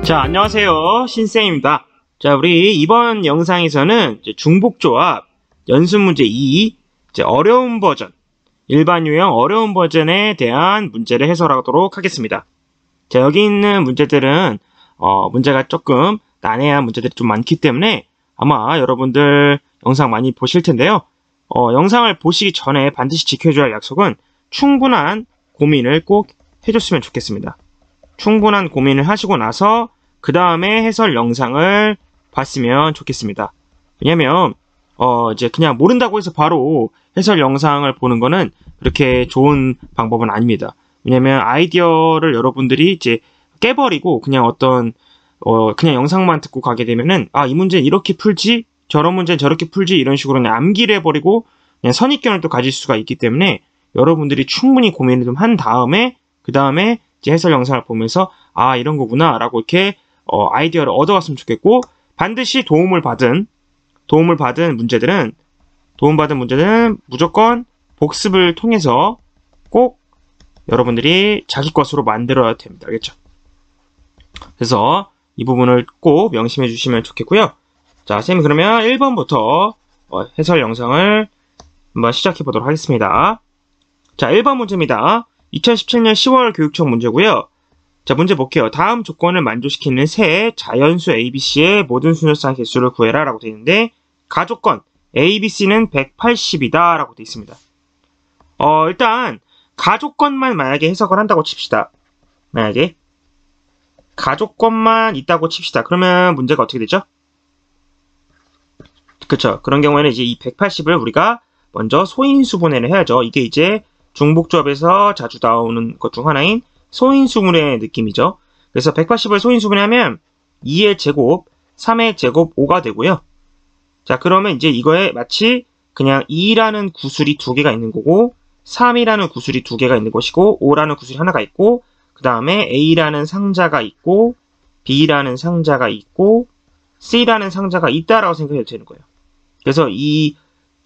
자, 안녕하세요. 신쌤입니다. 자, 우리 이번 영상에서는 중복조합 연습문제 2, 어려운 버전, 일반 유형 어려운 버전에 대한 문제를 해설하도록 하겠습니다. 자, 여기 있는 문제들은 문제가 조금 난해한 문제들이 좀 많기 때문에 아마 여러분들 영상 많이 보실 텐데요. 영상을 보시기 전에 반드시 지켜줘야 할 약속은 충분한 고민을 꼭 해줬으면 좋겠습니다. 충분한 고민을 하시고 나서 그 다음에 해설 영상을 봤으면 좋겠습니다. 왜냐면 이제 그냥 모른다고 해서 바로 해설 영상을 보는 거는 그렇게 좋은 방법은 아닙니다. 왜냐면 아이디어를 여러분들이 이제 깨버리고 그냥 그냥 영상만 듣고 가게 되면은 이 문제는 이렇게 풀지, 저런 문제는 저렇게 풀지, 이런 식으로 그냥 암기를 해버리고 그냥 선입견을 또 가질 수가 있기 때문에 여러분들이 충분히 고민을 좀 한 다음에 그 다음에 이제 해설 영상을 보면서 이런 거구나 라고 이렇게 아이디어를 얻어갔으면 좋겠고, 반드시 도움을 받은 문제들은 무조건 복습을 통해서 꼭 여러분들이 자기 것으로 만들어야 됩니다. 알겠죠? 그래서 이 부분을 꼭 명심해 주시면 좋겠고요. 자, 쌤이 그러면 1번부터 해설 영상을 한번 시작해 보도록 하겠습니다. 자, 1번 문제입니다. 2017년 10월 교육청 문제고요. 자, 문제 볼게요. 다음 조건을 만족시키는 세 자연수 ABC의 모든 순서상 개수를 구해라 라고 되어 있는데, 가조건 ABC는 180이다 라고 되어 있습니다. 일단 가조건만 만약에 해석을 한다고 칩시다. 만약에 가조건만 있다고 칩시다. 그러면 문제가 어떻게 되죠? 그쵸. 그런 경우에는 이제 이 180을 우리가 먼저 소인수분해를 해야죠. 이게 이제 중복조합에서 자주 나오는 것 중 하나인 소인수분해 느낌이죠. 그래서 180을 소인수분해하면 2의 제곱, 3의 제곱, 5가 되고요. 자, 그러면 이제 이거에 마치 그냥 2라는 구술이 두 개가 있는 거고, 3이라는 구술이 두 개가 있는 것이고, 5라는 구술이 하나가 있고, 그 다음에 A라는 상자가 있고, B라는 상자가 있고, C라는 상자가 있다라고 생각해도 되는 거예요. 그래서 이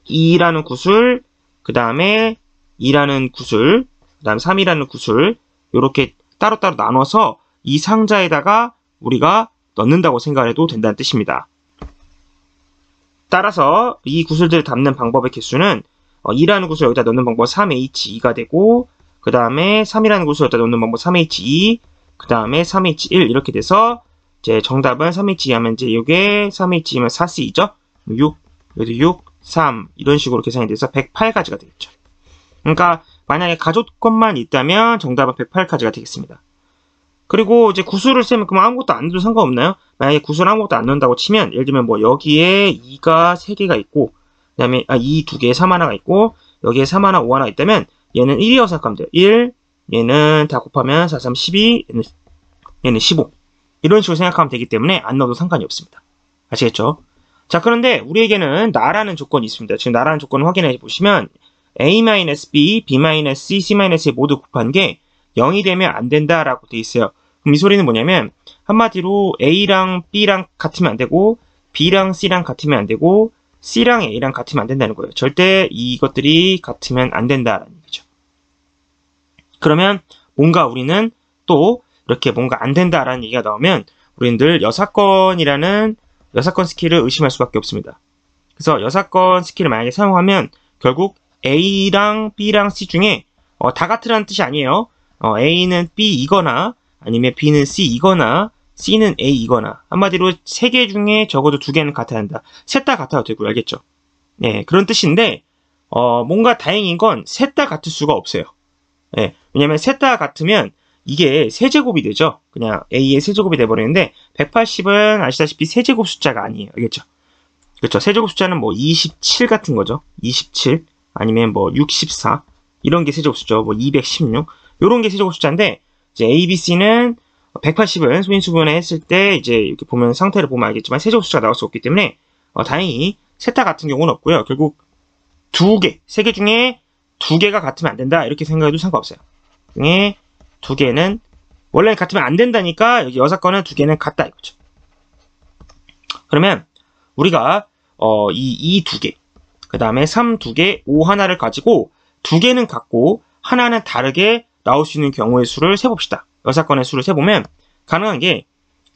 2라는 구술, 그 다음에 2라는 구술, 그 다음에 3이라는 구술, 이렇게 따로따로 나눠서 이 상자에다가 우리가 넣는다고 생각을 해도 된다는 뜻입니다. 따라서 이 구술들을 담는 방법의 개수는 2라는 구슬 여기다 넣는 방법 3H2가 되고, 그 다음에 3이라는 구슬 여기다 넣는 방법 3H2, 그 다음에 3H1 이렇게 돼서 이제 정답은 3H2 하면 이제 이게 3H2면 4C죠? 6, 여기도 6, 3 이런 식으로 계산이 돼서 108가지가 되겠죠. 그러니까 만약에 가조건만 있다면 정답은 108가지가 되겠습니다. 그리고 이제 구술을 쓰면 그럼 아무것도 안 넣어도 상관없나요? 만약에 구술 아무것도 안 넣는다고 치면, 예를 들면 뭐 여기에 2가 3개가 있고, 그 다음에 2 2개에 3 하나가 있고, 여기에 3 하나 5 하나 있다면 얘는 1이라고 생각하면 돼요. 1, 얘는 다 곱하면 4, 3, 12, 얘는 15 이런 식으로 생각하면 되기 때문에 안 넣어도 상관이 없습니다. 아시겠죠? 자, 그런데 우리에게는 나라는 조건이 있습니다. 지금 나라는 조건을 확인해 보시면 A-B, B-C, C-에 모두 곱한 게 0이 되면 안 된다라고 돼 있어요. 그럼 이 소리는 뭐냐면 한마디로 A랑 B랑 같으면 안 되고, B랑 C랑 같으면 안 되고, C랑 A랑 같으면 안 된다는 거예요. 절대 이것들이 같으면 안 된다라는 얘기죠. 그러면 뭔가 우리는 또 이렇게 뭔가 안 된다라는 얘기가 나오면 우리는 늘 여사건 스킬을 의심할 수밖에 없습니다. 그래서 여사건 스킬을 만약에 사용하면 결국 A랑 B랑 C 중에 다 같으라는 뜻이 아니에요. A는 B이거나 아니면 B는 C이거나 C는 A이거나, 한마디로 3개 중에 적어도 2개는 같아야 한다. 셋 다 같아도 되고요. 알겠죠? 네, 그런 뜻인데 뭔가 다행인 건 셋 다 같을 수가 없어요. 네, 왜냐면 셋 다 같으면 이게 세제곱이 되죠. 그냥 A의 세제곱이 돼버리는데 180은 아시다시피 세제곱 숫자가 아니에요. 알겠죠? 그렇죠? 세제곱 숫자는 뭐 27 같은 거죠. 27 아니면 뭐 64 이런 게 세제곱 숫자고, 뭐 216 이런 게 세제곱 숫자인데, 이제 A, B, C는 180은 소인수분해 했을 때 이제 이렇게 보면 상태를 보면 알겠지만 세제곱 숫자가 나올 수 없기 때문에 다행히 셋 다 같은 경우는 없고요. 결국 3개 중에 2개가 같으면 안 된다 이렇게 생각해도 상관없어요. 중에 2개는 원래 같으면 안 된다니까 여기 여사건은 2개는 같다 이거죠. 그러면 우리가 이 2개, 그 다음에 3 2개, 5 하나를 가지고 2개는 같고 하나는 다르게 나올 수 있는 경우의 수를 세봅시다. 여사건의 수를 세보면 가능한 게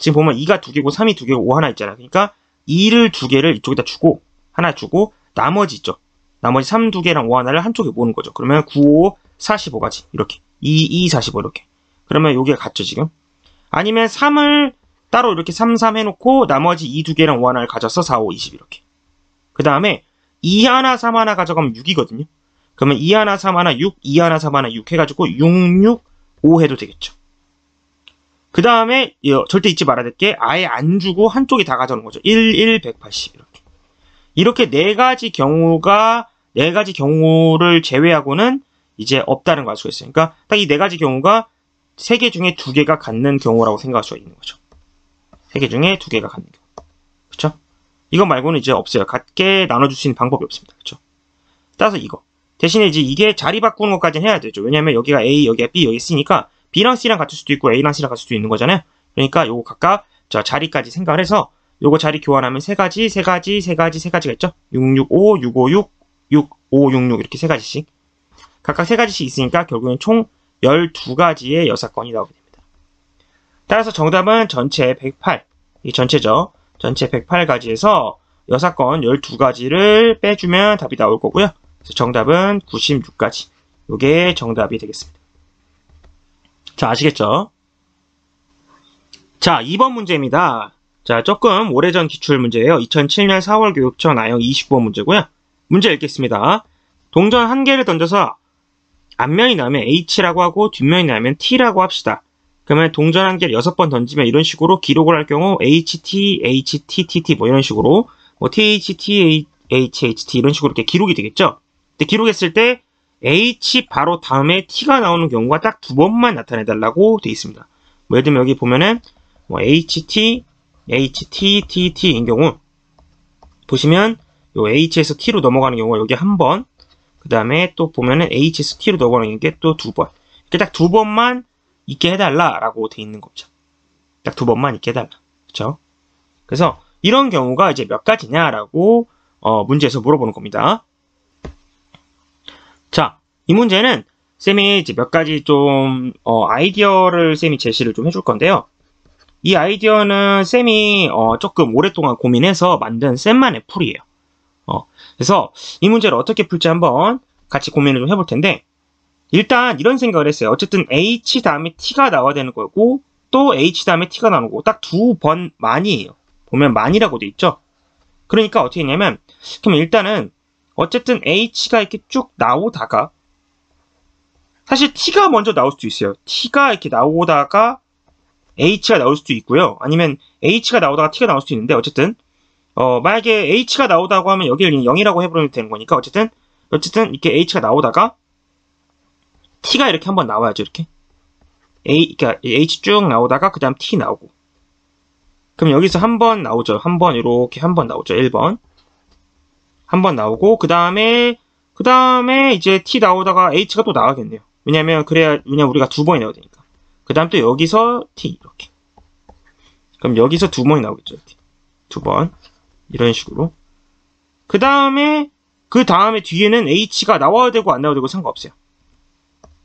지금 보면 2가 2개고 3이 2개고 5 하나 있잖아. 그러니까 2를 2개를 이쪽에다 주고 하나 주고 나머지 있죠. 나머지 3 2개랑 5 하나를 한쪽에 모으는 거죠. 그러면 9, 5, 45가지 이렇게 2, 2, 45 이렇게. 그러면 여기가 같죠 지금. 아니면 3을 따로 이렇게 3, 3 해놓고 나머지 2, 2개랑 5 하나를 가져서 4, 5, 20 이렇게. 그 다음에 2 하나, 3 하나 가져가면 6이거든요. 그러면 2 하나, 3 하나, 6, 2 하나, 3 하나, 6 해가지고 6, 6, 5 해도 되겠죠. 그 다음에 절대 잊지 말아야 될 게 아예 안 주고 한쪽에 다 가져오는 거죠. 1, 1, 180 이렇게. 이렇게 네 가지 경우를 제외하고는 이제 없다는 걸 알 수가 있어요. 그러니까 딱 이 네 가지 경우가 3개 중에 2개가 갖는 경우라고 생각할 수가 있는 거죠. 3개 중에 2개가 갖는 경우. 그렇죠? 이거 말고는 이제 없어요. 같게 나눠줄 수 있는 방법이 없습니다. 그렇죠? 따라서 이거. 대신에 이제 이게 자리 바꾸는 것까지는 해야 되죠. 왜냐면 여기가 A, 여기가 B, 여기 C니까 B랑 C랑 같을 수도 있고 A랑 C랑 같을 수도 있는 거잖아요. 그러니까 요거 각각 자리까지 생각을 해서 요거 자리 교환하면 3가지가 있죠. 665, 656, 6566 이렇게 3가지씩. 각각 3가지씩 있으니까 결국엔 총 12가지의 여사건이 나오게 됩니다. 따라서 정답은 전체 108. 이 전체죠. 전체 108가지에서 여사건 12가지를 빼주면 답이 나올 거고요. 그래서 정답은 96가지. 요게 정답이 되겠습니다. 자, 아시겠죠? 자, 2번 문제입니다. 자, 조금 오래전 기출 문제예요. 2007년 4월 교육청 나형 29번 문제고요. 문제 읽겠습니다. 동전 1개를 던져서 앞면이 나오면 H라고 하고 뒷면이 나오면 T라고 합시다. 그러면 동전 1개를 6번 던지면 이런 식으로 기록을 할 경우 HT, HT, TT 뭐 이런 식으로 뭐 THT, HHT 이런 식으로 이렇게 기록이 되겠죠. 근데 기록했을 때 H 바로 다음에 T가 나오는 경우가 딱 2번만 나타내달라고 되어 있습니다. 뭐 예를 들면 여기 보면은 뭐 HT, HT, TT인 경우 보시면 요 H에서 T로 넘어가는 경우가 여기 한 번, 그 다음에 또 보면은 H에서 T로 넘어가는 게 또 2번. 이렇게 딱 2번만 있게 해달라라고 되어 있는 거죠. 딱 2번만 있게 해달라. 그렇죠? 그래서 이런 경우가 이제 몇 가지냐라고 문제에서 물어보는 겁니다. 자, 이 문제는 쌤이 이제 몇 가지 좀 아이디어를 쌤이 제시를 좀 해줄 건데요. 이 아이디어는 쌤이 조금 오랫동안 고민해서 만든 쌤만의 풀이에요. 그래서 이 문제를 어떻게 풀지 한번 같이 고민을 좀 해볼 텐데, 일단 이런 생각을 했어요. 어쨌든 H 다음에 T가 나와야 되는 거고 또 H 다음에 T가 나오는 거고 딱 2번만이에요. 보면 만이라고 돼 있죠. 그러니까 어떻게 했냐면, 그럼 일단은 어쨌든 H가 이렇게 쭉 나오다가 사실 T가 먼저 나올 수도 있어요. T가 이렇게 나오다가 H가 나올 수도 있고요. 아니면 H가 나오다가 T가 나올 수도 있는데, 어쨌든 만약에 H가 나오다고 하면 여기를 0이라고 해버리면 되는 거니까 어쨌든 이렇게 H가 나오다가 T가 이렇게 한번 나와야죠. 이렇게 그러니까 H 쭉 나오다가 그 다음 T 나오고, 그럼 여기서 한 번 나오죠. 한 번 이렇게 한 번 나오죠. 1번 한 번 나오고 그 다음에 이제 T 나오다가 H가 또 나가겠네요. 왜냐면 우리가 2번이 나와야 되니까. 그 다음 또 여기서 T 이렇게. 그럼 여기서 2번이 나오겠죠. 이렇게 2번 이런 식으로. 그 다음에 뒤에는 H가 나와야 되고 안 나와야 되고 상관없어요.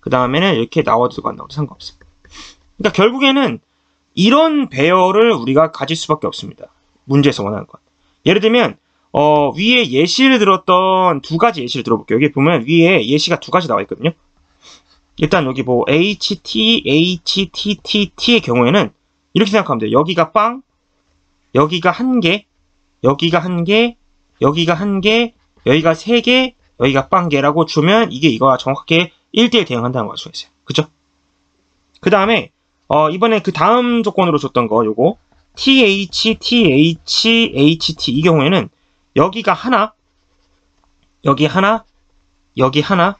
그 다음에는 이렇게 나와도 되고 안 나와도 상관없어요. 그러니까 결국에는 이런 배열을 우리가 가질 수밖에 없습니다. 문제에서 원하는 건. 예를 들면 위에 예시를 들었던 2가지 예시를 들어볼게요. 여기 보면 위에 예시가 2가지 나와 있거든요. 일단 여기 뭐 HT, HTTT의 경우에는 이렇게 생각하면 돼요. 여기가 빵, 여기가 1개, 여기가 1개, 여기가 1개, 여기가 3개, 여기가 빵개라고 주면 이거와 정확하게 1대1 대응한다는 걸 알 수가 있어요. 그죠? 그 다음에 이번에 그 다음 조건으로 줬던 거 요거 TH, TH, HT 이 경우에는 여기가 하나, 여기 하나, 여기 하나,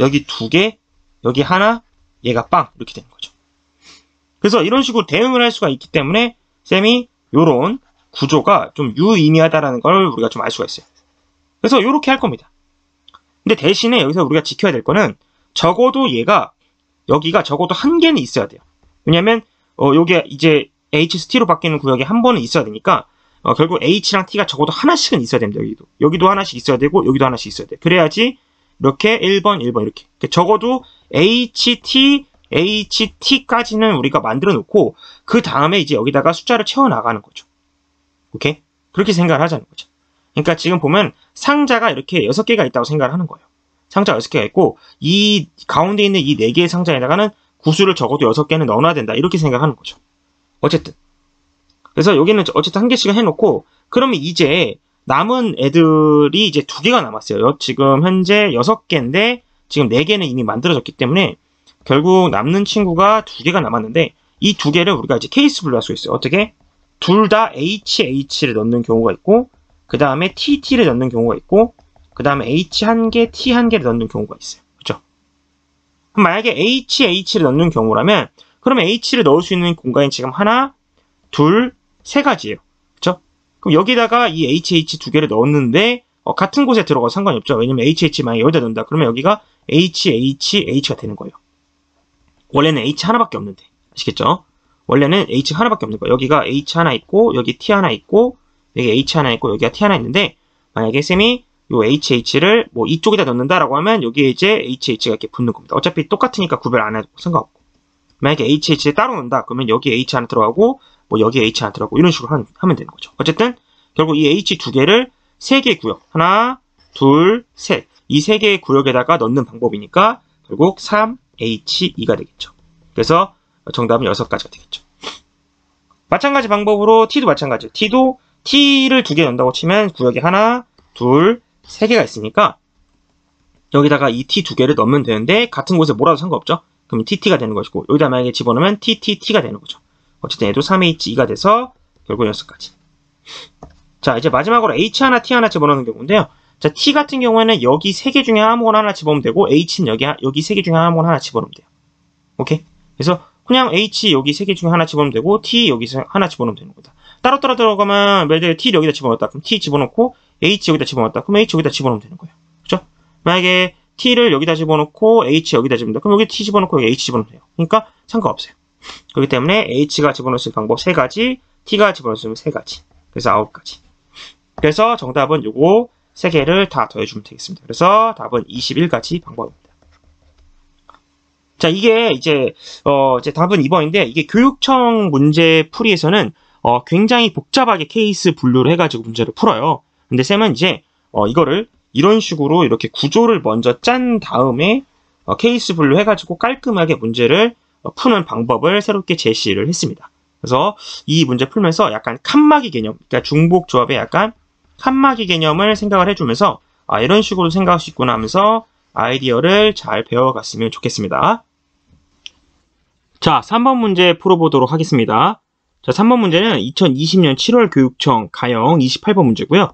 여기 2개, 여기 하나, 얘가 빵 이렇게 되는 거죠. 그래서 이런 식으로 대응을 할 수가 있기 때문에 쌤이 요런 구조가 좀 유의미하다라는 걸 우리가 좀 알 수가 있어요. 그래서 요렇게 할 겁니다. 근데 대신에 여기서 우리가 지켜야 될 거는 적어도 여기가 적어도 1개는 있어야 돼요. 왜냐면 요게 이제 H에서 T로 바뀌는 구역이 한 번은 있어야 되니까 결국 H랑 T가 적어도 하나씩은 있어야 됩니다. 여기도 하나씩 있어야 되고 여기도 하나씩 있어야 돼. 그래야지 이렇게 1번, 1번 이렇게 적어도 HT, HT까지는 우리가 만들어 놓고 그 다음에 이제 여기다가 숫자를 채워 나가는 거죠. 오케이? 그렇게 생각을 하자는 거죠. 그러니까 지금 보면 상자가 이렇게 6개가 있다고 생각을 하는 거예요. 상자가 6개가 있고 이 가운데 있는 이 4개의 상자에다가는 구수를 적어도 6개는 넣어놔야 된다. 이렇게 생각하는 거죠. 어쨌든. 그래서 여기는 어쨌든 한 개씩 해놓고 그러면 이제 남은 애들이 이제 2개가 남았어요. 지금 현재 6개인데 지금 4개는 이미 만들어졌기 때문에 결국 남는 친구가 2개가 남았는데 이 2개를 우리가 이제 케이스 분류할 수 있어요. 어떻게? 둘 다 HH를 넣는 경우가 있고 그 다음에 TT를 넣는 경우가 있고 그 다음에 H1개, T1개를 넣는 경우가 있어요. 그죠? 만약에 HH를 넣는 경우라면 그러면 H를 넣을 수 있는 공간이 지금 하나, 둘, 3가지예요. 그죠? 그럼 여기다가 이 HH 2개를 넣었는데 같은 곳에 들어가도 상관이 없죠. 왜냐면 HH 만약에 여기다 넣는다. 그러면 여기가 HHH가 되는 거예요. 원래는 H 하나밖에 없는데. 아시겠죠? 원래는 H 하나밖에 없는 거예요. 여기가 H 하나 있고 여기 T 하나 있고 여기 H 하나 있고 여기가 T 하나 있는데 만약에 쌤이 요 HH를 뭐 이쪽에다 넣는다라고 하면 여기에 이제 HH가 이렇게 붙는 겁니다. 어차피 똑같으니까 구별 안 해도 상관없고. 만약에 HH를 따로 넣는다 그러면 여기 H 하나 들어가고 뭐 여기 H 하나 들어가고 이런 식으로 하면 되는 거죠. 어쨌든 결국 이 H 2개를 3개의 구역 하나, 둘, 셋 이 3개의 구역에다가 넣는 방법이니까 결국 3H2가 되겠죠. 그래서 정답은 6가지가 되겠죠. 마찬가지 방법으로 T도 마찬가지예요. T도 T를 2개 넣는다고 치면 구역에 하나, 둘, 3개가 있으니까 여기다가 이 T 2개를 넣으면 되는데 같은 곳에 몰아도 상관없죠. 그럼 TT가 되는 것이고 여기다 만약에 집어넣으면 TTT가 되는 거죠. 어쨌든 얘도 3H2가 돼서 결국 6가지. 자 이제 마지막으로 H 하나, T 하나 집어넣는 경우인데요. 자 T 같은 경우에는 여기 3개 중에 아무거나 하나 집어넣으면 되고 H는 여기 3개 중에 아무거나 하나 집어넣으면 돼요. 오케이? 그래서 그냥 H 여기 3개 중에 하나 집어넣으면 되고 T 여기서 하나 집어넣으면 되는 거다. 따로따로 들어가면 예를 들어 T를 여기다 집어넣었다. 그럼 T 집어넣고 H 여기다 집어넣었다. 그럼 H 여기다 집어넣으면 되는 거예요. 그죠? 만약에 T를 여기다 집어넣고 H 여기다 집어넣는다. 그럼 여기 T 집어넣고 여기 H 집어넣으면 돼요. 그러니까 상관없어요. 그렇기 때문에 H가 집어넣을 수 있는 방법 3가지, T가 집어넣을 수 있는 3가지. 그래서 9가지. 그래서 정답은 요거 3개를 다 더해주면 되겠습니다. 그래서 답은 21가지 방법입니다. 자, 이게 이제 답은 2번인데, 이게 교육청 문제 풀이에서는, 굉장히 복잡하게 케이스 분류를 해가지고 문제를 풀어요. 근데 쌤은 이제, 이거를 이런 식으로 이렇게 구조를 먼저 짠 다음에, 케이스 분류 해가지고 깔끔하게 문제를 푸는 방법을 새롭게 제시를 했습니다. 그래서 이 문제 풀면서 약간 칸막이 개념, 그러니까 중복 조합의 약간 칸막이 개념을 생각을 해주면서, 이런 식으로 생각할 수 있구나 하면서 아이디어를 잘 배워갔으면 좋겠습니다. 자, 3번 문제 풀어보도록 하겠습니다. 자, 3번 문제는 2020년 7월 교육청 가형 28번 문제고요.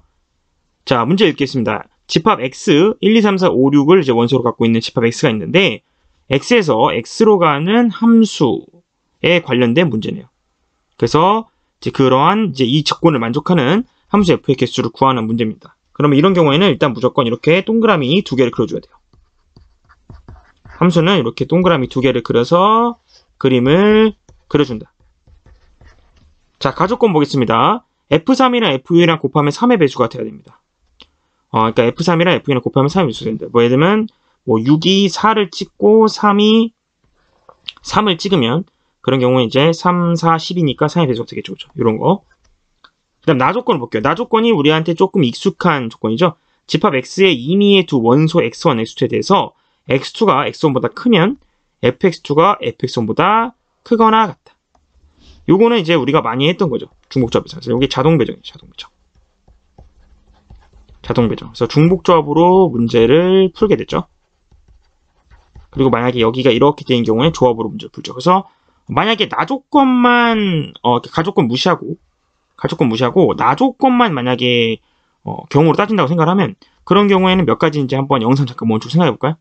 자, 문제 읽겠습니다. 집합 x 1, 2, 3, 4, 5, 6을 이제 원소로 갖고 있는 집합 x가 있는데 x에서 x로 가는 함수에 관련된 문제네요. 그래서 이제 그러한 이제 이 조건을 만족하는 함수 f의 개수를 구하는 문제입니다. 그러면 이런 경우에는 일단 무조건 이렇게 동그라미 2개를 그려줘야 돼요. 함수는 이렇게 동그라미 2개를 그려서 그림을 그려준다. 자, 가조건 보겠습니다. F3이랑 F2랑 곱하면 3의 배수가 돼야 됩니다. 그러니까 F3이랑 F2랑 곱하면 3의 배수가 됩니다. 뭐, 예를 들면, 6이 4를 찍고 3이 3을 찍으면, 그런 경우에 이제 3, 4, 10이니까 3의 배수가 되겠죠. 그렇죠? 이런 거. 그 다음, 나조건을 볼게요. 나조건이 우리한테 조금 익숙한 조건이죠. 집합 X의 임의의 두 원소 X1, X2에 대해서 X2가 X1보다 크면 fx2가 fx1보다 크거나 같다. 요거는 이제 우리가 많이 했던 거죠. 중복조합에서. 그래서 이게 자동배정이에요. 자동배정. 그래서 중복조합으로 문제를 풀게 됐죠. 그리고 만약에 여기가 이렇게 된 경우에 조합으로 문제를 풀죠. 그래서 만약에 나조건만 가조건 무시하고 나조건만 만약에 경우로 따진다고 생각하면 그런 경우에는 몇 가지인지 한번 영상 잠깐 멈추고 생각해 볼까요?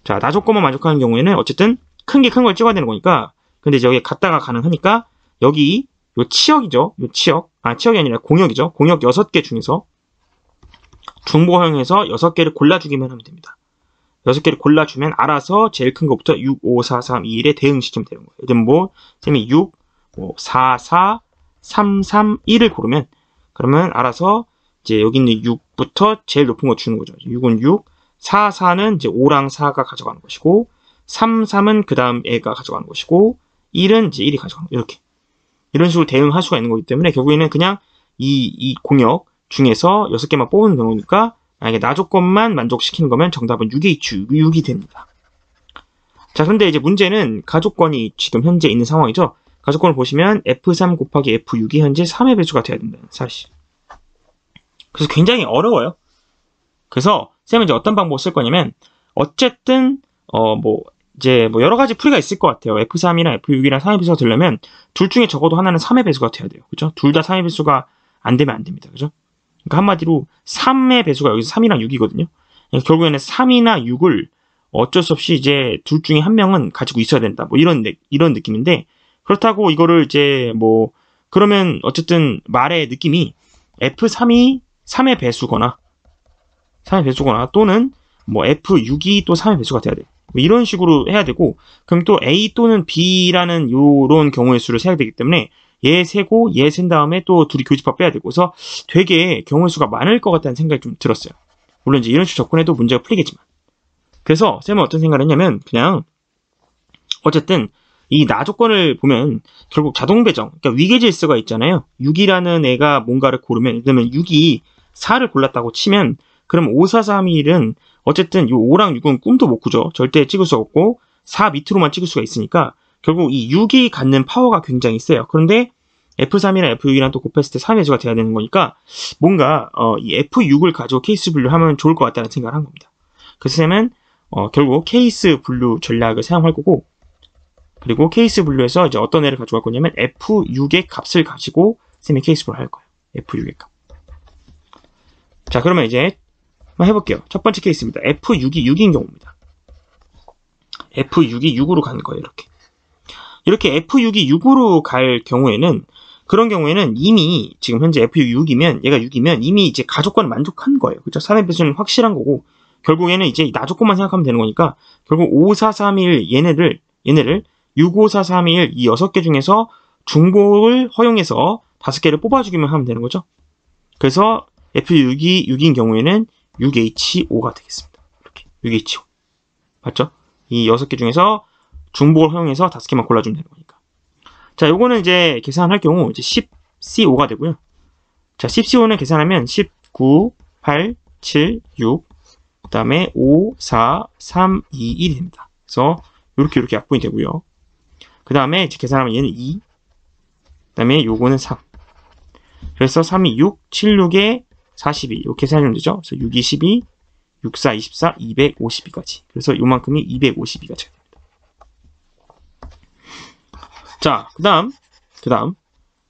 자, 나조건만 만족하는 경우에는 어쨌든 큰 게 큰 걸 찍어야 되는 거니까 근데 이제 여기 갔다가 가능하니까 여기 요 치역이죠. 요 치역. 치역이 아니라 공역이죠. 공역 6개 중에서 중복형에서 6개를 골라주기만 하면 됩니다. 6개를 골라주면 알아서 제일 큰 것부터 6, 5, 4, 3, 2, 1에 대응시키면 되는 거예요. 예를 들면 뭐 쌤이 6, 4, 4, 3, 3, 1을 고르면 그러면 알아서 이제 여기 있는 6부터 제일 높은 거 주는 거죠. 6은 6, 4, 4는 이제 5랑 4가 가져가는 것이고 3, 3은 그 다음 애가 가져가는 것이고 1은 이제 1이 가져가는 거. 이렇게. 이런 식으로 대응할 수가 있는 거기 때문에 결국에는 그냥 이 공역 중에서 6개만 뽑는 경우니까 만약에 나 조건만 만족시키는 거면 정답은 6H, 6이 됩니다. 자, 그런데 이제 문제는 가조건이 지금 현재 있는 상황이죠. 가조건을 보시면 F3 곱하기 F6이 현재 3의 배수가 돼야 된다는 사실. 그래서 굉장히 어려워요. 그래서 쌤은 이제 어떤 방법을 쓸 거냐면 어쨌든 이제 여러 가지 풀이가 있을 것 같아요. F3이나 F6이랑 3의 배수가 되려면 둘 중에 적어도 하나는 3의 배수가 돼야 돼요. 그죠? 둘 다 3의 배수가 안 되면 안 됩니다. 그죠? 그러니까 한마디로 3의 배수가 여기서 3이랑 6이거든요. 결국에는 3이나 6을 어쩔 수 없이 이제 둘 중에 한 명은 가지고 있어야 된다. 이런 느낌인데 그렇다고 이거를 이제 그러면 어쨌든 말의 느낌이 F3이 3의 배수거나 또는 F6이 또 3의 배수가 돼야 돼. 이런 식으로 해야 되고 그럼 또 A 또는 B라는 요런 경우의 수를 세야 되기 때문에 얘 세고 얘 센 다음에 또 둘이 교집합 빼야 되고 그래서 되게 경우의 수가 많을 것 같다는 생각이 좀 들었어요. 물론 이제 이런 식으로 접근해도 문제가 풀리겠지만 그래서 쌤은 어떤 생각을 했냐면 그냥 어쨌든 이 나 조건을 보면 결국 자동 배정, 그러니까 위계 질서가 있잖아요. 6이라는 애가 뭔가를 고르면 예를 들면 6이 4를 골랐다고 치면 그럼 5, 4, 3, 1은 어쨌든 이 5랑 6은 꿈도 못 꾸죠. 절대 찍을 수 없고 4 밑으로만 찍을 수가 있으니까 결국 이 6이 갖는 파워가 굉장히 세요. 그런데 F3이랑 F6이랑 또 곱했을 때 3의 배수가 돼야 되는 거니까 뭔가 이 F6을 가지고 케이스 분류하면 좋을 것 같다는 생각을 한 겁니다. 그래서 쌤은 결국 케이스 분류 전략을 사용할 거고 그리고 케이스 분류에서 이제 어떤 애를 가져갈 거냐면 F6의 값을 가지고 쌤이 케이스 분류를 할 거예요. F6의 값. 자, 그러면 이제 한번 해볼게요. 첫 번째 케이스입니다. F6이 6인 경우입니다. F6이 6으로 가는 거예요. 이렇게 F6이 6으로 갈 경우에는 그런 경우에는 이미 지금 현재 F6 6이면 얘가 6이면 이미 이제 가조건을 만족한 거예요. 그렇죠? 3의 배수는 확실한 거고 결국에는 이제 나 조건만 생각하면 되는 거니까 결국 5, 4, 3, 1 얘네를 6, 5, 4, 3, 1 이 6개 중에서 중복을 허용해서 5개를 뽑아주기만 하면 되는 거죠. 그래서 F6이 6인 경우에는 6H5가 되겠습니다. 이렇게 6H5 맞죠? 이 6개 중에서 중복을 허용해서 5개만 골라주면 되는 거니까. 자, 요거는 이제 계산할 경우 이제 10C5가 되고요. 자, 10C5는 계산하면 19, 8, 7, 6, 그 다음에 5, 4, 3, 2, 1이 됩니다. 그래서 이렇게 약분이 되고요. 그 다음에 이제 계산하면 얘는 2, 그 다음에 요거는 3. 그래서 3이 6, 7, 6에 42. 이렇게 계산하면 되죠. 그래서 6, 22, 6, 4, 24, 252까지. 그래서 요만큼이 252가 됩니다. 자, 그 다음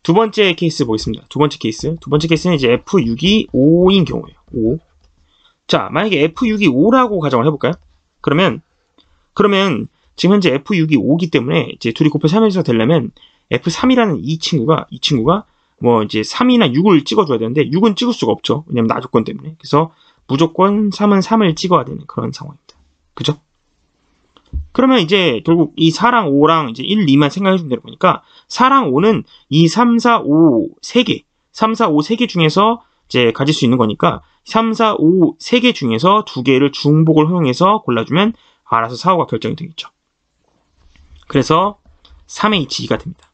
두 번째 케이스 보겠습니다. 두 번째 케이스는 이제 F6이 5인 경우예요. 5. 자, 만약에 F6이 5라고 가정을 해볼까요? 그러면 지금 현재 F6이 5기 때문에 이제 둘이 곱해 3에서 되려면 F3이라는 이 친구가 이제 3이나 6을 찍어줘야 되는데 6은 찍을 수가 없죠. 왜냐면 나 조건 때문에. 그래서 무조건 3은 3을 찍어야 되는 그런 상황입니다. 그죠? 그러면 이제 결국 이 4랑 5랑 이제 1, 2만 생각해 주면 되는 거니까 4랑 5는 이 3, 4, 5 3개, 3, 4, 5 3개 중에서 이제 가질 수 있는 거니까 3, 4, 5 3개 중에서 2개를 중복을 허용해서 골라주면 알아서 4, 5가 결정이 되겠죠. 그래서 3H2가 됩니다.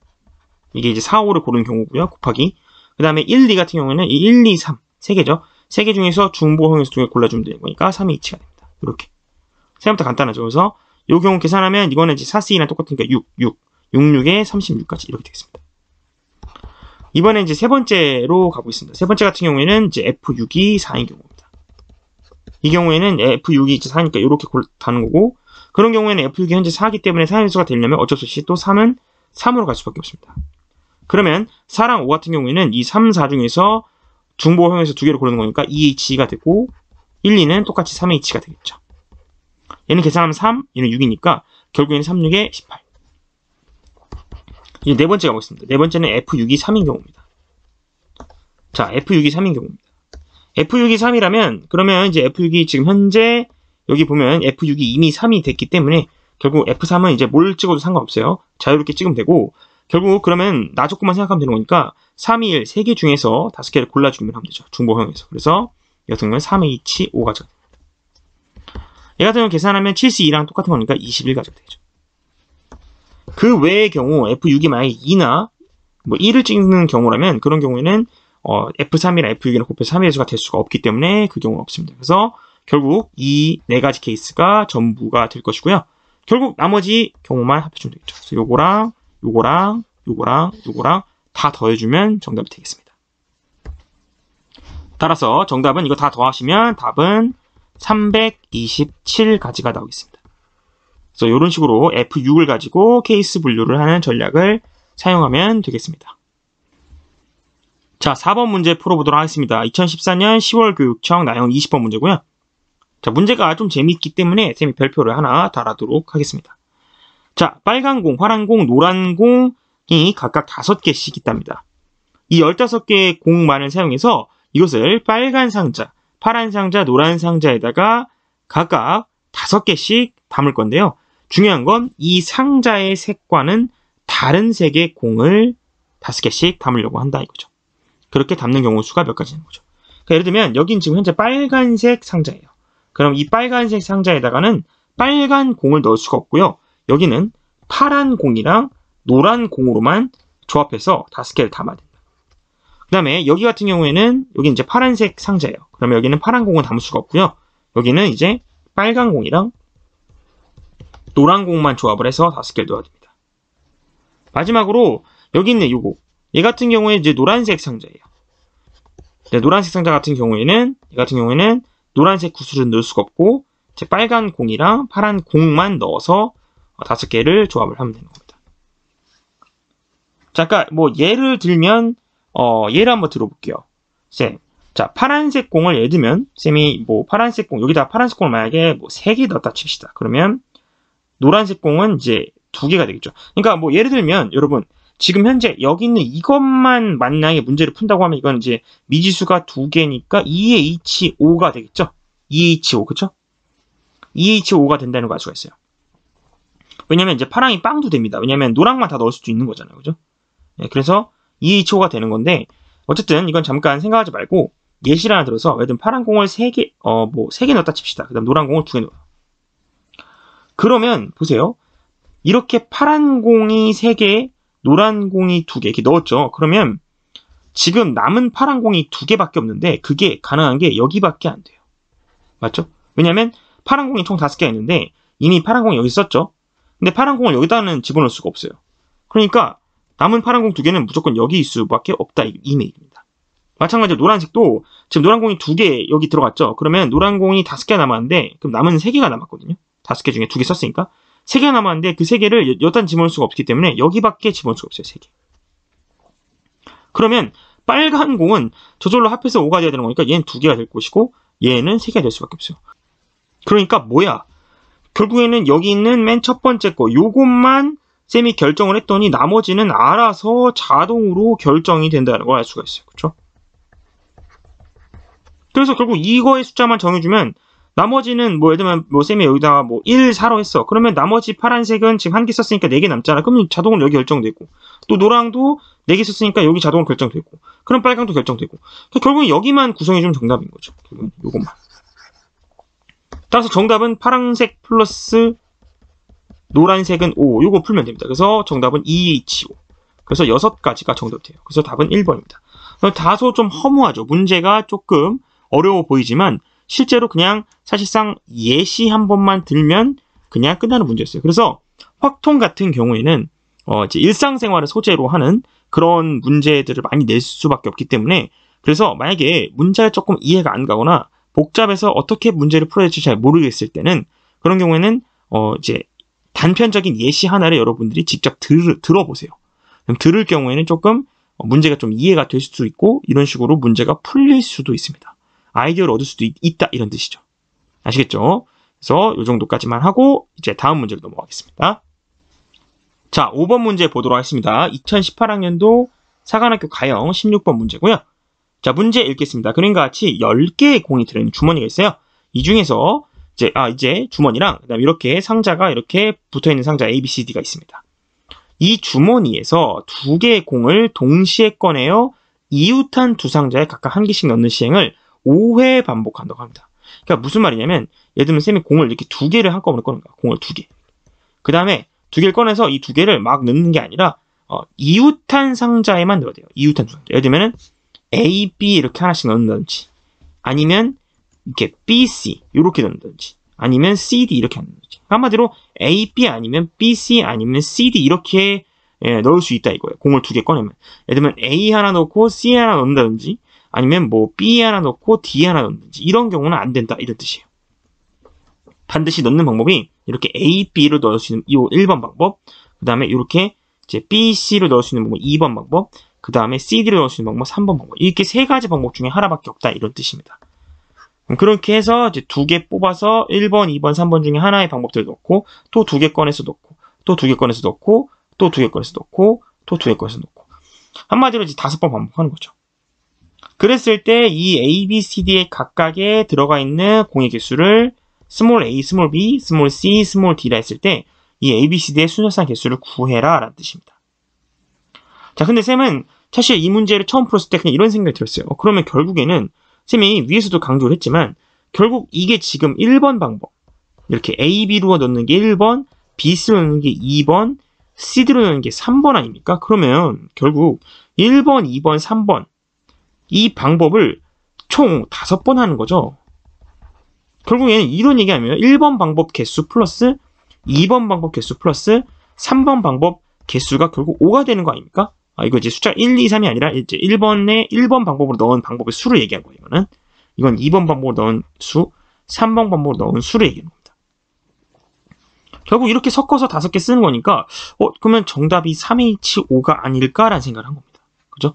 이게 이제 4, 5를 고르는 경우고요. 곱하기. 그 다음에 1, 2 같은 경우에는 이 1, 2, 3 3개죠. 3개 중에서 중복을 허용해서 2개 골라주면 되는 거니까 3H가 됩니다. 이렇게. 생각보다 간단하죠. 그래서 이 경우 계산하면 이거는 이제 4C랑 똑같으니까 66에 36까지 이렇게 되겠습니다. 이번에 이제 세 번째로 가보겠습니다. 세 번째 같은 경우에는 이제 F6이 4인 경우입니다. 이 경우에는 F6이 이제 4니까 이렇게 가는 거고, 그런 경우에는 F6이 현재 4이기 때문에 4의 수가 되려면 어쩔 수 없이 또 3은 3으로 갈 수밖에 없습니다. 그러면 4랑 5 같은 경우에는 이 3, 4 중에서 중복을 허용해서 2개를 고르는 거니까 2H가 되고, 1, 2는 똑같이 3H가 되겠죠. 얘는 계산하면 3, 얘는 6이니까 결국에는 3, 6에 18. 이제 네 번째 가보겠습니다. 네 번째는 F6이 3인 경우입니다. 자, F6이 3인 경우입니다. F6이 3이라면 그러면 이제 F6이 지금 현재 여기 보면 F6이 이미 3이 됐기 때문에 결국 F3은 이제 뭘 찍어도 상관없어요. 자유롭게 찍으면 되고, 결국 그러면 나 조건만 생각하면 되는 거니까 3, 2, 1 3개 중에서 5개를 골라주기만 하면 되죠. 중복 허용해서. 그래서 이 같은 경우는 3H5가 됩니다. 얘 같은 경우 계산하면 7C2랑 똑같은 거니까 21가지가 되죠. 그 외의 경우 F6이 만약에 2나 뭐 1을 찍는 경우라면 그런 경우에는 F3이랑 F6이랑 곱해서 3의 수가 될 수가 없기 때문에 그 경우는 없습니다. 그래서 결국 이 4가지 케이스가 전부가 될 것이고요. 결국 나머지 경우만 합해주면 되겠죠. 그래서 요거랑 요거랑 요거랑 요거랑 다 더해주면 정답이 되겠습니다. 따라서 정답은 이거 다 더하시면 답은 327가지가 나오겠습니다. 그래서 이런 식으로 F6을 가지고 케이스 분류를 하는 전략을 사용하면 되겠습니다. 자, 4번 문제 풀어보도록 하겠습니다. 2014년 10월 교육청 나형 20번 문제고요. 자, 문제가 좀 재미있기 때문에 쌤이 별표를 하나 달아도록 하겠습니다. 자, 빨간 공, 파란 공, 노란 공이 각각 5개씩 있답니다. 이 15개의 공만을 사용해서 이것을 빨간 상자, 파란 상자, 노란 상자에다가 각각 5개씩 담을 건데요. 중요한 건 이 상자의 색과는 다른 색의 공을 5개씩 담으려고 한다 이거죠. 그렇게 담는 경우 수가 몇 가지인 거죠. 그러니까 예를 들면 여긴 지금 현재 빨간색 상자예요. 그럼 이 빨간색 상자에다가는 빨간 공을 넣을 수가 없고요. 여기는 파란 공이랑 노란 공으로만 조합해서 5개를 담아야 된다. 그 다음에 여기 같은 경우에는 여기 이제 파란색 상자예요. 그러면 여기는 파란 공은 담을 수가 없고요. 여기는 이제 빨간 공이랑 노란 공만 조합을 해서 5개를 넣어야 됩니다. 마지막으로 여기 있는 요거 얘 같은 경우에 이제 노란색 상자예요. 네, 노란색 상자 같은 경우에는 얘 같은 경우에는 노란색 구슬은 넣을 수가 없고 이제 빨간 공이랑 파란 공만 넣어서 5개를 조합을 하면 되는 겁니다. 자, 아까 뭐 예를 들면 예를 한번 들어볼게요. 쌤, 자 파란색 공을 예를 들면 쌤이 뭐 파란색 공 여기다 파란색 공을 만약에 뭐 3개 넣었다 칩시다. 그러면 노란색 공은 이제 2개가 되겠죠. 그러니까 뭐 예를 들면 여러분 지금 현재 여기 있는 이것만 만약에 문제를 푼다고 하면 이건 이제 미지수가 2개니까 2H5가 되겠죠. 2H5 그쵸? 2H5가 된다는 걸 알 수가 있어요. 왜냐면 이제 파랑이 빵도 됩니다. 왜냐면 노랑만 다 넣을 수도 있는 거잖아요. 그죠? 네, 그래서 2H5가 되는 건데 어쨌든 이건 잠깐 생각하지 말고 예시를 하나 들어서 예를 들면 파란 공을 3개 뭐 3개 넣었다 칩시다. 그 다음 노란 공을 2개 넣어요. 그러면 보세요. 이렇게 파란 공이 3개 노란 공이 2개 이렇게 넣었죠. 그러면 지금 남은 파란 공이 2개밖에 없는데 그게 가능한 게 여기밖에 안 돼요. 맞죠? 왜냐면 파란 공이 총 5개가 있는데 이미 파란 공이 여기 있었죠. 근데 파란 공을 여기다는 집어넣을 수가 없어요. 그러니까 남은 파란 공 2개는 무조건 여기 있을 수밖에 없다 이 얘기입니다. 마찬가지로 노란색도 지금 노란 공이 2개 여기 들어갔죠. 그러면 노란 공이 5개가 남았는데 그럼 남은 3개가 남았거든요. 5개 중에 2개 썼으니까 3개가 남았는데 그 3개를 여기다 집어넣을 수가 없기 때문에 여기밖에 집어넣을 수가 없어요. 3개. 그러면 빨간 공은 저절로 합해서 5가 돼야 되는 거니까 얘는 2개가 될 것이고 얘는 3개가 될 수밖에 없어요. 그러니까 뭐야? 결국에는 여기 있는 맨 첫 번째 거 요것만 쌤이 결정을 했더니 나머지는 알아서 자동으로 결정이 된다는 걸 알 수가 있어요. 그렇죠? 그래서 결국 이거의 숫자만 정해주면 나머지는 뭐 예를 들면 뭐 쌤이 여기다가 뭐 1, 4로 했어. 그러면 나머지 파란색은 지금 1개 썼으니까 4개 남잖아. 그러면 자동으로 여기 결정되고 또 노랑도 4개 썼으니까 여기 자동으로 결정되고 그럼 빨강도 결정되고 결국은 여기만 구성해주면 정답인 거죠. 결국은 요것만. 따라서 정답은 파란색 플러스 노란색은 5 요거 풀면 됩니다. 그래서 정답은 2H5 그래서 6가지가 정답이 돼요. 그래서 답은 1번입니다. 다소 좀 허무하죠. 문제가 조금 어려워 보이지만 실제로 그냥 사실상 예시 한 번만 들면 그냥 끝나는 문제였어요. 그래서 확통 같은 경우에는 이제 일상생활을 소재로 하는 그런 문제들을 많이 낼 수밖에 없기 때문에 그래서 만약에 문제가 조금 이해가 안 가거나 복잡해서 어떻게 문제를 풀어야 될지 잘 모르겠을 때는 그런 경우에는 이제 단편적인 예시 하나를 여러분들이 직접 들어보세요. 그럼 들을 경우에는 조금 문제가 좀 이해가 될 수도 있고 이런 식으로 문제가 풀릴 수도 있습니다. 아이디어를 얻을 수도 있다 이런 뜻이죠. 아시겠죠? 그래서 이 정도까지만 하고 이제 다음 문제로 넘어가겠습니다. 자, 5번 문제 보도록 하겠습니다. 2018학년도 사관학교 가형 16번 문제고요. 자, 문제 읽겠습니다. 그림과 같이 10개의 공이 들어있는 주머니가 있어요. 이 중에서 이제 주머니랑 그다음에 이렇게 상자가 이렇게 붙어있는 상자 A, B, C, D가 있습니다. 이 주머니에서 2개의 공을 동시에 꺼내어 이웃한 두 상자에 각각 1개씩 넣는 시행을 5회 반복한다고 합니다. 그러니까 무슨 말이냐면 예를 들면 쌤이 공을 이렇게 두 개를 한꺼번에 꺼는 거야. 공을 두 개. 그 다음에 두 개를 꺼내서 이 두 개를 막 넣는 게 아니라 이웃한 상자에만 넣어야 돼요. 이웃한 상자. 예를 들면은 A, B 이렇게 하나씩 넣는다든지 아니면 이렇게 B, C 이렇게 넣는다든지 아니면 C, D 이렇게 넣는다든지 한마디로 A, B 아니면 B, C 아니면 C, D 이렇게 넣을 수 있다 이거예요. 공을 두 개 꺼내면. 예를 들면 A 하나 넣고 C 하나 넣는다든지 아니면 뭐 B 하나 넣고 D 하나 넣는다든지 이런 경우는 안 된다 이런 뜻이에요. 반드시 넣는 방법이 이렇게 A, B를 넣을 수 있는 이 1번 방법, 그 다음에 이렇게 이제 B, C를 넣을 수 있는 방법 2번 방법, 그 다음에 C, D를 넣을 수 있는 방법 3번 방법. 이렇게 세 가지 방법 중에 하나밖에 없다 이런 뜻입니다. 그렇게 해서 이제 두 개 뽑아서 1번, 2번, 3번 중에 하나의 방법들을 넣고 또 두 개 꺼내서 넣고 또 두 개 꺼내서 넣고 또 두 개 꺼내서 넣고 또 두 개 꺼내서 넣고 한마디로 이제 5번 반복하는 거죠. 그랬을 때 이 A, B, C, D의 각각에 들어가 있는 공의 개수를 스몰 a, 스몰 b, 스몰 c, 스몰 d라 했을 때 이 a, b, c, d의 순서상 개수를 구해라 라는 뜻입니다. 자, 근데 쌤은 사실 이 문제를 처음 풀었을 때 그냥 이런 생각이 들었어요. 그러면 결국에는 쌤이 위에서도 강조를 했지만 결국 이게 지금 1번 방법 이렇게 a, b로 넣는 게 1번, b, c로 넣는 게 2번, c, d로 넣는 게 3번 아닙니까? 그러면 결국 1번, 2번, 3번 이 방법을 총 5번 하는 거죠. 결국에는 이런 얘기하면 1번 방법 개수 플러스 2번 방법 개수 플러스 3번 방법 개수가 결국 5가 되는 거 아닙니까? 이거 이제 숫자 1, 2, 3이 아니라 이제 1번 방법으로 넣은 방법의 수를 얘기한 거예요, 이거는. 이건 2번 방법으로 넣은 수, 3번 방법으로 넣은 수를 얘기하는 겁니다. 결국 이렇게 섞어서 5개 쓰는 거니까, 그러면 정답이 3H5가 아닐까라는 생각을 한 겁니다. 그죠?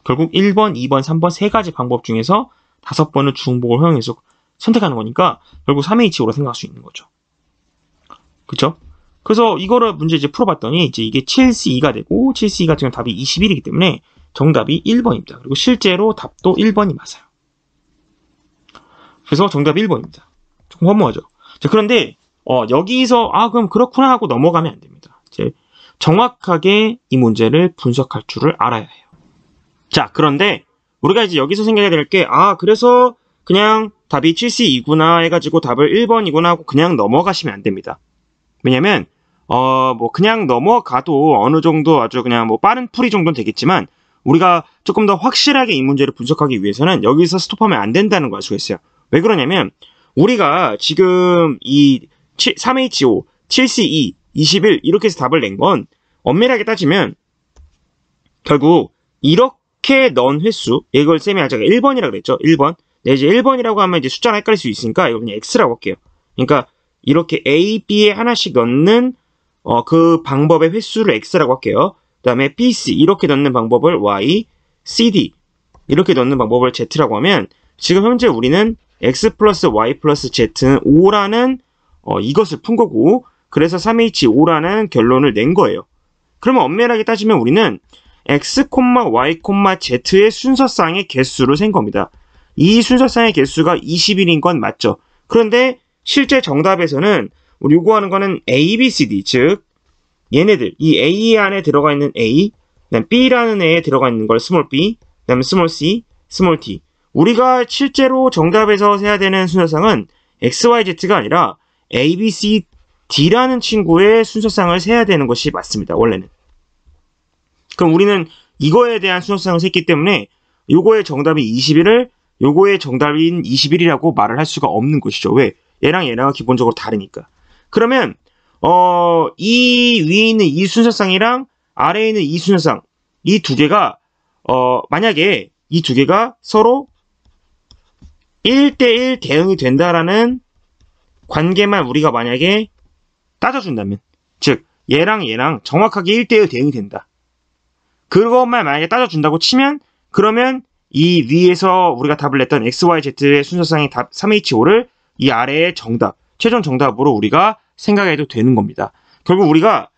결국 1번, 2번, 3번 세 가지 방법 중에서 5번을 중복을 허용해서 선택하는 거니까 결국 3H5로 생각할 수 있는 거죠. 그쵸? 그래서 이거를 문제 이제 풀어봤더니 이제 이게 7C2가 되고 7C2 같은 경우는 답이 21이기 때문에 정답이 1번입니다. 그리고 실제로 답도 1번이 맞아요. 그래서 정답이 1번입니다. 조금 허무하죠. 자, 그런데 여기서 그럼 그렇구나 하고 넘어가면 안 됩니다. 이제 정확하게 이 문제를 분석할 줄을 알아야 해요. 자, 그런데 우리가 이제 여기서 생각해야 될 게 그래서 그냥 답이 7C2구나 해가지고 답을 1번이구나 하고 그냥 넘어가시면 안 됩니다. 왜냐면 뭐 그냥 넘어가도 어느 정도 아주 그냥 뭐 빠른 풀이 정도는 되겠지만 우리가 조금 더 확실하게 이 문제를 분석하기 위해서는 여기서 스톱하면 안 된다는 걸 알 수가 있어요. 왜 그러냐면 우리가 지금 이 3H5, 7C2, 21 이렇게 해서 답을 낸 건 엄밀하게 따지면 결국 이렇게 넣은 횟수 이걸 쌤이 아까 1번이라고 그랬죠. 1번. 네, 이제 1번이라고 하면 이제 숫자가 헷갈릴 수 있으니까 이거 그냥 X라고 할게요. 그러니까 이렇게 A, B에 하나씩 넣는 그 방법의 횟수를 X라고 할게요. 그 다음에 B, C 이렇게 넣는 방법을 Y, C, D 이렇게 넣는 방법을 Z라고 하면 지금 현재 우리는 X 플러스 Y 플러스 Z는 5라는 이것을 푼 거고 그래서 3H5라는 결론을 낸 거예요. 그러면 엄밀하게 따지면 우리는 X, Y, Z의 순서상의 개수를 센 겁니다. 이 순서상의 개수가 21인 건 맞죠. 그런데 실제 정답에서는 우리 요구하는 거는 A, B, C, D, 즉 얘네들, 이 A 안에 들어가 있는 A, 그다음 B라는 애에 들어가 있는 걸 스몰 B, 그다음에 스몰 C, 스몰 D. 우리가 실제로 정답에서 세야 되는 순서상은 X, Y, Z가 아니라 A, B, C, D라는 친구의 순서상을 세야 되는 것이 맞습니다. 원래는. 그럼 우리는 이거에 대한 순서상을 셌기 때문에 요거의 정답이 21을 요거의 정답인 21이라고 말을 할 수가 없는 것이죠. 왜? 얘랑 얘랑은 기본적으로 다르니까. 그러면 이 위에 있는 이 순서상이랑 아래에 있는 이 순서상 이 두 개가 만약에 이 두 개가 서로 1대1 대응이 된다라는 관계만 우리가 만약에 따져준다면 즉 얘랑 얘랑 정확하게 1대1 대응이 된다. 그것만 만약에 따져준다고 치면 그러면 이 위에서 우리가 답을 냈던 XYZ의 순서상의 답 3H5를 이 아래의 정답, 최종 정답으로 우리가 생각해도 되는 겁니다. 결국 우리가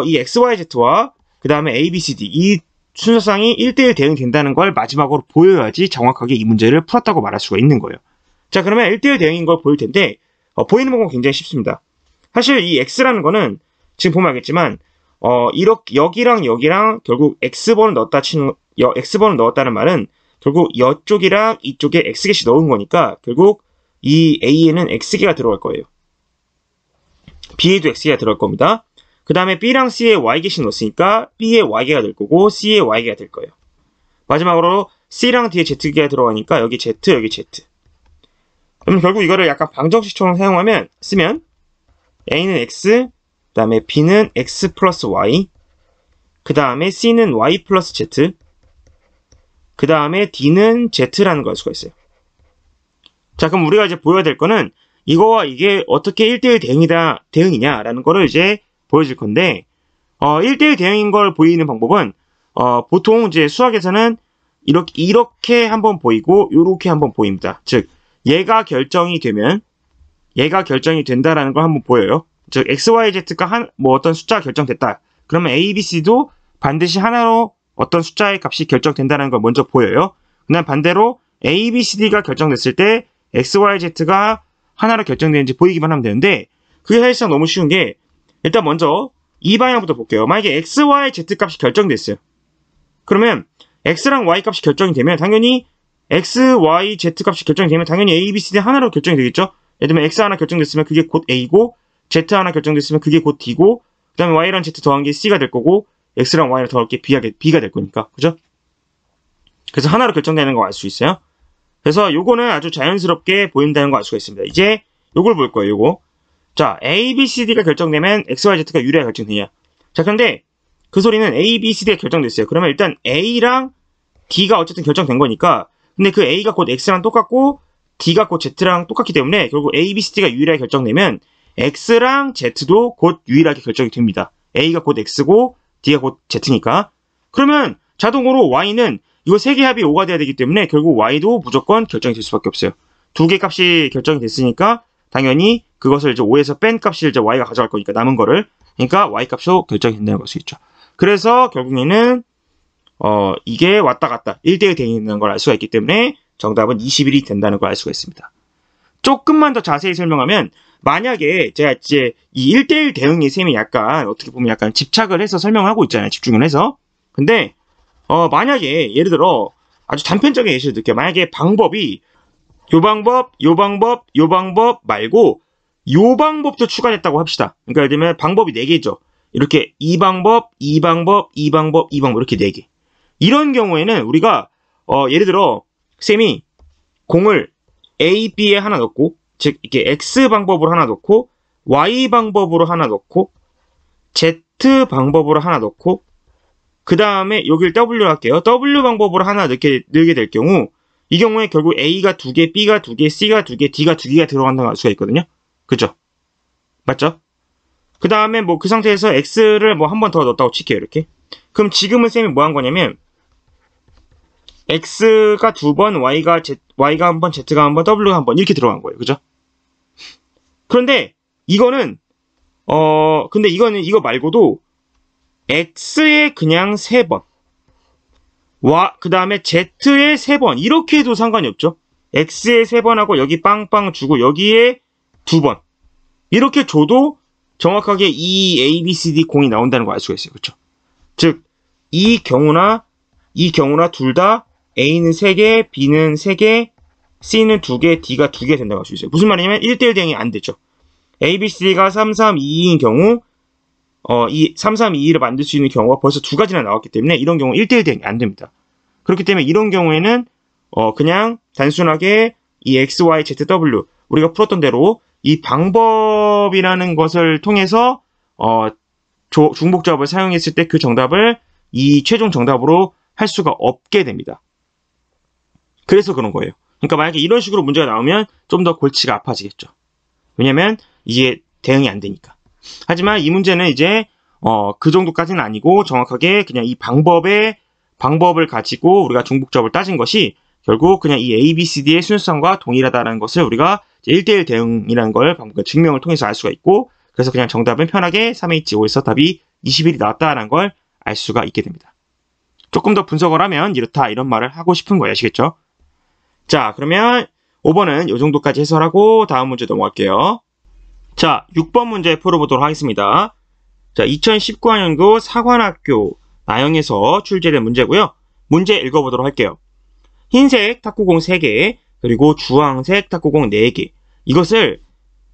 이 XYZ와 그 다음에 ABCD 이 순서상이 1대1 대응이 된다는 걸 마지막으로 보여야지 정확하게 이 문제를 풀었다고 말할 수가 있는 거예요. 자, 그러면 1대1 대응인 걸 보일 텐데 보이는 방법은 굉장히 쉽습니다. 사실 이 X라는 거는 지금 보면 알겠지만 이렇게 여기랑 여기랑 결국 X번을 넣었다 치는 X번을 넣었다는 말은 결국 이쪽이랑 이쪽에 X개씩 넣은 거니까 결국 이 A에는 X개가 들어갈 거예요. B에도 X개가 들어갈 겁니다. 그 다음에 B랑 C에 Y개씩 넣었으니까 B에 Y개가 될 거고 C에 Y개가 될 거예요. 마지막으로 C랑 D에 Z개가 들어가니까 여기 Z, 여기 Z. 그럼 결국 이거를 약간 방정식처럼 쓰면 A는 X, 그 다음에 B는 X 플러스 Y, 그 다음에 C는 Y 플러스 Z, 그 다음에 D는 Z라는 걸 알 수가 있어요. 자, 그럼 우리가 이제 보여야 될 거는 이거와 이게 어떻게 1대1 대응이냐라는 거를 이제 보여줄 건데, 1대1 대응인 걸 보이는 방법은, 보통 이제 수학에서는 이렇게 한번 보이고, 요렇게 한번 보입니다. 즉, 얘가 결정이 된다라는 걸 한번 보여요. 즉, x, y, z가 어떤 숫자가 결정됐다. 그러면 a, b, c도 반드시 하나로 어떤 숫자의 값이 결정된다는 걸 먼저 보여요. 그다음 반대로 a, b, c, d가 결정됐을 때 x, y, z가 하나로 결정되는지 보이기만 하면 되는데, 그게 사실상 너무 쉬운 게, 일단 먼저 이 방향부터 볼게요. 만약에 x, y, z 값이 결정됐어요. 그러면 x랑 y 값이 결정이 되면 당연히 x, y, z 값이 결정이 되면 당연히 a, b, c, d 하나로 결정이 되겠죠. 예를 들면 x 하나 결정됐으면 그게 곧 a고, z 하나 결정됐으면 그게 곧 d고, 그 다음에 y랑 z 더한 게 c가 될 거고, x랑 y를 더할 게 b가 될 거니까. 그죠? 그래서 하나로 결정되는 거 알 수 있어요. 그래서 요거는 아주 자연스럽게 보인다는 거 알 수가 있습니다. 이제 요걸 볼 거예요, 요거. 자, A, B, C, D가 결정되면 X, Y, Z가 유리하게 결정되냐. 자, 그런데 그 소리는 A, B, C, D가 결정됐어요. 그러면 일단 A랑 D가 어쨌든 결정된 거니까, 근데 그 A가 곧 X랑 똑같고 D가 곧 Z랑 똑같기 때문에 결국 A, B, C, D가 유일하게 결정되면 X랑 Z도 곧 유일하게 결정이 됩니다. A가 곧 X고 D가 곧 Z니까. 그러면 자동으로 Y는 이거 3개 합이 5가 돼야 되기 때문에 결국 Y도 무조건 결정이 될 수밖에 없어요. 2개 값이 결정이 됐으니까 당연히 그것을 이제 5에서 뺀 값을 이제 Y가 가져갈 거니까 남은 거를. 그러니까 Y 값도 결정이 된다는 걸 수 있죠. 그래서 결국에는 이게 왔다 갔다 1대1 대응이라는 걸 알 수가 있기 때문에 정답은 21이 된다는 걸 알 수가 있습니다. 조금만 더 자세히 설명하면 만약에 제가 이제 이 1대1 대응의 셈이 약간 어떻게 보면 약간 집착을 해서 설명하고 있잖아요. 집중을 해서. 근데 만약에 예를 들어 아주 단편적인 예시를 들게요. 만약에 방법이 요 방법 말고 요 방법도 추가됐다고 합시다. 그러니까 예를 들면 방법이 4개죠. 이렇게 이 방법 이렇게 4개. 이런 경우에는 우리가 예를 들어 쌤이 공을 A, B에 하나 넣고, 즉 이렇게 X 방법으로 하나 넣고, Y 방법으로 하나 넣고, Z 방법으로 하나 넣고, 그 다음에 여기를 W로 할게요. W 방법으로 하나 넣게 될 경우, 이 경우에 결국 A가 2개, B가 2개, C가 2개, D가 2개가 들어간다고 알 수가 있거든요. 그죠? 맞죠? 그 다음에 그 상태에서 X를 한 번 더 넣었다고 칠게요. 이렇게. 그럼 지금은 쌤이 뭐 한 거냐면, X가 2번, Y가 한 번, Z가 한 번, W가 한 번, 이렇게 들어간 거예요. 그죠? 그런데, 이거는 이거 말고도, X에 그냥 3번, 그 다음에 Z에 3번, 이렇게 해도 상관이 없죠? X에 3번하고 여기 빵빵 주고, 여기에 2번. 이렇게 줘도 정확하게 이 A, B, C, D 공이 나온다는 거 알 수가 있어요. 그렇죠? 즉, 이 경우나 둘 다 A는 3개, B는 3개, C는 2개, D가 2개 된다고 할 수 있어요. 무슨 말이냐면 1대1 대응이 안 되죠. A, B, C, D가 3, 3, 2, 2인 경우 이 3, 3, 2, 2를 만들 수 있는 경우가 벌써 2가지나 나왔기 때문에 이런 경우 1대1 대응이 안 됩니다. 그렇기 때문에 이런 경우에는 그냥 단순하게 이 X, Y, Z, W 우리가 풀었던 대로 이 방법이라는 것을 통해서 중복조합을 사용했을 때 그 정답을 이 최종 정답으로 할 수가 없게 됩니다. 그래서 그런 거예요. 그러니까 만약에 이런 식으로 문제가 나오면 좀 더 골치가 아파지겠죠. 왜냐면 이게 대응이 안 되니까. 하지만 이 문제는 이제 그 정도까지는 아니고 정확하게 그냥 이 방법을 가지고 우리가 중복조합을 따진 것이 결국 그냥 이 A, B, C, D의 순수성과 동일하다는 것을 우리가 1대1 대응이라는 걸 증명을 통해서 알 수가 있고, 그래서 그냥 정답은 편하게 3H5에서 답이 21이 나왔다는 걸 알 수가 있게 됩니다. 조금 더 분석을 하면 이렇다 이런 말을 하고 싶은 거예요. 아시겠죠? 자, 그러면 5번은 이 정도까지 해설하고 다음 문제 넘어갈게요. 자, 6번 문제 풀어보도록 하겠습니다. 자, 2019학년도 사관학교 나영에서 출제된 문제고요. 문제 읽어보도록 할게요. 흰색 탁구공 3개, 그리고 주황색 탁구공 4개, 이것을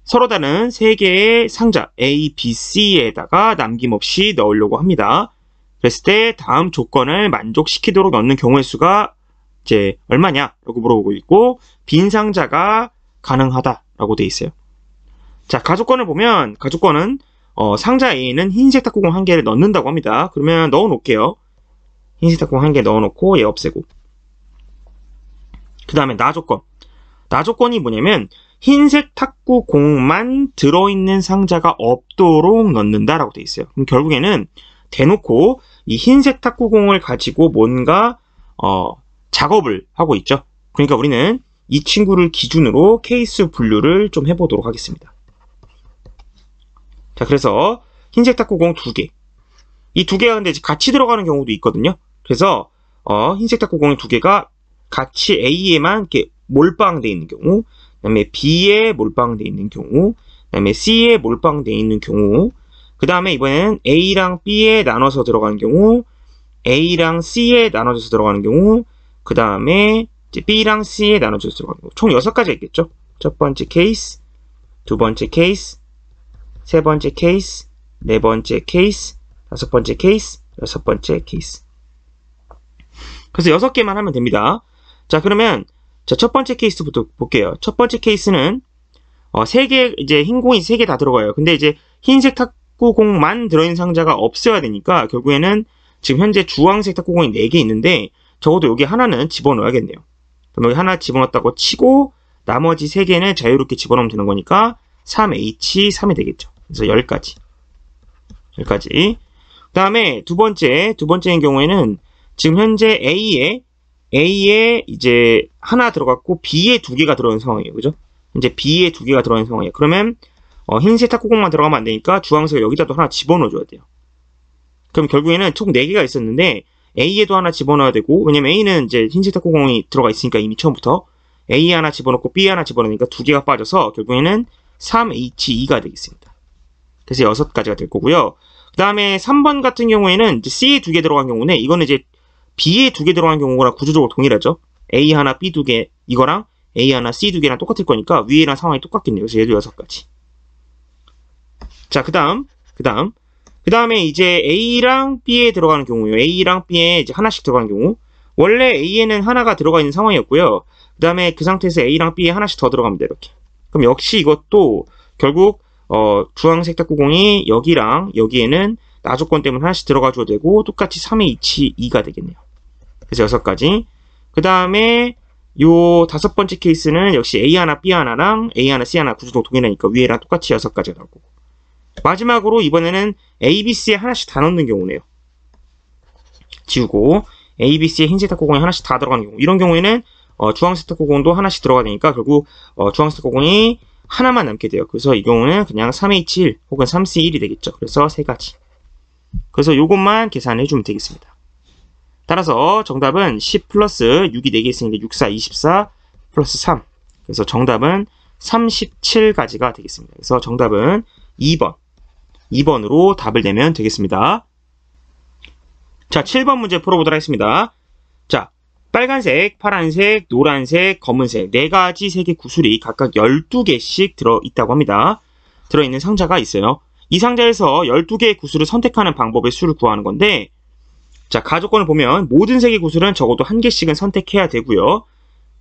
서로 다른 3개의 상자 A, B, C에다가 남김없이 넣으려고 합니다. 그랬을 때 다음 조건을 만족시키도록 넣는 경우의 수가 이제 얼마냐라고 물어보고 있고, 빈 상자가 가능하다라고 돼 있어요. 자, 가조건을 보면 가조건은 상자 A에는 흰색 탁구공 1개를 넣는다고 합니다. 그러면 넣어 놓을게요. 흰색 탁구공 1개 넣어 놓고 얘 없애고, 그 다음에 나조건. 나조건이 뭐냐면 흰색 탁구공만 들어있는 상자가 없도록 넣는다라고 돼 있어요. 그럼 결국에는 대놓고 이 흰색 탁구공을 가지고 뭔가 작업을 하고 있죠. 그러니까 우리는 이 친구를 기준으로 케이스 분류를 좀 해보도록 하겠습니다. 자, 그래서 흰색 탁구공 2개. 이 2개가 근데 같이 들어가는 경우도 있거든요. 그래서 흰색 탁구공이 2개가 같이 A에만 이렇게 몰빵되어 있는 경우, 그 다음에 B에 몰빵되어 있는 경우, 그 다음에 C에 몰빵되어 있는 경우, 그 다음에 이번에는 A랑 B에 나눠서 들어가는 경우, A랑 C에 나눠져서 들어가는 경우, 그 다음에 B랑 C에 나눠져서 들어가는 경우. 총 6가지가 있겠죠. 첫 번째 케이스, 두 번째 케이스, 세 번째 케이스, 네 번째 케이스, 다섯 번째 케이스, 여섯 번째 케이스. 그래서 6개만 하면 됩니다. 자, 그러면 첫 번째 케이스부터 볼게요. 첫 번째 케이스는 3개, 이제 흰 공이 3개 다 들어가요. 근데 이제 흰색 탁구공만 들어있는 상자가 없어야 되니까 결국에는 지금 현재 주황색 탁구공이 4개 있는데 적어도 여기 하나는 집어넣어야겠네요. 그럼 여기 하나 집어넣었다고 치고 나머지 3개는 자유롭게 집어넣으면 되는 거니까 3H3이 되겠죠. 그래서 10가지. 그 다음에 두 번째인 경우에는 지금 현재 A에 이제 하나 들어갔고 B에 2개가 들어있는 상황이에요. 그죠? 이제 B에 2개가 들어있는 상황이에요. 그러면 흰색 탁구공만 들어가면 안 되니까 주황색을 여기다 또 하나 집어넣어줘야 돼요. 그럼 결국에는 총 4개가 있었는데 A에도 하나 집어넣어야 되고, 왜냐면 A는 이제 흰색 탁구공이 들어가 있으니까 이미 처음부터 A에 하나 집어넣고 B에 하나 집어넣으니까 2개가 빠져서 결국에는 3H2가 되겠습니다. 그래서 6가지가 될 거고요. 그 다음에 3번 같은 경우에는 이제 C에 2개 들어간 경우는 이거는 이제 B에 2개 들어간 경우랑 구조적으로 동일하죠. A 하나, B 2개, 이거랑 A 하나, C 2개랑 똑같을 거니까 위에랑 상황이 똑같겠네요. 그래서 얘도 6가지. 자, 그 다음에 이제 A랑 B에 들어가는 경우요. A랑 B에 이제 하나씩 들어가는 경우. 원래 A에는 하나가 들어가 있는 상황이었고요. 그 다음에 그 상태에서 A랑 B에 하나씩 더 들어갑니다. 이렇게. 그럼 역시 이것도 결국 주황색 탁구공이 여기랑 여기에는 나조건 때문에 하나씩 들어가 줘도 되고 똑같이 3H2가 되겠네요. 그래서 6가지. 그 다음에 요 5번째 케이스는 역시 A 하나, B 하나랑 A 하나, C 하나 구조도 동일하니까 위에랑 똑같이 6가지가 나오고. 마지막으로 이번에는 A, B, C에 하나씩 다 넣는 경우네요. 지우고 A, B, C에 흰색 탁구공이 하나씩 다 들어가는 경우. 이런 경우에는 주황색 탁구공도 하나씩 들어가야 되니까 결국 주황색 탁구공이 하나만 남게 돼요. 그래서 이 경우는 그냥 3H1 혹은 3C1이 되겠죠. 그래서 3가지. 그래서 요것만 계산해 주면 되겠습니다. 따라서 정답은 10 플러스 6이 4개 있으니까 6, 4, 24 플러스 3. 그래서 정답은 37가지가 되겠습니다. 그래서 정답은 2번으로 답을 내면 되겠습니다. 자, 7번 문제 풀어보도록 하겠습니다. 자, 빨간색, 파란색, 노란색, 검은색 4가지 색의 구슬이 각각 12개씩 들어있다고 합니다. 들어있는 상자가 있어요. 이 상자에서 12개의 구슬을 선택하는 방법의 수를 구하는 건데, 자, 가조건을 보면 모든 색의 구슬은 적어도 1개씩은 선택해야 되고요.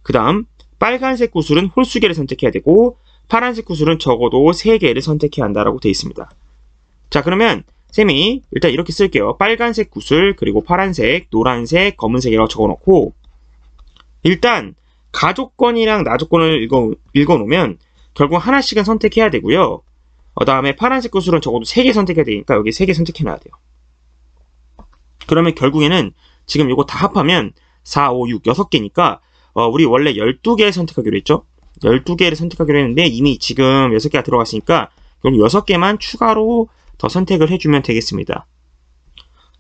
그 다음 빨간색 구슬은 홀수개를 선택해야 되고 파란색 구슬은 적어도 3개를 선택해야 한다라고 되어 있습니다. 자, 그러면 쌤이 일단 이렇게 쓸게요. 빨간색 구슬, 그리고 파란색, 노란색, 검은색이라고 적어놓고 일단 가조건이랑 나조건을 읽어놓으면 결국 하나씩은 선택해야 되고요. 그 다음에 파란색 구슬은 적어도 3개 선택해야 되니까 여기 3개 선택해놔야 돼요. 그러면 결국에는 지금 이거 다 합하면 4, 5, 6, 6개니까 우리 원래 12개 선택하기로 했죠? 12개를 선택하기로 했는데 이미 지금 6개가 들어갔으니까 그럼 6개만 추가로 더 선택을 해주면 되겠습니다.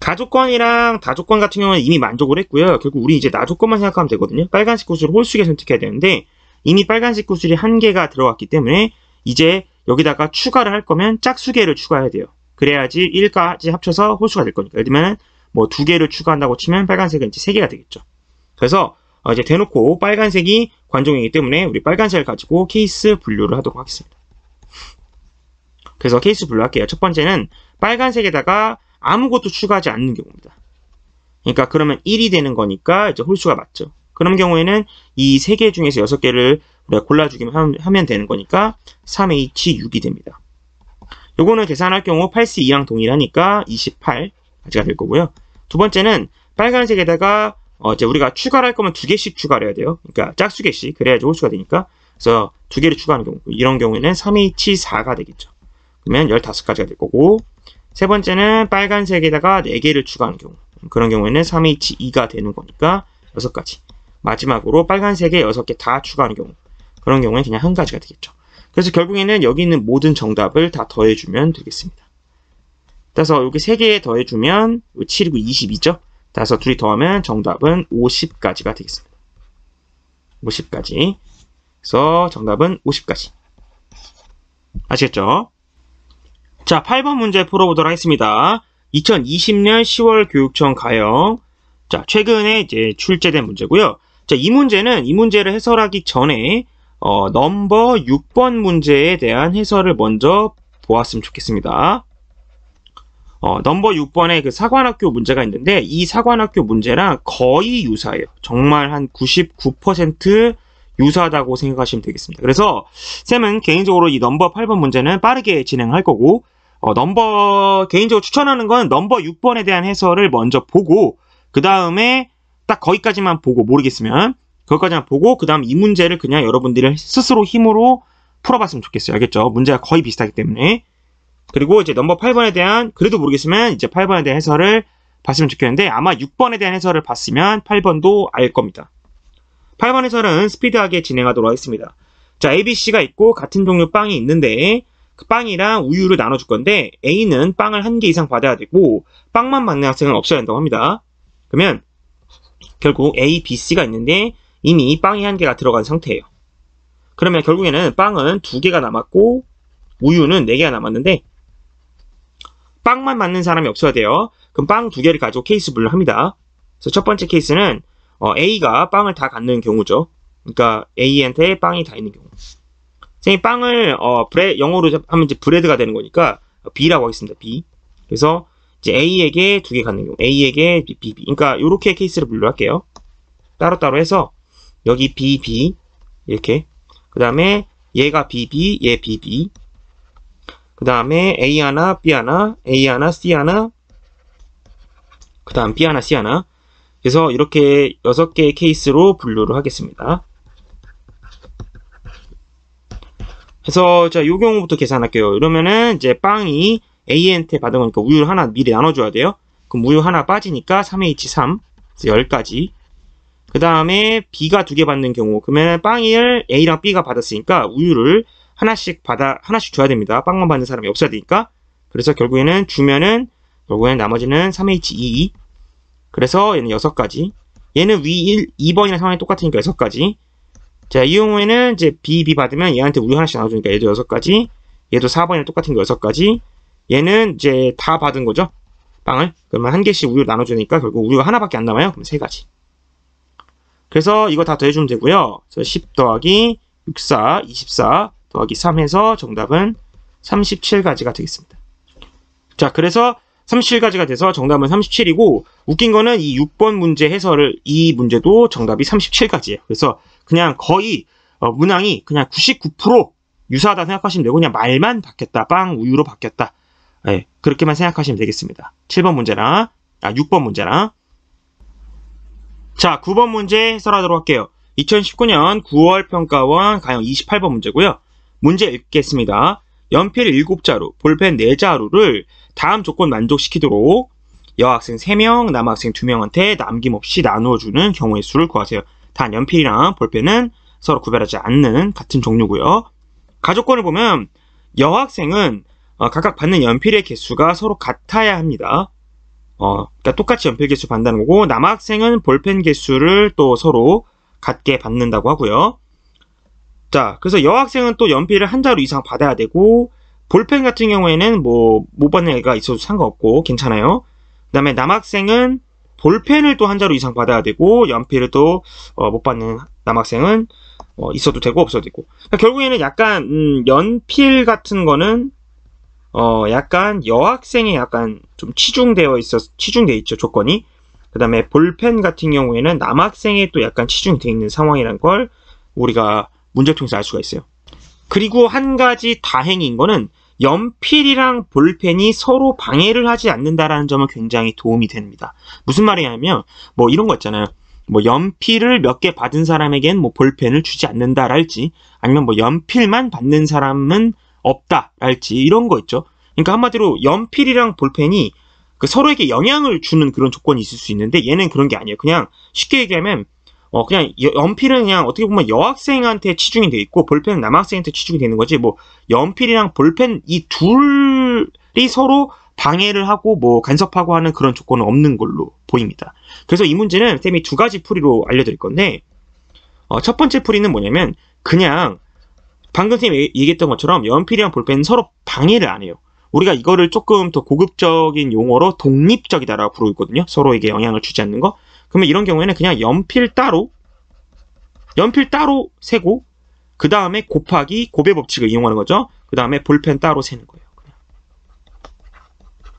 가조건이랑 다조건 같은 경우는 이미 만족을 했고요. 결국 우리 이제 나조건만 생각하면 되거든요. 빨간색 구슬을 홀수개 선택해야 되는데 이미 빨간색 구슬이 1개가 들어갔기 때문에 이제 여기다가 추가를 할 거면 짝수개를 추가해야 돼요. 그래야지 1까지 합쳐서 홀수가 될 거니까. 예를 들면 뭐 2개를 추가한다고 치면 빨간색은 이제 3개가 되겠죠. 그래서 이제 대놓고 빨간색이 관종이기 때문에 우리 빨간색을 가지고 케이스 분류를 하도록 하겠습니다. 그래서 케이스 분류할게요. 첫 번째는 빨간색에다가 아무것도 추가하지 않는 경우입니다. 그러니까 그러면 1이 되는 거니까 이제 홀수가 맞죠. 그런 경우에는 이 3개 중에서 6개를 우리가 골라주기만 하면 되는 거니까 3H6이 됩니다. 요거는 계산할 경우 8C2랑 동일하니까 28까지가 될 거고요. 두 번째는 빨간색에다가 이제 우리가 추가를 할 거면 2개씩 추가를 해야 돼요. 그러니까 짝수개씩 그래야지 홀수가 되니까. 그래서 2개를 추가하는 경우 이런 경우에는 3H4가 되겠죠. 그러면 15가지가 될 거고, 세 번째는 빨간색에다가 4개를 추가하는 경우 그런 경우에는 3H2가 되는 거니까 6가지. 마지막으로 빨간색에 6개 다 추가하는 경우 그런 경우에는 그냥 1가지가 되겠죠. 그래서 결국에는 여기 있는 모든 정답을 다 더해주면 되겠습니다. 따라서 여기 3개 더해주면 7이고 22죠. 따라서 둘이 더하면 정답은 50가지가 되겠습니다. 50가지. 그래서 정답은 50가지. 아시겠죠? 자, 8번 문제 풀어보도록 하겠습니다. 2020년 10월 교육청 가형. 자, 최근에 이제 출제된 문제고요. 자, 이 문제를 해설하기 전에 넘버 6번 문제에 대한 해설을 먼저 보았으면 좋겠습니다. 넘버 6번에 그 사관학교 문제가 있는데 이 사관학교 문제랑 거의 유사해요. 정말 한 99% 유사하다고 생각하시면 되겠습니다. 그래서 쌤은 개인적으로 이 넘버 8번 문제는 빠르게 진행할 거고 개인적으로 추천하는 건 넘버 6번에 대한 해설을 먼저 보고 그 다음에 딱 거기까지만 보고 모르겠으면 거기까지만 보고 그 다음 이 문제를 그냥 여러분들이 스스로 힘으로 풀어봤으면 좋겠어요. 알겠죠? 문제가 거의 비슷하기 때문에. 그리고 이제 넘버 8번에 대한 그래도 모르겠으면 이제 8번에 대한 해설을 봤으면 좋겠는데 아마 6번에 대한 해설을 봤으면 8번도 알 겁니다. 8번 해설은 스피드하게 진행하도록 하겠습니다. 자, ABC가 있고 같은 종류 빵이 있는데 그 빵이랑 우유를 나눠줄 건데 A는 빵을 1개 이상 받아야 되고 빵만 받는 학생은 없어야 한다고 합니다. 그러면 결국 A, B, C가 있는데 이미 빵이 1개가 들어간 상태예요. 그러면 결국에는 빵은 2개가 남았고 우유는 4개가 남았는데 빵만 맞는 사람이 없어야 돼요. 그럼 빵 2개를 가지고 케이스 분류를 합니다. 그래서 첫 번째 케이스는 A가 빵을 다 갖는 경우죠. 그러니까 A한테 빵이 다 있는 경우. 선생님 빵을 영어로 하면 이제 브레드가 되는 거니까 B라고 하겠습니다. B. 그래서 이제 A에게 2개 갖는 경우, A에게 B. 그러니까 이렇게 케이스를 분류할게요. 따로따로 해서 여기 B 이렇게. 그 다음에 얘가 B, 얘 B. 그 다음에 A 하나, B 하나, A 하나, C 하나. 그 다음 B 하나, C 하나. 그래서 이렇게 6개의 케이스로 분류를 하겠습니다. 그래서 자, 요 경우부터 계산할게요. 이러면은 이제 빵이 A한테 받은 거니까 우유 하나 미리 나눠줘야 돼요. 그럼 우유 하나 빠지니까 3H3. 10가지. 그 다음에 B가 2개 받는 경우, 그러면 빵을 A랑 B가 받았으니까 우유를 하나씩 줘야 됩니다. 빵만 받는 사람이 없어야 되니까. 그래서 결국에는 나머지는 3H2. 그래서 얘는 6가지. 얘는 위 2번이랑 상황이 똑같으니까 6가지. 자, 이 경우에는 이제 B 받으면 얘한테 우유 하나씩 나눠주니까 얘도 6가지. 얘도 4번이랑 똑같은 거 6가지. 얘는 이제 다 받은 거죠. 빵을. 그러면 1개씩 우유 나눠주니까 결국 우유가 하나밖에 안 남아요. 그럼 3가지. 그래서 이거 다 더해주면 되고요. 그래서 10 더하기 64, 24 더하기 3 해서 정답은 37가지가 되겠습니다. 자, 그래서 37가지가 돼서 정답은 37이고 웃긴 거는 이 6번 문제 해설을 이 문제도 정답이 37가지예요. 그래서 그냥 거의 문항이 그냥 99% 유사하다 생각하시면 되고 그냥 말만 바뀌었다. 빵, 우유로 바뀌었다. 네, 그렇게만 생각하시면 되겠습니다. 6번 문제랑. 자, 9번 문제 해설하도록 할게요. 2019년 9월 평가원 가형 28번 문제고요. 문제 읽겠습니다. 연필 7자루, 볼펜 4자루를 다음 조건 만족시키도록 여학생 3명, 남학생 2명한테 남김없이 나누어주는 경우의 수를 구하세요. 단 연필이랑 볼펜은 서로 구별하지 않는 같은 종류고요. 가조건을 보면 여학생은 각각 받는 연필의 개수가 서로 같아야 합니다. 그러니까 똑같이 연필 개수 받는다는 거고 남학생은 볼펜 개수를 또 서로 같게 받는다고 하고요. 자, 그래서 여학생은 또 연필을 1자루 이상 받아야 되고 볼펜 같은 경우에는 뭐 못 받는 애가 있어도 상관없고 괜찮아요. 그 다음에 남학생은 볼펜을 또 한 자루 이상 받아야 되고 연필을 또 못 받는 남학생은 있어도 되고 없어도 되고. 그러니까 결국에는 약간 연필 같은 거는 약간 여학생에 약간 좀 치중돼 있죠, 조건이. 그 다음에 볼펜 같은 경우에는 남학생에 또 약간 치중이 되어 있는 상황이라는 걸 우리가 문제를 통해서 알 수가 있어요. 그리고 한 가지 다행인 거는 연필이랑 볼펜이 서로 방해를 하지 않는다라는 점은 굉장히 도움이 됩니다. 무슨 말이냐면 뭐 이런 거 있잖아요. 뭐 연필을 몇 개 받은 사람에겐 뭐 볼펜을 주지 않는다랄지, 아니면 뭐 연필만 받는 사람은 없다랄지, 이런 거 있죠. 그러니까 한마디로 연필이랑 볼펜이 그 서로에게 영향을 주는 그런 조건이 있을 수 있는데 얘는 그런 게 아니에요. 그냥 쉽게 얘기하면 그냥 연필은 그냥 어떻게 보면 여학생한테 치중이 돼 있고 볼펜은 남학생한테 치중이 되는 거지, 뭐 연필이랑 볼펜 이 둘이 서로 방해를 하고 뭐 간섭하고 하는 그런 조건은 없는 걸로 보입니다. 그래서 이 문제는 쌤이 두 가지 풀이로 알려드릴 건데, 첫 번째 풀이는 뭐냐면 그냥 방금 쌤이 얘기했던 것처럼 연필이랑 볼펜은 서로 방해를 안 해요. 우리가 이거를 조금 더 고급적인 용어로 독립적이다라고 부르고 있거든요. 서로에게 영향을 주지 않는 거. 그러면 이런 경우에는 그냥 연필 따로 세고, 그 다음에 곱하기 곱의 법칙을 이용하는 거죠. 그 다음에 볼펜 따로 세는 거예요.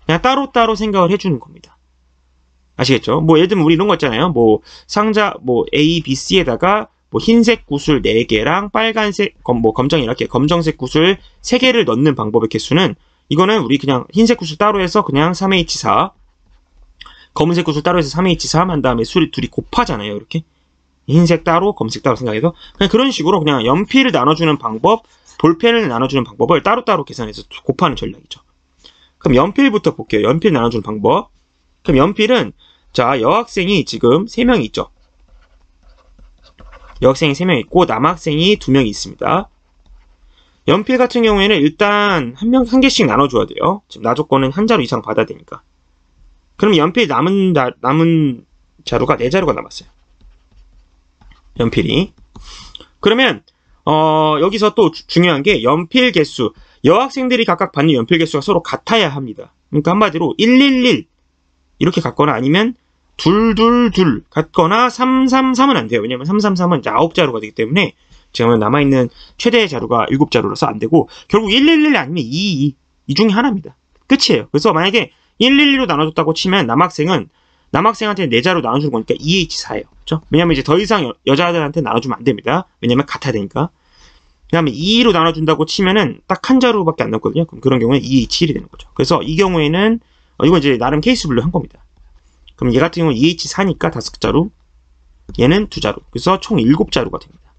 그냥 따로따로 생각을 해주는 겁니다. 아시겠죠? 뭐 예를 들면 우리 이런 거 있잖아요. 뭐 상자 뭐 A, B, C에다가 뭐 흰색 구슬 4개랑 빨간색, 검정색 구슬 3개를 넣는 방법의 개수는, 이거는 우리 그냥 흰색 구슬 따로 해서 그냥 3H4, 검은색 구슬 따로 해서 3H3 한 다음에 둘이 곱하잖아요. 이렇게 흰색 따로 검은색 따로 생각해서 그냥 그런 식으로 그냥 연필을 나눠주는 방법, 볼펜을 나눠주는 방법을 따로따로 계산해서 곱하는 전략이죠. 그럼 연필부터 볼게요. 연필 나눠주는 방법. 그럼 연필은 자, 여학생이 지금 3명이 있죠. 여학생이 3명 있고 남학생이 2명이 있습니다. 연필 같은 경우에는 일단 한 개씩 나눠줘야 돼요. 지금 나 조건은 한 자루 이상 받아야 되니까. 그럼 연필 남은 자루가 4자루가 남았어요. 연필이. 그러면 여기서 또 중요한 게 연필 개수. 여학생들이 각각 받는 연필 개수가 서로 같아야 합니다. 그러니까 한마디로 111 이렇게 같거나 아니면 222 같거나 333은 안 돼요. 왜냐면 333은 이제 9자루가 되기 때문에 지금 남아있는 최대 자루가 7자루라서 안 되고, 결국 111 아니면 222 이 중에 하나입니다. 끝이에요. 그래서 만약에 112로 나눠줬다고 치면 남학생한테 4자루 나눠주는 거니까 2H4예요. 그렇죠? 왜냐면 이제 더 이상 여자들한테 나눠주면 안 됩니다. 왜냐면 같아야 되니까. 그 다음에 2로 나눠준다고 치면은 딱 한 자루밖에 안 남거든요. 그럼 그런 경우는 2H1이 되는 거죠. 그래서 이 경우에는 이건 이제 나름 케이스 분류 한 겁니다. 그럼 얘 같은 경우는 2H4니까 5자루, 얘는 2자루. 그래서 총 7자루가 됩니다.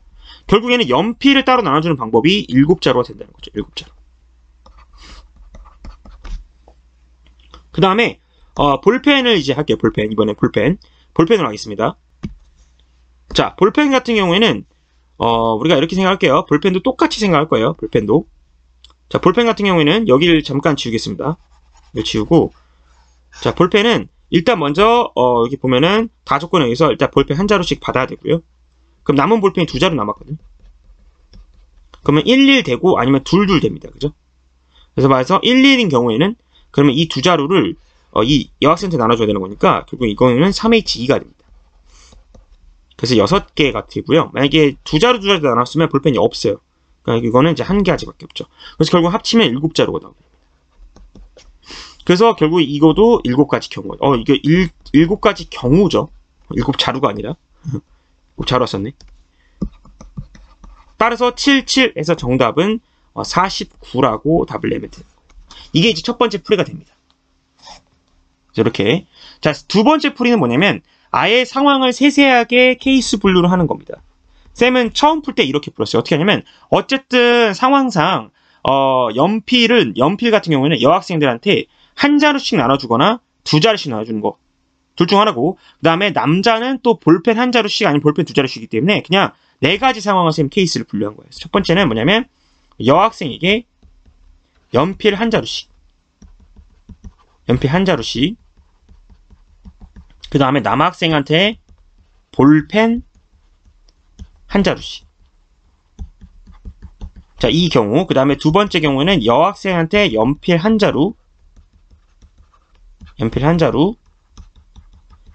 결국에는 연필을 따로 나눠주는 방법이 7자루가 된다는 거죠. 7자루. 그 다음에 볼펜을 이제 할게요. 볼펜. 이번엔 볼펜으로 하겠습니다. 자, 볼펜 같은 경우에는 우리가 이렇게 생각할게요. 볼펜도 똑같이 생각할 거예요. 볼펜도. 자, 볼펜 같은 경우에는 여기를 잠깐 지우겠습니다. 이거 지우고, 자, 볼펜은 일단 먼저 여기 보면은 다 조건에 의해서 일단 볼펜 한 자루씩 받아야 되고요. 그럼 남은 볼펜이 2자루 남았거든요. 그러면 11 되고 아니면 22 됩니다. 그죠? 그래서 말해서 11인 경우에는 그러면 이 2자루를 이 여학생한테 나눠줘야 되는 거니까 결국 이거는 3H2가 됩니다. 그래서 6개가 되고요. 만약에 2자루 나눴으면 볼펜이 없어요. 그러니까 이거는 이제 1가지밖에 없죠. 그래서 결국 합치면 7자루가 나옵니다. 그래서 결국 이거도 7가지 경우. 이게 7가지 경우죠. 7자루가 아니라 7자루 썼네. 따라서 77에서 정답은 49라고 답을 내면 돼요. 이게 이제 첫 번째 풀이가 됩니다. 이렇게. 자, 두 번째 풀이는 뭐냐면 아예 상황을 세세하게 케이스 분류를 하는 겁니다. 쌤은 처음 풀 때 이렇게 풀었어요. 어떻게 하냐면 어쨌든 상황상 연필 같은 경우에는 여학생들한테 한 자루씩 나눠주거나 2자루씩 나눠주는 거. 둘 중 하나고, 그 다음에 남자는 또 볼펜 한 자루씩 아니면 볼펜 2자루씩이기 때문에 그냥 4가지 상황을 쌤 케이스를 분류한 거예요. 첫 번째는 뭐냐면 여학생에게 연필 한 자루씩, 그 다음에 남학생한테 볼펜 한 자루씩. 자, 이 경우. 그 다음에 두 번째 경우는 여학생한테 연필 한 자루,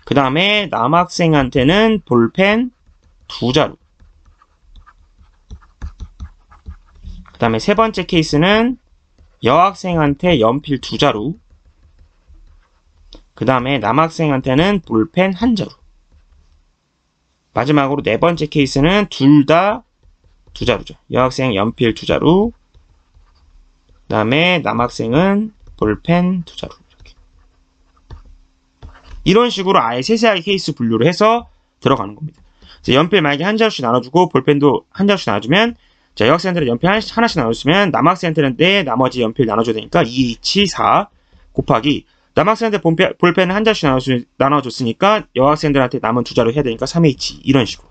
그 다음에 남학생한테는 볼펜 2자루. 그 다음에 세 번째 케이스는 여학생한테 연필 2자루. 그 다음에 남학생한테는 볼펜 1자루. 마지막으로 네 번째 케이스는 둘 다 2자루죠. 여학생 연필 2자루. 그 다음에 남학생은 볼펜 2자루. 이렇게. 이런 식으로 아예 세세하게 케이스 분류를 해서 들어가는 겁니다. 연필 만약에 1자루씩 나눠주고 볼펜도 1자루씩 나눠주면 자, 여학생한테는 연필 하나씩 나눠주면 남학생한테는 나머지 연필 나눠줘야 되니까 2H4 곱하기 남학생한테 볼펜을 1자루씩 나눠줬으니까 여학생들한테 남은 2자루 해야 되니까 3H 이런 식으로.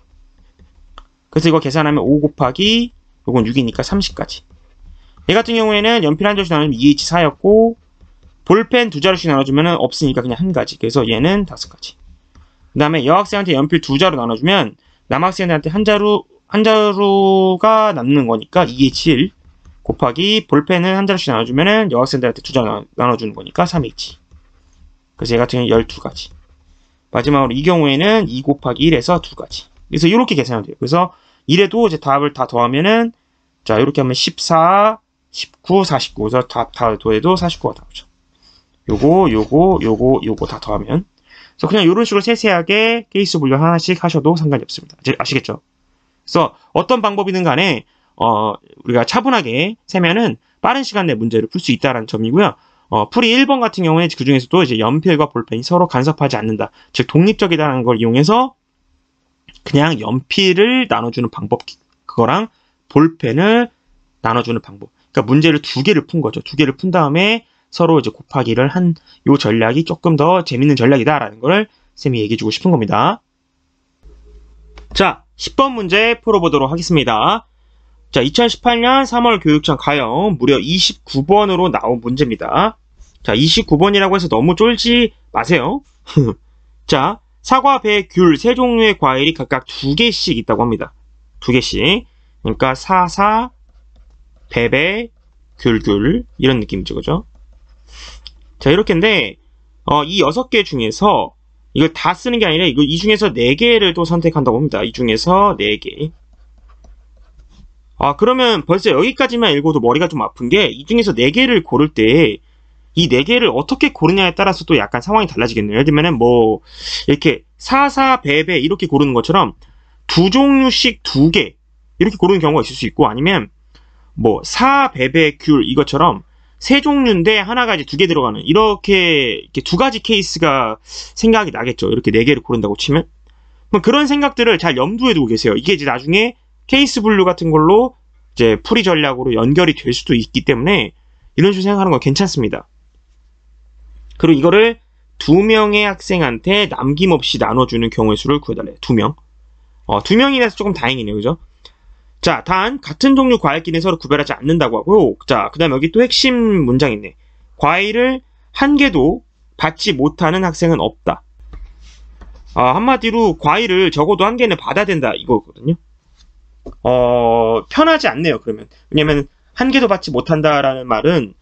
그래서 이거 계산하면 5 곱하기 요건 6이니까 30까지. 얘 같은 경우에는 연필 1자루씩 나누면 2H4였고 볼펜 2자루씩 나눠주면 없으니까 그냥 1가지. 그래서 얘는 5가지. 그 다음에 여학생한테 연필 2자루 나눠주면 남학생한테 1자루가 남는 거니까 2H1 곱하기 볼펜을 1자루씩 나눠주면 여학생들한테 2자루 나눠주는 거니까 3H. 그래서 얘 같은 경우는 12가지. 마지막으로 이 경우에는 2 곱하기 1에서 2가지. 그래서 이렇게 계산하면 돼요. 그래서 이래도 이제 답을 다 더하면은 자 이렇게 하면 14, 19, 49. 그래서 다 더해도 49가 나오죠. 요거 다 더하면. 그래서 그냥 이런 식으로 세세하게 케이스 분류 하나씩 하셔도 상관이 없습니다. 아시겠죠? 그래서 어떤 방법이든 간에 우리가 차분하게 세면은 빠른 시간 내 문제를 풀 수 있다는 점이고요. 풀이 1번 같은 경우에 그 중에서도 이제 연필과 볼펜이 서로 간섭하지 않는다. 즉 독립적이라는 걸 이용해서 그냥 연필을 나눠주는 방법, 그거랑 볼펜을 나눠주는 방법. 그러니까 문제를 2개를 푼 거죠. 2개를 푼 다음에 서로 이제 곱하기를 한 요 전략이 조금 더 재밌는 전략이다라는 걸 쌤이 얘기해주고 싶은 겁니다. 자, 10번 문제 풀어보도록 하겠습니다. 자, 2018년 3월 교육청 가형 무려 29번으로 나온 문제입니다. 자, 29번이라고 해서 너무 쫄지 마세요. 자, 사과, 배, 귤 세 종류의 과일이 각각 2개씩 있다고 합니다. 2개씩. 그러니까 사사, 배배, 귤귤 이런 느낌이죠, 그죠? 자, 이렇게인데 이 6개 중에서 이걸 다 쓰는 게 아니라 이 중에서 4개를 또 선택한다고 합니다. 이 중에서 4개. 그러면 벌써 여기까지만 읽어도 머리가 좀 아픈 게 이 중에서 4개를 고를 때 이 4개를 어떻게 고르냐에 따라서 또 약간 상황이 달라지겠네요. 예를 들면은 뭐 이렇게 사사, 배배 이렇게 고르는 것처럼 2종류씩 2개 이렇게 고르는 경우가 있을 수 있고 아니면 뭐 사, 배배, 귤 이것처럼 3종류인데 하나가 이제 2개 들어가는 이렇게 2가지 케이스가 생각이 나겠죠. 이렇게 4개를 고른다고 치면. 그런 생각들을 잘 염두에 두고 계세요. 이게 이제 나중에 케이스 분류 같은 걸로 이제 풀이 전략으로 연결이 될 수도 있기 때문에 이런 식으로 생각하는 건 괜찮습니다. 그리고 이거를 2명의 학생한테 남김없이 나눠주는 경우의 수를 구해달래요. 2명. 2명이라서 조금 다행이네요. 그죠? 자, 단 같은 종류 과일끼리는 서로 구별하지 않는다고 하고 자, 그 다음에 여기 또 핵심 문장이 있네. 과일을 한 개도 받지 못하는 학생은 없다. 한마디로 과일을 적어도 한 개는 받아야 된다 이거거든요. 편하지 않네요. 그러면 왜냐면 한 개도 받지 못한다라는 말은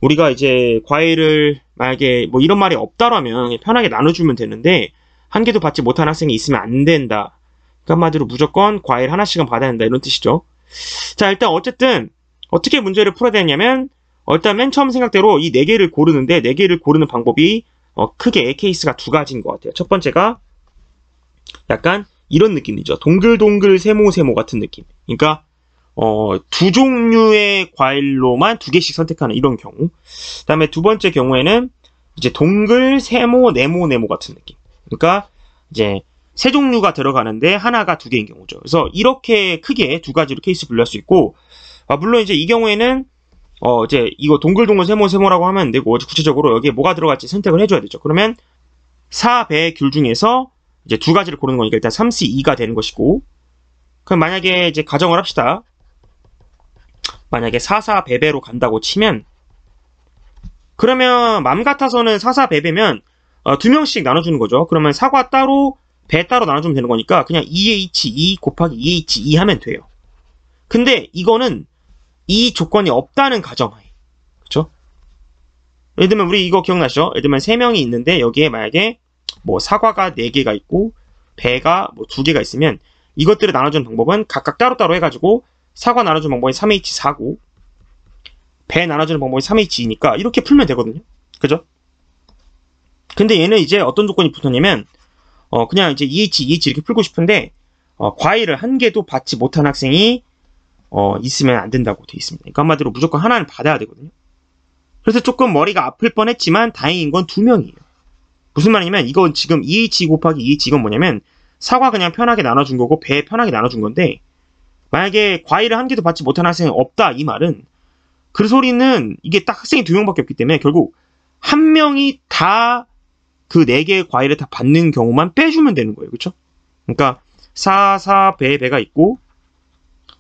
우리가 이제 과일을 만약에 뭐 이런 말이 없다라면 편하게 나눠주면 되는데 한 개도 받지 못하는 학생이 있으면 안 된다. 그 한마디로 무조건 과일 하나씩은 받아야 된다 이런 뜻이죠. 자, 일단 어쨌든 어떻게 문제를 풀어야 되냐면 일단 맨 처음 생각대로 이 4개를 고르는데 4개를 고르는 방법이 크게 케이스가 2가지인 것 같아요. 첫 번째가 약간 이런 느낌이죠. 동글동글 세모세모 같은 느낌. 그러니까 2종류의 과일로만 2개씩 선택하는 이런 경우. 그 다음에 두 번째 경우에는 이제 동글, 세모, 네모 같은 느낌. 그러니까 이제 3종류가 들어가는데 하나가 2개인 경우죠. 그래서 이렇게 크게 2가지로 케이스 분류할 수 있고, 물론 이제 이 경우에는 이제 이거 동글동글 세모라고 하면 안 되고 구체적으로 여기에 뭐가 들어갈지 선택을 해줘야 되죠. 그러면 사, 배, 귤 중에서 이제 2가지를 고르는 거니까 일단 3C2가 되는 것이고, 그럼 만약에 이제 가정을 합시다. 만약에 사사 배배로 간다고 치면 그러면 맘 같아서는 사사 배배면 2명씩 나눠주는 거죠. 그러면 사과 따로 배 따로 나눠주면 되는 거니까 그냥 2H2 곱하기 2H2 하면 돼요. 근데 이거는 이 조건이 없다는 가정하에, 그쵸? 예를 들면 우리 이거 기억나시죠? 예를 들면 3명이 있는데 여기에 만약에 뭐 사과가 4개가 있고 배가 뭐 2개가 있으면 이것들을 나눠주는 방법은 각각 따로따로 해가지고 사과 나눠주는 방법이 3H4고 배 나눠주는 방법이 3H2니까 이렇게 풀면 되거든요. 그죠? 근데 얘는 이제 어떤 조건이 붙었냐면 그냥 이제 2H, 2H 이렇게 풀고 싶은데 과일을 한 개도 받지 못한 학생이 있으면 안 된다고 돼 있습니다. 그러니까 한마디로 무조건 하나는 받아야 되거든요. 그래서 조금 머리가 아플 뻔했지만 다행인 건 2명이에요. 무슨 말이냐면 이건 지금 2H 곱하기 2H 이건 뭐냐면 사과 그냥 편하게 나눠준 거고 배 편하게 나눠준 건데 만약에 과일을 한 개도 받지 못한 학생이 없다 이 말은 그 소리는 이게 딱 학생이 2명밖에 없기 때문에 결국 한 명이 다 그 4개의 과일을 다 받는 경우만 빼주면 되는 거예요. 그쵸? 그러니까 배가 있고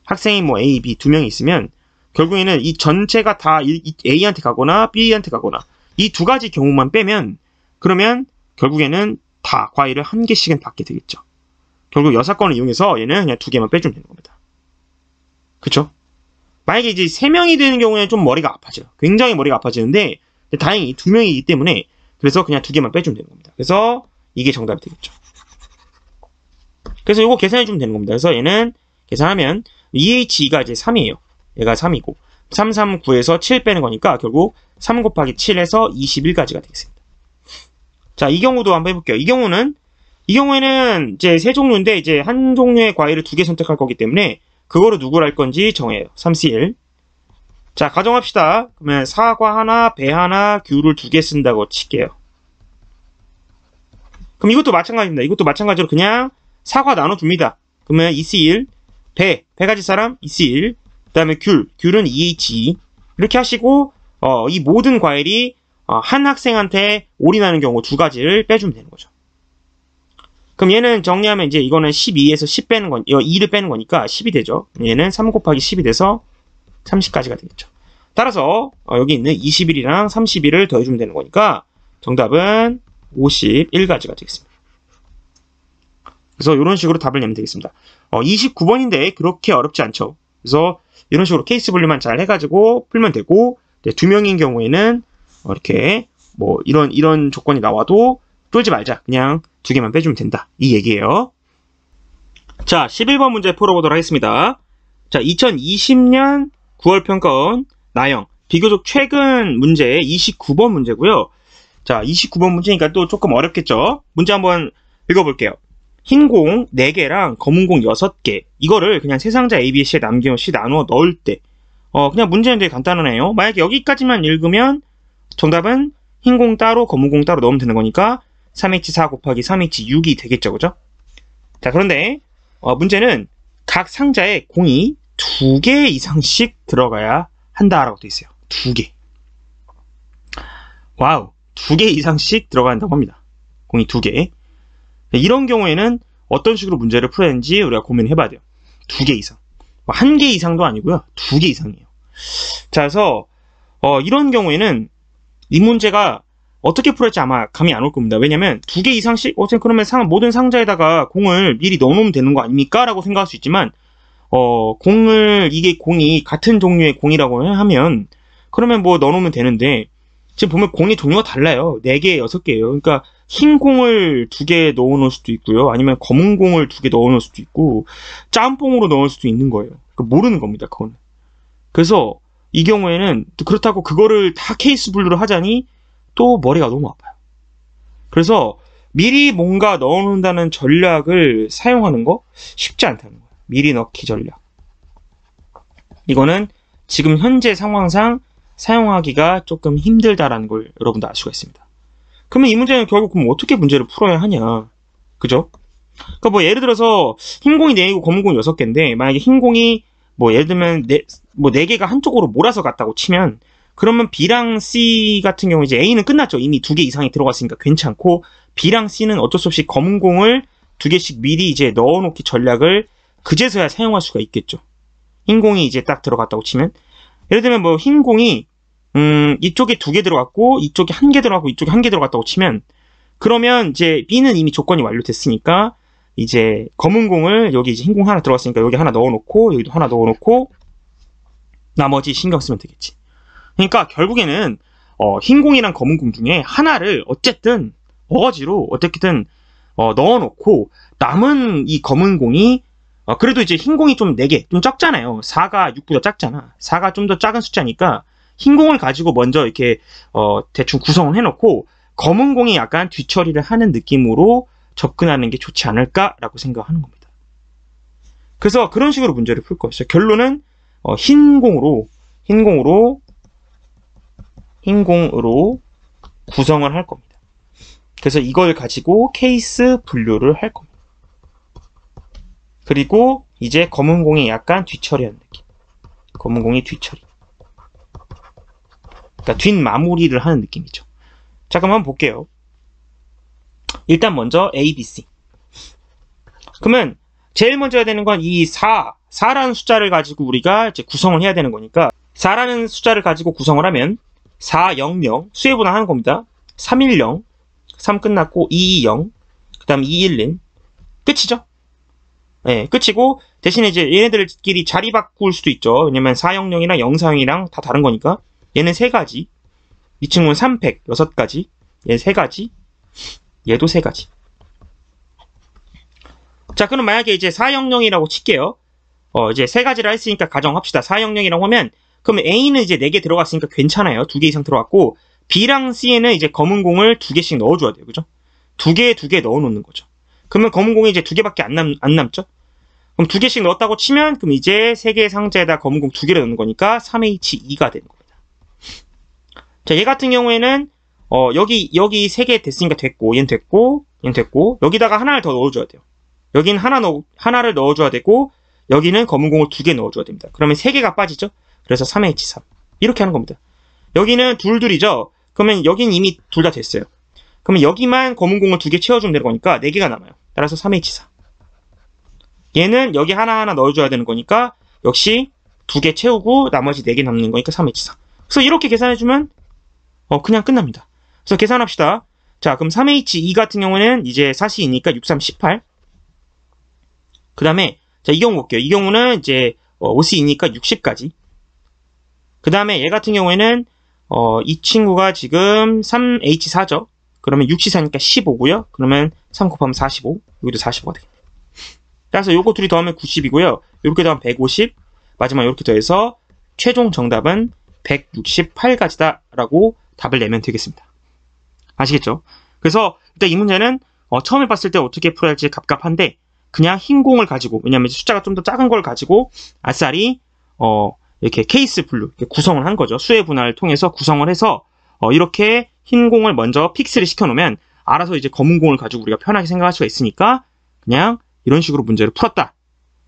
학생이 뭐 A, B 2명이 있으면 결국에는 이 전체가 다 A한테 가거나 B한테 가거나 이 2가지 경우만 빼면 그러면 결국에는 다 과일을 1개씩은 받게 되겠죠. 결국 여사건을 이용해서 얘는 그냥 2개만 빼주면 되는 겁니다. 그쵸? 만약에 이제 3명이 되는 경우에는 좀 머리가 아파져요. 굉장히 머리가 아파지는데 다행히 2명이기 때문에 그래서 그냥 2개만 빼주면 되는 겁니다. 그래서 이게 정답이 되겠죠. 그래서 이거 계산해주면 되는 겁니다. 그래서 얘는 계산하면 2H2가 이제 3이에요. 얘가 3이고 3, 3, 9에서 7 빼는 거니까 결국 3 곱하기 7에서 21까지가 되겠습니다. 자, 이 경우도 한번 해볼게요. 이 경우에는 이제 3종류인데 이제 한 종류의 과일을 2개 선택할 거기 때문에 그거를 누구를 할 건지 정해요. 3C1. 자, 가정합시다. 그러면 사과 하나, 배 하나, 귤을 2개 쓴다고 칠게요. 그럼 이것도 마찬가지입니다. 이것도 마찬가지로 그냥 사과 나눠줍니다. 그러면 2C1, 배 가질 사람 2C1, 그 다음에 귤은 2H2 이렇게 하시고 이 모든 과일이 한 학생한테 올인하는 경우 2가지를 빼주면 되는 거죠. 그럼 얘는 정리하면 이제 이거는 12에서 10 빼는 건 2를 빼는 거니까 10이 되죠. 얘는 3 곱하기 10이 돼서 30까지가 되겠죠. 따라서 여기 있는 21이랑 31을 더해주면 되는 거니까 정답은 51가지가 되겠습니다. 그래서 이런 식으로 답을 내면 되겠습니다. 29번인데 그렇게 어렵지 않죠. 그래서 이런 식으로 케이스 분류만 잘 해가지고 풀면 되고 2명인 경우에는 이렇게 뭐 이런 조건이 나와도 쫄지 말자. 그냥 2개만 빼주면 된다. 이 얘기예요. 자, 11번 문제 풀어보도록 하겠습니다. 자, 2020년 9월 평가원 나영 비교적 최근 문제 29번 문제고요. 자, 29번 문제니까 또 조금 어렵겠죠. 문제 한번 읽어볼게요. 흰 공 4개랑 검은 공 6개 이거를 그냥 세 상자 A, B, C에 남김없이 나누어 넣을 때 그냥 문제는 되게 간단하네요. 만약에 여기까지만 읽으면 정답은 흰 공 따로 검은 공 따로 넣으면 되는 거니까 3H4 곱하기 3H6이 되겠죠. 그죠? 자, 그런데 문제는 각 상자에 공이 2개 이상씩 들어가야 한다라고 되어 있어요. 2개. 와우. 2개 이상씩 들어가야 한다고 합니다. 공이 2개. 이런 경우에는 어떤 식으로 문제를 풀어야 하는지 우리가 고민해봐야 돼요. 2개 이상. 1개 이상도 아니고요. 2개 이상이에요. 자, 그래서 이런 경우에는 이 문제가 어떻게 풀어야 할지 아마 감이 안 올 겁니다. 왜냐면 2개 이상씩 그러면 모든 상자에다가 공을 미리 넣어놓으면 되는 거 아닙니까? 라고 생각할 수 있지만 이게 공이 같은 종류의 공이라고 하면 그러면 뭐 넣어놓으면 되는데 지금 보면 공의 종류가 달라요. 4개, 6개예요. 그러니까 흰 공을 2개 넣어놓을 수도 있고요. 아니면 검은 공을 2개 넣어놓을 수도 있고 짬뽕으로 넣을 수도 있는 거예요. 그러니까 모르는 겁니다. 그건. 그래서 이 경우에는 그렇다고 그거를 다 케이스 분류를 하자니 또 머리가 너무 아파요. 그래서 미리 뭔가 넣어놓는다는 전략을 사용하는 거 쉽지 않다는 거예요. 미리 넣기 전략. 이거는 지금 현재 상황상 사용하기가 조금 힘들다라는 걸 여러분도 알 수가 있습니다. 그러면 이 문제는 결국 그럼 어떻게 문제를 풀어야 하냐. 그죠? 그러니까 뭐 예를 들어서 흰 공이 4개고 검은 공이 6개인데 만약에 흰 공이 뭐 예를 들면 4개가 한쪽으로 몰아서 갔다고 치면 그러면 B랑 C 같은 경우 이제 A는 끝났죠. 이미 2개 이상이 들어갔으니까 괜찮고 B랑 C는 어쩔 수 없이 검은 공을 2개씩 미리 이제 넣어놓기 전략을 그제서야 사용할 수가 있겠죠. 흰 공이 이제 딱 들어갔다고 치면 예를 들면 뭐 흰 공이 이쪽에 2개 들어갔고 이쪽에 1개 들어갔고 이쪽에 1개 들어갔다고 치면 그러면 이제 B는 이미 조건이 완료됐으니까 이제 검은 공을 여기 이제 흰 공 하나 들어갔으니까 여기 하나 넣어놓고 여기도 하나 넣어놓고 나머지 신경 쓰면 되겠지. 그러니까 결국에는 흰 공이랑 검은 공 중에 하나를 어쨌든 어거지로 어떻게든 넣어놓고 남은 이 검은 공이 그래도 이제 흰 공이 좀 4개 좀 적잖아요. 4가 6보다 작잖아. 4가 좀 더 작은 숫자니까 흰 공을 가지고 먼저 이렇게 대충 구성을 해놓고 검은 공이 약간 뒤처리를 하는 느낌으로 접근하는 게 좋지 않을까라고 생각하는 겁니다. 그래서 그런 식으로 문제를 풀 거였어요. 결론은 흰 공으로 구성을 할 겁니다. 그래서 이걸 가지고 케이스 분류를 할 겁니다. 그리고 이제 검은 공이 약간 뒤처리하는 느낌. 검은 공이 뒤처리. 그러니까 뒷마무리를 하는 느낌이죠. 자, 그럼 한번 볼게요. 일단 먼저 A, B, C. 그러면 제일 먼저 해야 되는 건 이 4라는 숫자를 가지고 우리가 이제 구성을 해야 되는 거니까 4라는 숫자를 가지고 구성을 하면 400 수혜분할 하는 겁니다. 310 3 끝났고 220 그 다음 211 끝이죠. 네, 끝이고 대신에 이제 얘네들끼리 자리 바꿀 수도 있죠. 왜냐면 400이랑 040이랑 다 다른 거니까 얘는 3가지 이 친구는 300 6가지 얘 3가지 얘도 3가지. 자, 그럼 만약에 이제 400이라고 칠게요. 이제 3가지를 했으니까 가정합시다. 400이라고 하면 그러면 A는 이제 4개 들어갔으니까 괜찮아요. 2개 이상 들어갔고 B랑 C에는 이제 검은 공을 2개씩 넣어줘야 돼요. 그죠? 2개 넣어놓는 거죠. 그러면 검은 공이 이제 2개밖에 안 남죠? 그럼 2개씩 넣었다고 치면 그럼 이제 3개의 상자에다 검은 공 2개를 넣는 거니까 3H2가 되는 겁니다. 자, 얘 같은 경우에는 여기 3개 됐으니까 됐고 얘는 됐고 여기다가 하나를 더 넣어줘야 돼요. 여긴 하나를 넣어줘야 되고 여기는 검은 공을 2개 넣어줘야 됩니다. 그러면 3개가 빠지죠? 그래서 3H3 이렇게 하는 겁니다. 여기는 둘이죠? 그러면 여긴 이미 둘 다 됐어요. 그러면 여기만 검은 공을 2개 채워주면 되는 거니까 4개가 남아요. 따라서 3H4 얘는 여기 하나하나 넣어줘야 되는 거니까 역시 2개 채우고 나머지 4개 남는 거니까 3H4 그래서 이렇게 계산해주면 그냥 끝납니다. 그래서 계산합시다. 자, 그럼 3H2 같은 경우는 이제 4C이니까 6, 3, 18 그 다음에 자, 이 경우 볼게요. 이 경우는 이제 5C이니까 60까지 그 다음에 얘 같은 경우에는 이 친구가 지금 3H4죠. 그러면 6C4니까 15고요. 그러면 3 곱하면 45 여기도 45가 되겠네요. 따라서 요거 둘이 더하면 90이고요. 이렇게 더하면 150 마지막 이렇게 더해서 최종 정답은 168가지다 라고 답을 내면 되겠습니다. 아시겠죠? 그래서 일단 이 문제는 처음에 봤을 때 어떻게 풀어야 할지 갑갑한데 그냥 흰 공을 가지고 왜냐면 숫자가 좀 더 작은 걸 가지고 아싸리 이렇게 케이스 분류 이렇게 구성을 한 거죠. 수의 분할을 통해서 구성을 해서 이렇게 흰 공을 먼저 픽스를 시켜놓으면 알아서 이제 검은 공을 가지고 우리가 편하게 생각할 수가 있으니까 그냥 이런 식으로 문제를 풀었다.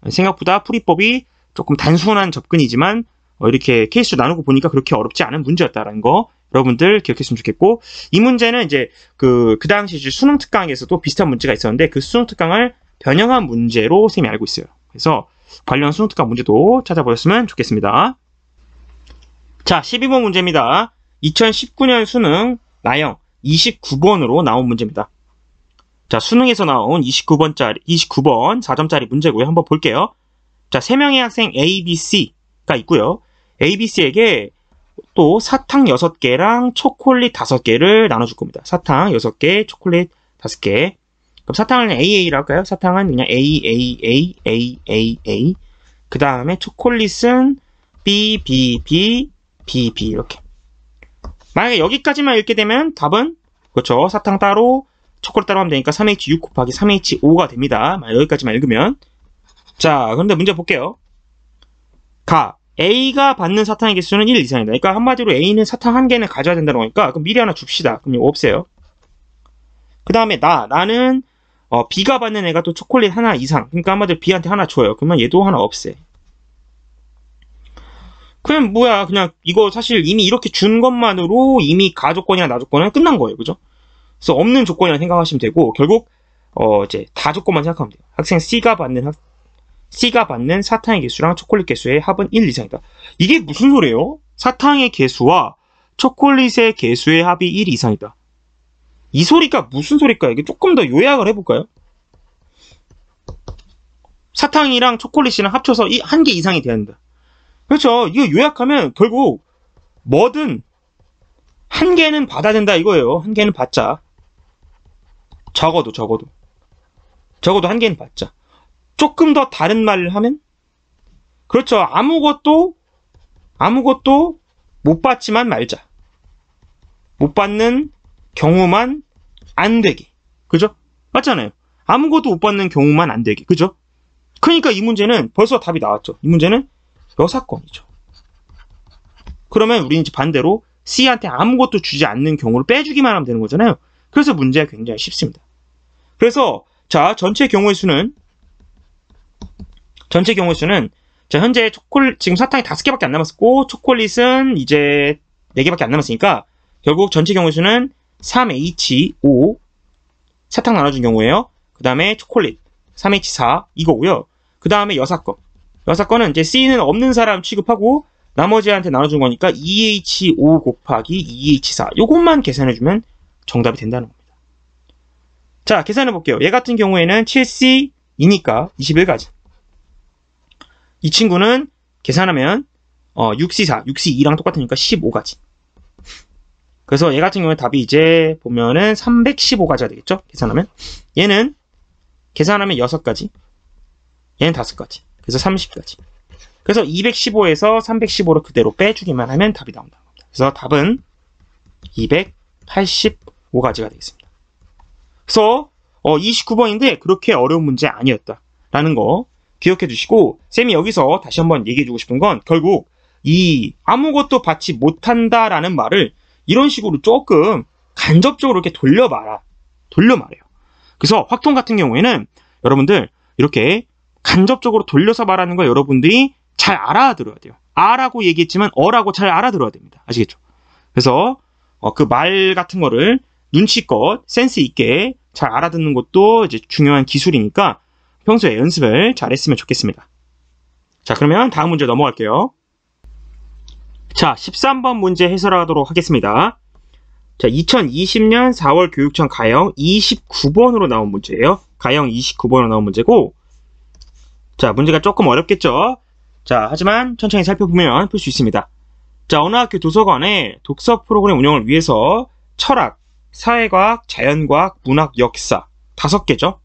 생각보다 풀이법이 조금 단순한 접근이지만 이렇게 케이스로 나누고 보니까 그렇게 어렵지 않은 문제였다라는 거 여러분들 기억했으면 좋겠고 이 문제는 이제 그 당시 수능 특강에서도 비슷한 문제가 있었는데 그 수능 특강을 변형한 문제로 쌤이 알고 있어요. 그래서 관련 수능 특강 문제도 찾아보셨으면 좋겠습니다. 자, 12번 문제입니다. 2019년 수능 나형 29번으로 나온 문제입니다. 자, 수능에서 나온 29번 4점짜리 문제고요. 한번 볼게요. 자, 3명의 학생 A, B, C가 있고요. A, B, C에게 또 사탕 6개랑 초콜릿 5개를 나눠줄 겁니다. 사탕 6개, 초콜릿 5개. 그럼 사탕은 AA라고 할까요? 사탕은 그냥 A. 그 다음에 초콜릿은 B, B, B, B, B 이렇게. 만약에 여기까지만 읽게 되면 답은 그렇죠. 사탕 따로 초콜릿 따로 하면 되니까 3H6 곱하기 3H5가 됩니다. 여기까지만 읽으면. 자, 그런데 문제 볼게요. A가 받는 사탕의 개수는 1 이상이다. 그러니까 한마디로 A는 사탕 1개는 가져야 된다는 거니까 그럼 미리 하나 줍시다. 그럼 이거 없애요. 그 다음에 나는 B가 받는 애가 또 초콜릿 하나 이상. 그러니까 한마디로 B한테 하나 줘요. 그러면 얘도 하나 없애. 그냥 뭐야, 그냥 이거 사실 이미 이렇게 준 것만으로 이미 가조건이나 나조건은 끝난 거예요. 그죠? 그래서 없는 조건이라 생각하시면 되고 결국 이제 다 조건만 생각하면 돼요. 학생 C가 받는 사탕의 개수랑 초콜릿 개수의 합은 1 이상이다. 이게 무슨 소리예요? 사탕의 개수와 초콜릿의 개수의 합이 1 이상이다. 이 소리가 무슨 소리일까요? 이게 조금 더 요약을 해볼까요? 사탕이랑 초콜릿이랑 합쳐서 1개 이상이 돼야 된다. 그렇죠. 이거 요약하면 결국 뭐든 1개는 받아야 된다 이거예요. 1개는 받자. 적어도 한 개는 받자. 조금 더 다른 말을 하면, 그렇죠. 아무것도 못 받지만 말자. 못 받는 경우만 안 되게. 그죠? 맞잖아요. 아무것도 못 받는 경우만 안 되게. 그죠? 그러니까 이 문제는 벌써 답이 나왔죠. 이 문제는 여사건이죠. 그러면 우리는 이제 반대로 C한테 아무것도 주지 않는 경우를 빼주기만 하면 되는 거잖아요. 그래서 문제가 굉장히 쉽습니다. 그래서 자, 전체 경우의 수는 자, 현재 지금 사탕이 5개밖에 안 남았고 초콜릿은 이제 4개밖에 안 남았으니까 결국 전체 경우의 수는 3H5 사탕 나눠준 경우예요. 그 다음에 초콜릿 3H4 이거고요. 그 다음에 여사건은 이제 C는 없는 사람 취급하고 나머지한테 나눠준 거니까 2H5 곱하기 2H4 요것만 계산해주면 정답이 된다는 겁니다. 자, 계산해 볼게요. 얘 같은 경우에는 7C2니까 21가지. 이 친구는 계산하면 6C4, 6C2랑 똑같으니까 15가지. 그래서 얘 같은 경우에 답이 이제 보면은 315가지가 되겠죠? 계산하면. 얘는 계산하면 6가지. 얘는 5가지. 그래서 30가지. 그래서 215에서 315를 그대로 빼주기만 하면 답이 나온다는 겁니다. 그래서 답은 285가지가 되겠습니다. 그래서 29번인데 그렇게 어려운 문제 아니었다라는 거 기억해 주시고, 쌤이 여기서 다시 한번 얘기해 주고 싶은 건 결국 이 아무것도 받지 못한다라는 말을 이런 식으로 조금 간접적으로 이렇게 돌려 말해요. 그래서 확통 같은 경우에는 여러분들 이렇게 간접적으로 돌려서 말하는 거 여러분들이 잘 알아들어야 돼요. 아라고 얘기했지만 어라고 잘 알아들어야 됩니다. 아시겠죠? 그래서 그 말 같은 거를 눈치껏 센스 있게 잘 알아듣는 것도 이제 중요한 기술이니까 평소에 연습을 잘 했으면 좋겠습니다. 자, 그러면 다음 문제 넘어갈게요. 자, 13번 문제 해설하도록 하겠습니다. 자, 2020년 4월 교육청 가형 29번으로 나온 문제예요. 가형 29번으로 나온 문제고, 자, 문제가 조금 어렵겠죠? 자, 하지만 천천히 살펴보면 풀 수 있습니다. 자, 어느 학교 도서관에 독서 프로그램 운영을 위해서 철학, 사회과학, 자연과학, 문학, 역사 5개죠.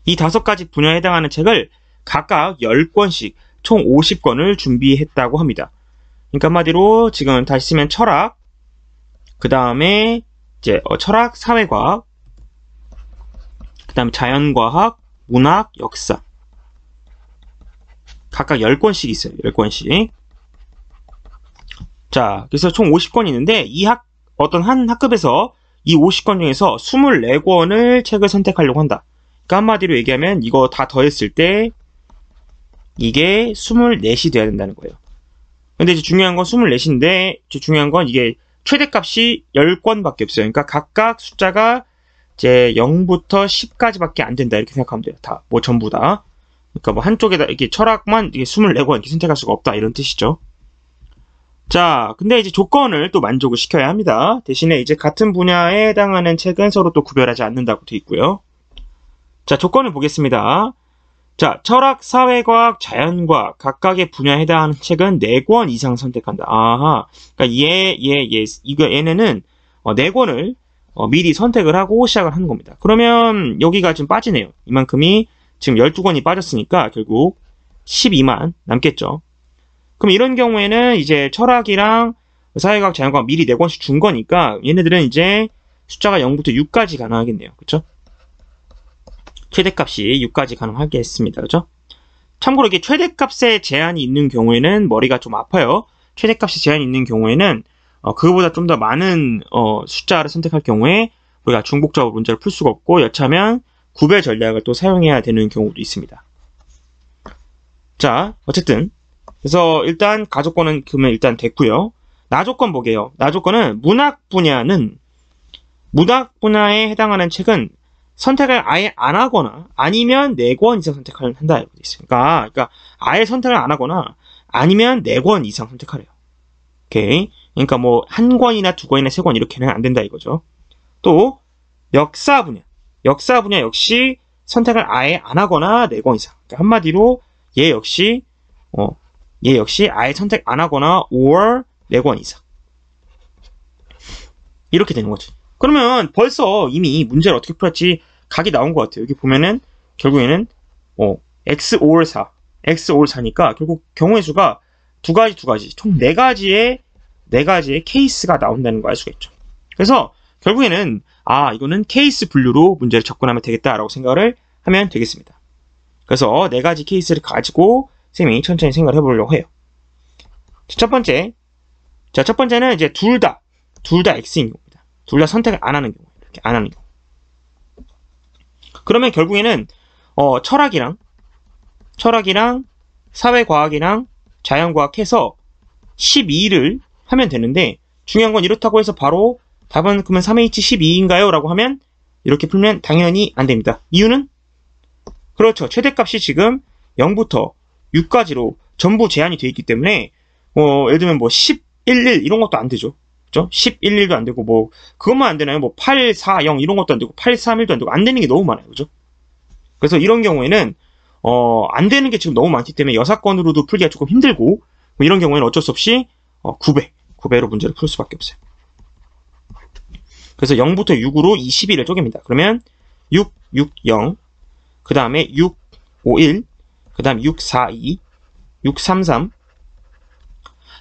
이 5가지 분야에 해당하는 책을 각각 10권씩 총 50권을 준비했다고 합니다. 그러니까 한마디로 지금 다시 쓰면 철학, 그 다음에 이제 철학, 사회과학, 그 다음에 자연과학, 문학, 역사 각각 10권씩 있어요. 10권씩. 자, 그래서 총 50권이 있는데 어떤 한 학급에서 이 50권 중에서 24권을 책을 선택하려고 한다. 그러니까 한마디로 얘기하면 이거 다 더했을 때 이게 24이 돼야 된다는 거예요. 근데 이제 중요한 건 24인데 중요한 건 이게 최대값이 10권밖에 없어요. 그러니까 각각 숫자가 이제 0부터 10까지밖에 안 된다. 이렇게 생각하면 돼요. 다, 뭐 전부 다. 그러니까 뭐 한쪽에다 이렇게 철학만 이게 24권 이렇게 선택할 수가 없다. 이런 뜻이죠. 자, 근데 이제 조건을 또 만족을 시켜야 합니다. 대신에 이제 같은 분야에 해당하는 책은 서로 또 구별하지 않는다고 되어 있고요. 자, 조건을 보겠습니다. 자, 철학, 사회과학, 자연과학 각각의 분야에 해당하는 책은 4권 이상 선택한다. 아하. 그러니까 얘네는 4권을 미리 선택을 하고 시작을 하는 겁니다. 그러면 여기가 좀 빠지네요. 이만큼이 지금 12권이 빠졌으니까 결국 12만 남겠죠. 그럼 이런 경우에는 이제 철학이랑 사회과학, 자연과학 미리 4권씩 준 거니까 얘네들은 이제 숫자가 0부터 6까지 가능하겠네요. 그쵸? 최대값이 6까지 가능하겠습니다. 그죠? 참고로 이게 최대값에 제한이 있는 경우에는 머리가 좀 아파요. 최대값에 제한이 있는 경우에는 그거보다 좀 더 많은 숫자를 선택할 경우에 우리가 중복적으로 문제를 풀 수가 없고 여차하면 구별 전략을 또 사용해야 되는 경우도 있습니다. 자, 어쨌든 그래서 일단 가조건은 그러면 일단 됐고요. 나조건 보게요. 나조건은 문학 분야에 해당하는 책은 선택을 아예 안 하거나 아니면 4권 이상 선택을 한다 이렇게 돼 있으니까 그러니까 아예 선택을 안 하거나 아니면 4권 이상 선택하래요. 오케이. 그러니까 뭐 1권이나 2권이나 3권 이렇게는 안 된다 이거죠. 또 역사 분야 역시 선택을 아예 안 하거나 4권 이상. 그러니까 한마디로 얘 역시 아예 선택 안 하거나 or 4권 이상. 이렇게 되는 거지. 그러면 벌써 이미 문제를 어떻게 풀었지 각이 나온 것 같아요. 여기 보면은 결국에는 x or 4, x or 4니까 결국 경우의 수가 두 가지, 총 네 가지의 케이스가 나온다는 걸 알 수가 있죠. 그래서 결국에는 이거는 케이스 분류로 문제를 접근하면 되겠다라고 생각을 하면 되겠습니다. 그래서 네 가지 케이스를 가지고 쌤이 천천히 생각을 해보려고 해요. 첫 번째는 이제 둘 다 X인 경우입니다. 둘 다 선택을 안 하는 경우, 이렇게 안 하는 경우. 그러면 결국에는 철학이랑 사회과학이랑 자연과학 해서 12를 하면 되는데 중요한 건 이렇다고 해서 바로 답은 그러면 3H12인가요? 라고 하면 이렇게 풀면 당연히 안 됩니다. 이유는? 그렇죠. 최대값이 지금 0부터 6까지로 전부 제한이 되어 있기 때문에 예를 들면 10, 11 이런 것도 안 되죠. 그죠? 10, 11도 안 되고 그것만 안 되나요? 8, 4, 0 이런 것도 안 되고 8, 3, 1도 안 되고 안 되는 게 너무 많아요. 그죠? 그래서 이런 경우에는 안 되는 게 지금 너무 많기 때문에 여사건으로도 풀기가 조금 힘들고 이런 경우에는 어쩔 수 없이 9배로 문제를 풀 수밖에 없어요. 그래서 0부터 6으로 이 12를 쪼갭니다. 그러면 6, 6, 0, 그 다음에 6, 5, 1, 그 다음 6, 4, 2, 6, 3, 3.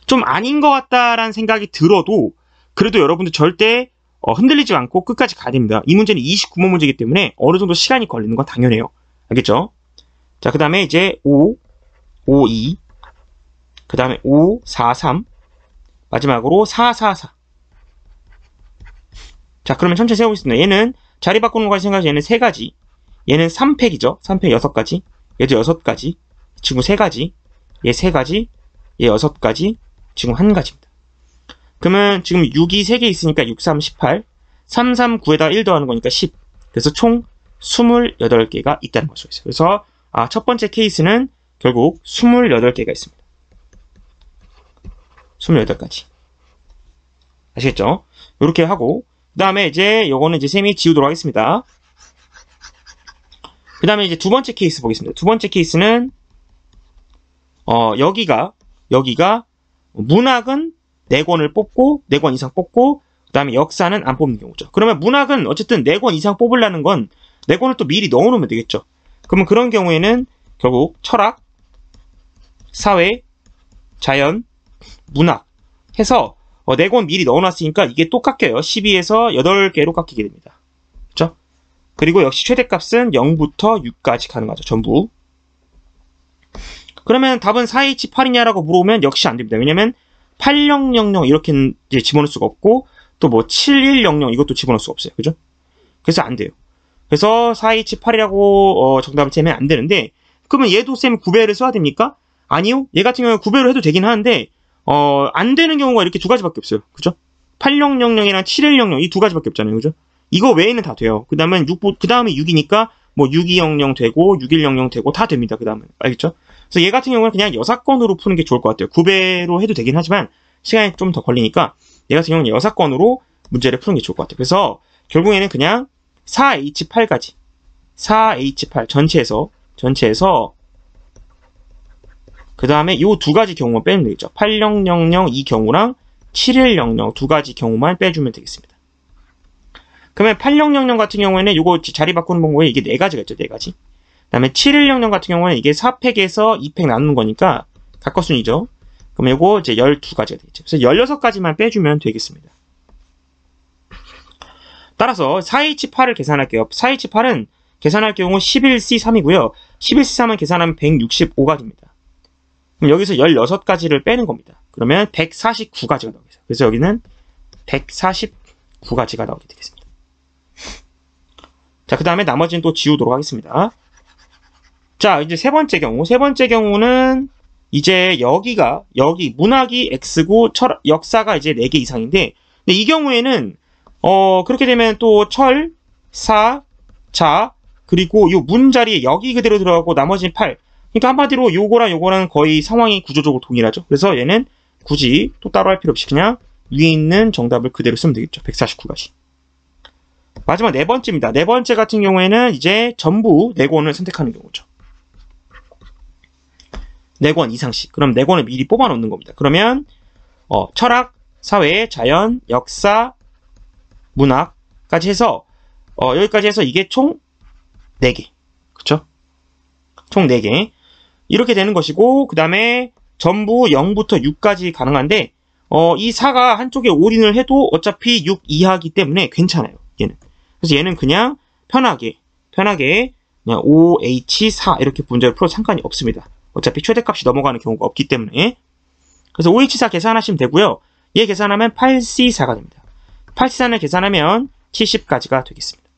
좀 아닌 것 같다라는 생각이 들어도 그래도 여러분들 절대 흔들리지 않고 끝까지 가야 됩니다. 이 문제는 29번 문제이기 때문에 어느 정도 시간이 걸리는 건 당연해요. 알겠죠? 자, 그 다음에 이제 5, 5, 2, 그 다음에 5, 4, 3, 마지막으로 4, 4, 4. 자, 그러면 천천히 세워보겠습니다. 얘는 자리 바꾸는 것까지 생각해서 얘는 3가지. 얘는 3팩이죠. 3팩 6가지. 얘도 6가지. 지금 3가지. 얘 3가지. 얘 6가지. 지금 1가지입니다. 그러면 지금 6이 3개 있으니까 6, 3, 18. 3, 3, 9에다 1 더하는 거니까 10. 그래서 총 28개가 있다는 것으로 있어요. 그래서 첫 번째 케이스는 결국 28개가 있습니다. 28가지. 아시겠죠? 이렇게 하고 그 다음에 이제 요거는 이제 쌤이 지우도록 하겠습니다. 그 다음에 이제 두 번째 케이스 보겠습니다. 두 번째 케이스는 여기가 문학은 4권을 뽑고 4권 이상 뽑고 그 다음에 역사는 안 뽑는 경우죠. 그러면 문학은 어쨌든 4권 이상 뽑으려는 건 4권을 또 미리 넣어놓으면 되겠죠. 그러면 그런 경우에는 결국 철학, 사회, 자연, 문학 해서 4권 미리 넣어놨으니까 이게 또 깎여요. 12에서 8개로 깎이게 됩니다. 그렇죠? 그리고 역시 최대값은 0부터 6까지 가능하죠. 전부. 그러면 답은 4H8이냐라고 물어보면 역시 안 됩니다. 왜냐면 8000 이렇게 이제 집어넣을 수가 없고 또 7100 이것도 집어넣을 수가 없어요. 그죠? 그래서 안 돼요. 그래서 4H8이라고 정답을 재면 안 되는데 그러면 얘도 쌤 9배를 써야 됩니까? 아니요. 얘 같은 경우는 9배로 해도 되긴 하는데 안 되는 경우가 이렇게 두 가지밖에 없어요. 그죠? 8000이랑 7100 이 두 가지밖에 없잖아요. 그죠? 이거 외에는 다 돼요. 그 다음에 6이니까 6200 되고 6100 되고 다 됩니다. 그 다음에 알겠죠? 그래서 얘 같은 경우는 그냥 여사건으로 푸는 게 좋을 것 같아요. 9배로 해도 되긴 하지만 시간이 좀 더 걸리니까 얘 같은 경우는 여사건으로 문제를 푸는 게 좋을 것 같아요. 그래서 결국에는 그냥 4H8까지 4H8 전체에서 그 다음에 요 두 가지 경우만 빼면 되겠죠. 8000 이 경우랑 7100 두 가지 경우만 빼주면 되겠습니다. 그러면 8000 같은 경우에는 요거 자리 바꾸는 방법에 이게 4가지가 있죠. 4가지. 그 다음에 7100 같은 경우는 이게 4팩에서 2팩 나누는 거니까 가까순이죠. 그럼 요거 이제 12가지가 되겠죠. 그래서 16가지만 빼주면 되겠습니다. 따라서 4H8을 계산할게요. 4H8은 계산할 경우 11C3이고요. 11C3은 계산하면 165가지입니다. 그럼 여기서 16가지를 빼는 겁니다. 그러면 149가지가 나오겠어요. 그래서 여기는 149가지가 나오게 되겠습니다. 자, 그 다음에 나머지는 또 지우도록 하겠습니다. 자, 이제 세 번째 경우는 이제 여기 문학이 X고 역사가 이제 4개 이상인데 근데 이 경우에는 그렇게 되면 또 철, 사, 자, 그리고 요 문 자리에 여기 그대로 들어가고 나머지는 8. 그러니까 한마디로 요거랑 거의 상황이 구조적으로 동일하죠. 그래서 얘는 굳이 또 따로 할 필요 없이 그냥 위에 있는 정답을 그대로 쓰면 되겠죠. 149가지. 마지막 네 번째입니다. 네 번째 같은 경우에는 이제 전부 4권을 선택하는 경우죠. 4권 이상씩. 그럼 4권을 미리 뽑아 놓는 겁니다. 그러면 철학, 사회, 자연, 역사, 문학 까지 해서 여기까지 해서 이게 총 4개. 그쵸? 총 4개. 이렇게 되는 것이고 그 다음에 전부 0부터 6까지 가능한데 이 4가 한쪽에 올인을 해도 어차피 6 이하이기 때문에 괜찮아요. 얘는. 그래서 얘는 그냥 편하게 그냥 OH4 이렇게 문제를 풀어도 상관이 없습니다. 어차피 최대값이 넘어가는 경우가 없기 때문에. 그래서 OH4 계산하시면 되고요. 얘 계산하면 8C4가 됩니다. 8C4를 계산하면 70까지가 되겠습니다.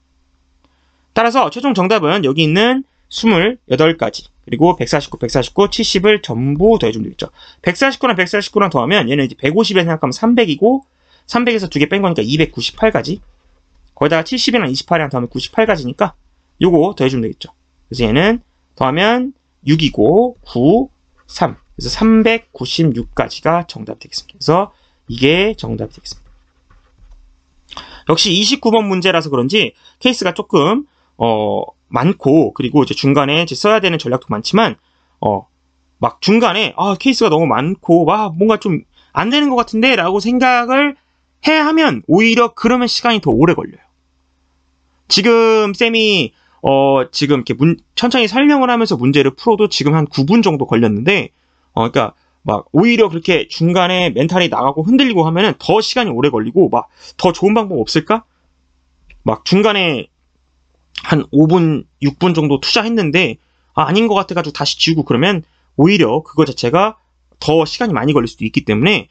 따라서 최종 정답은 여기 있는 28가지 그리고 149, 70을 전부 더해주면 되겠죠. 149랑 149랑 더하면 얘는 이제 150에 생각하면 300이고 300에서 2개 뺀 거니까 298가지. 거기다가 70이랑 28이랑 더하면 98가지니까 요거 더해주면 되겠죠. 그래서 얘는 더하면 6이고 9, 3. 그래서 396가지가 정답이 되겠습니다. 그래서 이게 정답이 되겠습니다. 역시 29번 문제라서 그런지 케이스가 조금 많고 그리고 이제 중간에 이제 써야 되는 전략도 많지만 막 중간에 케이스가 너무 많고 뭔가 좀 안 되는 것 같은데 라고 생각을 해야 하면 오히려 그러면 시간이 더 오래 걸려요. 지금 쌤이 지금 이렇게 천천히 설명을 하면서 문제를 풀어도 지금 한 9분 정도 걸렸는데 그러니까 막 오히려 그렇게 중간에 멘탈이 나가고 흔들리고 하면은 더 시간이 오래 걸리고 막 더 좋은 방법 없을까? 막 중간에 한 5분, 6분 정도 투자했는데 아닌 것 같아가지고 다시 지우고 그러면 오히려 그거 자체가 더 시간이 많이 걸릴 수도 있기 때문에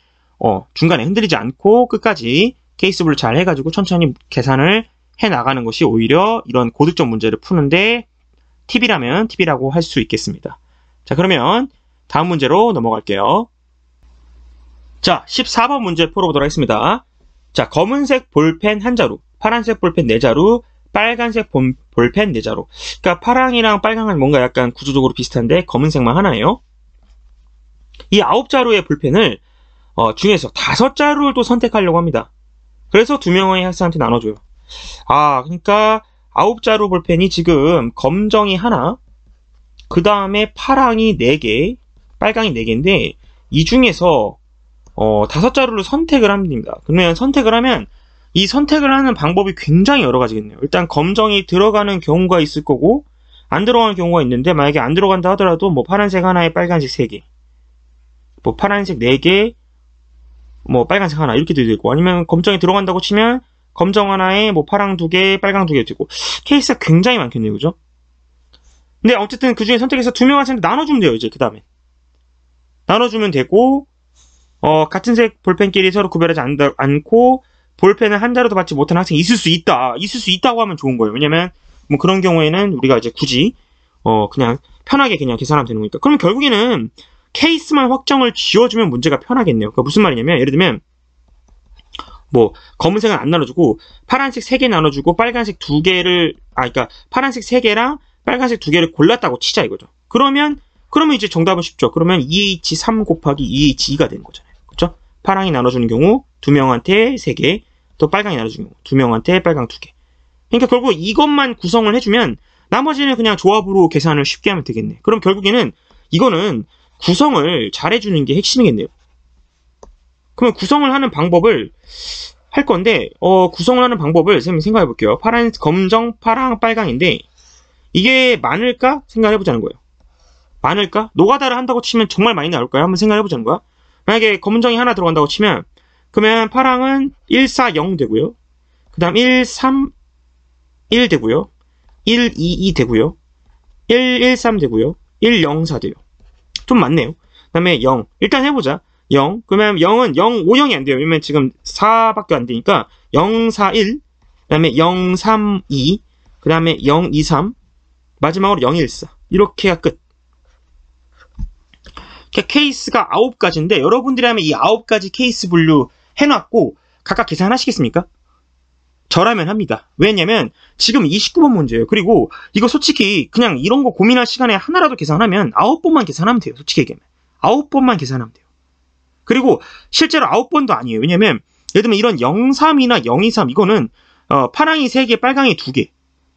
중간에 흔들리지 않고 끝까지 케이스별로 잘 해가지고 천천히 계산을 해나가는 것이 오히려 이런 고득점 문제를 푸는데 팁이라면 팁이라고 할 수 있겠습니다. 자, 그러면 다음 문제로 넘어갈게요. 자, 14번 문제 풀어보도록 하겠습니다. 자, 검은색 볼펜 한 자루, 파란색 볼펜 4자루, 빨간색 볼펜 4자루. 그러니까 파랑이랑 빨강은 뭔가 약간 구조적으로 비슷한데 검은색만 하나예요. 이 9자루의 볼펜을 중에서 5자루를 또 선택하려고 합니다. 그래서 2명의 학생한테 나눠줘요. 그러니까 9자루 볼펜이 지금 검정이 하나, 그 다음에 파랑이 4개, 빨강이 4개인데 이 중에서 5자루를 선택을 합니다. 그러면 선택을 하면 이 선택을 하는 방법이 굉장히 여러 가지겠네요. 일단 검정이 들어가는 경우가 있을 거고 안 들어가는 경우가 있는데 만약에 안 들어간다 하더라도 뭐 파란색 하나에 빨간색 3개, 뭐 파란색 4개, 뭐 빨간색 하나 이렇게 되고 아니면 검정이 들어간다고 치면 검정 하나에 뭐 파랑 2개, 빨강 2개 되고 케이스가 굉장히 많겠네요. 그죠? 근데 어쨌든 그 중에 선택해서 2명한테 나눠주면 돼요. 이제 그 다음에 나눠주면 되고 같은 색 볼펜끼리 서로 구별하지 않고 볼펜을 한 자루도 받지 못한 학생이 있을 수 있다고 하면 좋은 거예요. 왜냐면 뭐 그런 경우에는 우리가 이제 굳이 그냥 편하게 그냥 계산하면 되는 거니까. 그러면 결국에는 케이스만 확정을 지어주면 문제가 편하겠네요. 그러니까 무슨 말이냐면 예를 들면 뭐 검은색은 안 나눠주고 파란색 3개 나눠주고 빨간색 2개를 그러니까 파란색 3개랑 빨간색 2개를 골랐다고 치자 이거죠. 그러면 이제 정답은 쉽죠. 그러면 2H3 곱하기 2H2가 되는 거잖아요. 그렇죠? 파랑이 나눠주는 경우 2명한테 3개, 또 빨강이 나눠주는 경우 2명한테 빨강 2개. 그러니까 결국 이것만 구성을 해주면 나머지는 그냥 조합으로 계산을 쉽게 하면 되겠네. 그럼 결국에는 이거는 구성을 잘해주는 게 핵심이겠네요. 그러면 구성을 하는 방법을 할 건데 구성을 하는 방법을 선생님 생각해 볼게요. 검정, 파랑, 빨강인데 이게 많을까? 생각해 보자는 거예요. 많을까? 노가다를 한다고 치면 정말 많이 나올까요? 한번 생각해 보자는 거야. 만약에 검정이 하나 들어간다고 치면 그러면 파랑은 1, 4, 0 되고요. 그 다음 1, 3, 1 되고요. 1, 2, 2 되고요. 1, 1, 3 되고요. 1, 0, 4 돼요. 좀 많네요. 그 다음에 0. 일단 해보자. 0. 그러면 0은 0, 5, 0이 안 돼요. 왜냐면 지금 4밖에 안 되니까 0, 4, 1. 그 다음에 0, 3, 2. 그 다음에 0, 2, 3. 마지막으로 0, 1, 4. 이렇게가 끝. 케이스가 9가지인데 여러분들이라면 이 9가지 케이스 분류 해놨고 각각 계산하시겠습니까? 저라면 합니다. 왜냐면 지금 29번 문제예요. 그리고 이거 솔직히 그냥 이런 거 고민할 시간에 하나라도 계산하면 9번만 계산하면 돼요. 솔직히 얘기하면 9번만 계산하면 돼요. 그리고 실제로 9번도 아니에요. 왜냐면 예를 들면 이런 03이나 023 이거는 파랑이 3개, 빨강이 2개.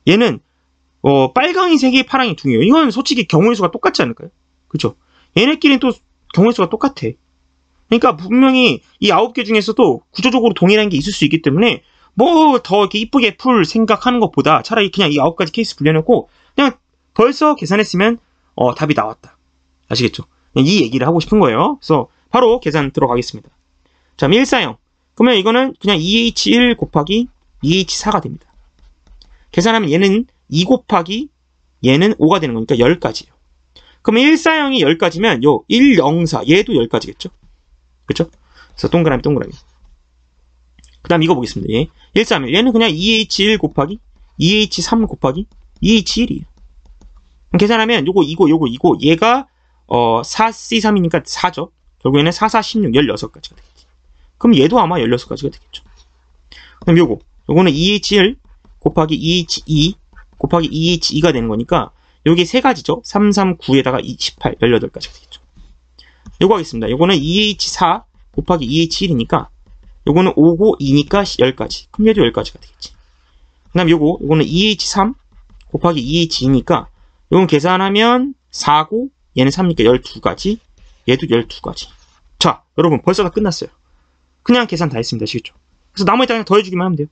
얘는 빨강이 3개, 파랑이 2개예요. 이건 솔직히 경우의 수가 똑같지 않을까요? 그렇죠? 얘네끼리는 또 경우의 수가 똑같아. 그러니까 분명히 이 9개 중에서도 구조적으로 동일한 게 있을 수 있기 때문에 뭐 더 이렇게 이쁘게 풀 생각하는 것보다 차라리 그냥 이 9가지 케이스 불려놓고 그냥 벌써 계산했으면 답이 나왔다. 아시겠죠? 이 얘기를 하고 싶은 거예요. 그래서 바로 계산 들어가겠습니다. 자, 1사형. 그러면 이거는 그냥 2H1 곱하기 2H4가 됩니다. 계산하면 얘는 2 곱하기 얘는 5가 되는 거니까 10가지예요. 그러면 1사형이 10가지면 요 104, 얘도 10가지겠죠? 그쵸? 그래서 동그라미. 그 다음 이거 보겠습니다. 얘 1사형. 얘는 그냥 2H1 곱하기 2H3 곱하기 2H1이에요. 계산하면 요거 얘가 4C3이니까 4죠. 결국에는 4, 4, 16, 16가지가 되겠지. 그럼 얘도 아마 16가지가 되겠죠. 그럼 요거는 2H1 곱하기 2H2 곱하기 2H2가 되는 거니까 요게 3가지죠. 3, 3, 9에다가 28, 18가지가 되겠죠. 요거 하겠습니다. 요거는 2H4 곱하기 2H1이니까 요거는 5, 9, 2니까 10가지. 그럼 얘도 10가지가 되겠지. 그 다음 요거는 2H3 곱하기 2H2니까 요건 계산하면 4, 9, 얘는 3니까 12가지, 얘도 12가지. 자, 여러분 벌써 다 끝났어요. 그냥 계산 다 했습니다. 아시겠죠? 그래서 나머지 그냥 더해주기만 하면 돼요.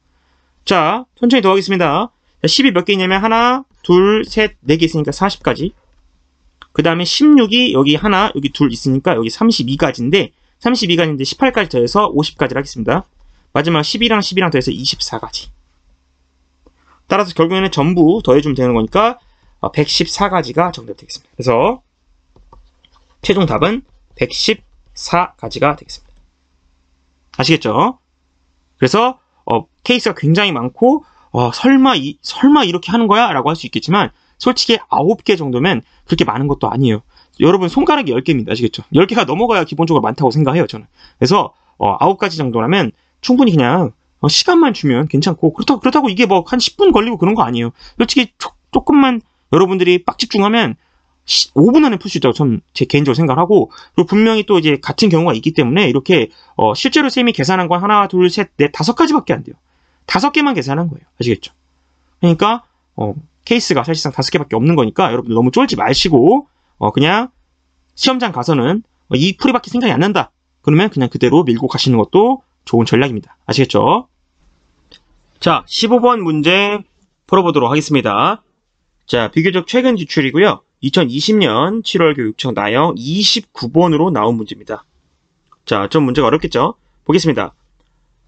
자, 천천히 더하겠습니다. 10이 몇 개 있냐면 하나, 둘, 셋, 4개 있으니까 40가지. 그 다음에 16이 여기 하나, 여기 둘 있으니까 여기 32가지인데 32가지인데 18까지 더해서 50가지를 하겠습니다. 마지막 10이랑 더해서 24가지. 따라서 결국에는 전부 더해주면 되는 거니까 114가지가 정답이 되겠습니다. 그래서 최종 답은 114가지가 되겠습니다. 아시겠죠? 그래서 케이스가 굉장히 많고 설마 이렇게 하는 거야? 라고 할 수 있겠지만 솔직히 9개 정도면 그렇게 많은 것도 아니에요. 여러분 손가락이 10개입니다. 아시겠죠? 10개가 넘어가야 기본적으로 많다고 생각해요. 저는. 그래서 9가지 정도라면 충분히 그냥 시간만 주면 괜찮고 그렇다고 이게 뭐 한 10분 걸리고 그런 거 아니에요. 솔직히 조금만 여러분들이 빡 집중하면 5분 안에 풀 수 있다고 전 제 개인적으로 생각하고, 그리고 분명히 또 이제 같은 경우가 있기 때문에 이렇게 실제로 쌤이 계산한 건 하나, 둘, 셋, 넷, 5가지밖에 안 돼요. 5개만 계산한 거예요. 아시겠죠? 그러니까 케이스가 사실상 5개밖에 없는 거니까 여러분들 너무 쫄지 마시고 그냥 시험장 가서는 이 풀이밖에 생각이 안 난다. 그러면 그냥 그대로 밀고 가시는 것도 좋은 전략입니다. 아시겠죠? 자, 15번 문제 풀어보도록 하겠습니다. 자, 비교적 최근 지출이고요. 2020년 7월 교육청 나형 29번으로 나온 문제입니다. 자, 좀 문제가 어렵겠죠? 보겠습니다.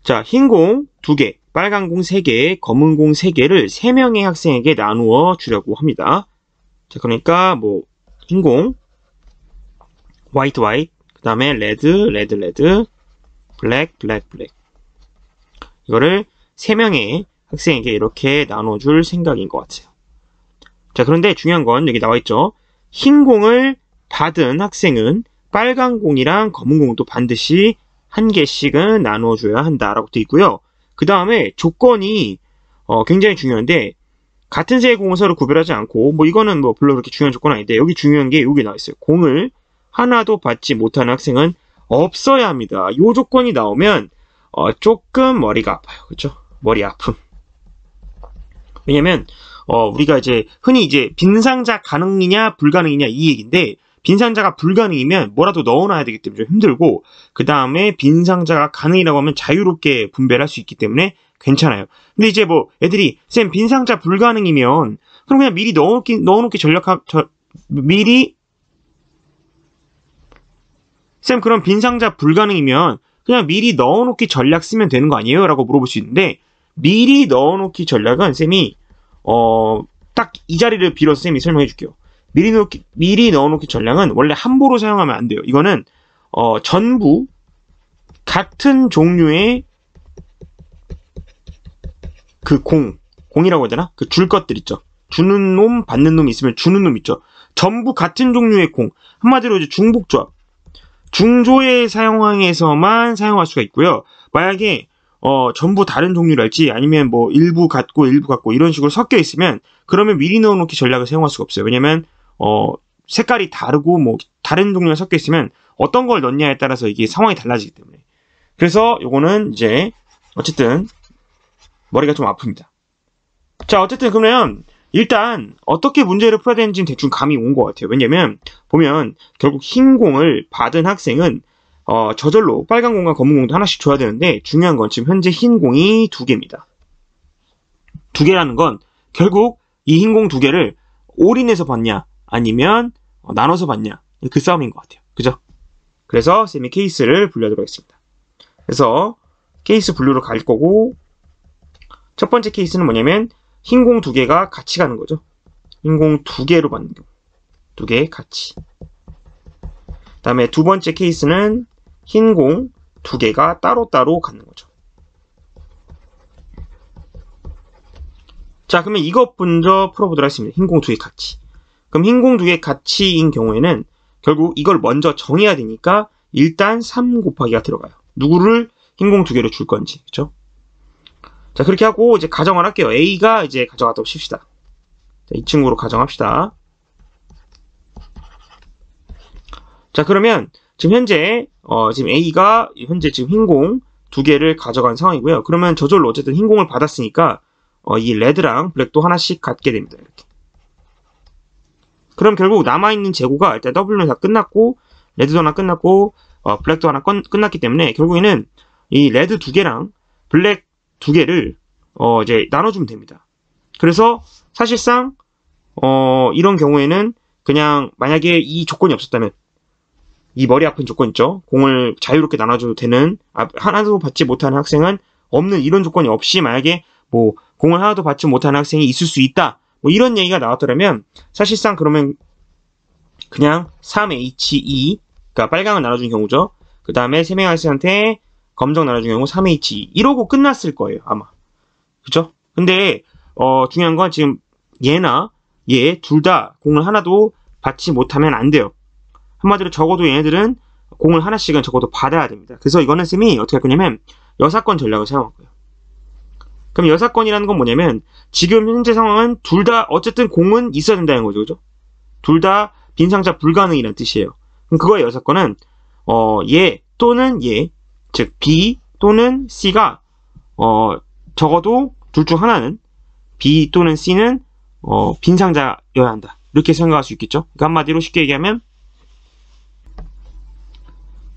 자, 흰 공 2개, 빨간 공 3개, 검은 공 3개를 3명의 학생에게 나누어 주려고 합니다. 자, 그러니까 뭐 흰 공, 화이트, 그 다음에 레드, 블랙. 이거를 3명의 학생에게 이렇게 나눠줄 생각인 것 같아요. 자, 그런데 중요한 건 여기 나와있죠. 흰 공을 받은 학생은 빨간 공이랑 검은 공도 반드시 1개씩은 나눠줘야 한다라고 되어 있고요. 그 다음에 조건이 굉장히 중요한데, 같은 색의 공을 서로 구별하지 않고, 뭐 이거는 뭐 별로 그렇게 중요한 조건은 아닌데, 여기 중요한 게 여기 나와있어요. 공을 하나도 받지 못하는 학생은 없어야 합니다. 이 조건이 나오면 조금 머리가 아파요. 그렇죠? 머리 아픔. 왜냐면 우리가 이제 흔히 이제 빈상자 가능이냐 불가능이냐 이 얘기인데, 빈상자가 불가능이면 뭐라도 넣어놔야 되기 때문에 좀 힘들고, 그 다음에 빈상자가 가능이라고 하면 자유롭게 분배를 할 수 있기 때문에 괜찮아요. 근데 이제 뭐 애들이 쌤 빈상자 불가능이면 그럼 그냥 미리 넣어놓기 쌤 그럼 빈상자 불가능이면 그냥 미리 넣어놓기 전략 쓰면 되는 거 아니에요? 라고 물어볼 수 있는데, 미리 넣어놓기 전략은 쌤이 딱 이 자리를 빌어서 쌤이 설명해 줄게요. 미리 넣어놓기 전략은 원래 함부로 사용하면 안 돼요. 이거는 전부 같은 종류의 그 공이라고 하잖아. 그 줄 것들 있죠. 주는 놈, 받는 놈 있으면 주는 놈 있죠. 전부 같은 종류의 공. 한마디로 이제 중복조합. 중조의 사용항에서만 사용할 수가 있고요. 만약에 전부 다른 종류랄지 아니면 뭐 일부 같고 이런 식으로 섞여 있으면 그러면 미리 넣어놓기 전략을 사용할 수가 없어요. 왜냐면 색깔이 다르고 뭐 다른 종류가 섞여 있으면 어떤 걸 넣냐에 따라서 이게 상황이 달라지기 때문에. 그래서 요거는 이제 어쨌든 머리가 좀 아픕니다. 자, 어쨌든 그러면 일단 어떻게 문제를 풀어야 되는지는 대충 감이 온 것 같아요. 왜냐면 보면 결국 흰 공을 받은 학생은 저절로 빨간 공과 검은 공도 하나씩 줘야 되는데 중요한 건 지금 현재 흰 공이 2개입니다. 2개라는 건 결국 이 흰 공 2개를 올인해서 봤냐 아니면 나눠서 봤냐 그 싸움인 것 같아요. 그죠? 그래서 쌤이 케이스를 분류하도록 하겠습니다. 그래서 케이스 분류로 갈 거고 첫 번째 케이스는 뭐냐면 흰 공 2개가 같이 가는 거죠. 흰 공 2개로 받는 경우 2개 같이. 그 다음에 두 번째 케이스는 흰 공 2개가 따로따로 갖는 거죠. 자, 그러면 이것 먼저 풀어보도록 하겠습니다. 흰 공 2개 같이. 그럼 흰 공 2개 같이인 경우에는 결국 이걸 먼저 정해야 되니까 일단 3 곱하기가 들어가요. 누구를 흰 공 2개로 줄 건지. 그쵸? 자, 그렇게 하고 이제 가정을 할게요. A가 이제 가져갔다고 칩시다. 자, 이 친구로 가정합시다. 자, 그러면 지금 현재 지금 A가 현재 지금 흰 공 2개를 가져간 상황이고요. 그러면 저절로 어쨌든 흰 공을 받았으니까 이 레드랑 블랙도 하나씩 갖게 됩니다. 이렇게. 그럼 결국 남아있는 재고가 일단 W는 다 끝났고 레드도 하나 끝났고 블랙도 하나 끝났기 때문에 결국에는 이 레드 2개랑 블랙 2개를 이제 나눠주면 됩니다. 그래서 사실상 이런 경우에는 그냥 만약에 이 조건이 없었다면 이 머리 아픈 조건 있죠. 공을 자유롭게 나눠줘도 되는 하나도 받지 못하는 학생은 없는 이런 조건이 없이 만약에 뭐 공을 하나도 받지 못하는 학생이 있을 수 있다. 뭐 이런 얘기가 나왔더라면 사실상 그러면 그냥 3H2 그러니까 빨강을 나눠준 경우죠. 그 다음에 3명의 학생한테 검정 나눠준 경우 3H2 이러고 끝났을 거예요. 아마. 그죠? 근데 중요한 건 지금 얘나 얘 둘 다 공을 하나도 받지 못하면 안 돼요. 한마디로 적어도 얘네들은 공을 하나씩은 적어도 받아야 됩니다. 그래서 이거는 쌤이 어떻게 할 거냐면 여사건 전략을 사용할 거예요. 그럼 여사건이라는 건 뭐냐면 지금 현재 상황은 둘 다 어쨌든 공은 있어야 된다는 거죠. 그죠? 둘 다 빈상자 불가능이라는 뜻이에요. 그럼 그거의 여사건은 얘 또는 얘, 즉 B 또는 C가 적어도 둘 중 하나는 B 또는 C는 빈상자여야 한다. 이렇게 생각할 수 있겠죠? 그러니까 한마디로 쉽게 얘기하면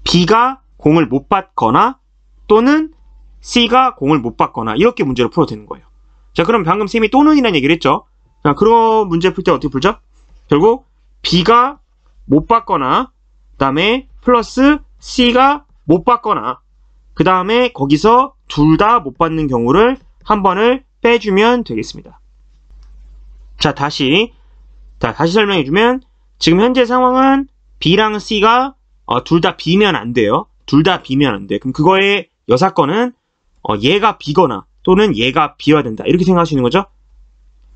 B가 공을 못 받거나 또는 C가 공을 못 받거나 이렇게 문제를 풀어도 되는 거예요. 자, 그럼 방금 쌤이 또는이라는 얘기를 했죠. 자, 그런 문제 풀 때 어떻게 풀죠? 결국 B가 못 받거나 그 다음에 플러스 C가 못 받거나 그 다음에 거기서 둘 다 못 받는 경우를 한 번을 빼주면 되겠습니다. 자, 다시 설명해주면 지금 현재 상황은 B랑 C가 둘 다 B면 안 돼요. 둘 다 B면 안 돼. 그럼 그거의 여사건은 얘가 B거나 또는 얘가 B여야 된다. 이렇게 생각할 수 있는 거죠.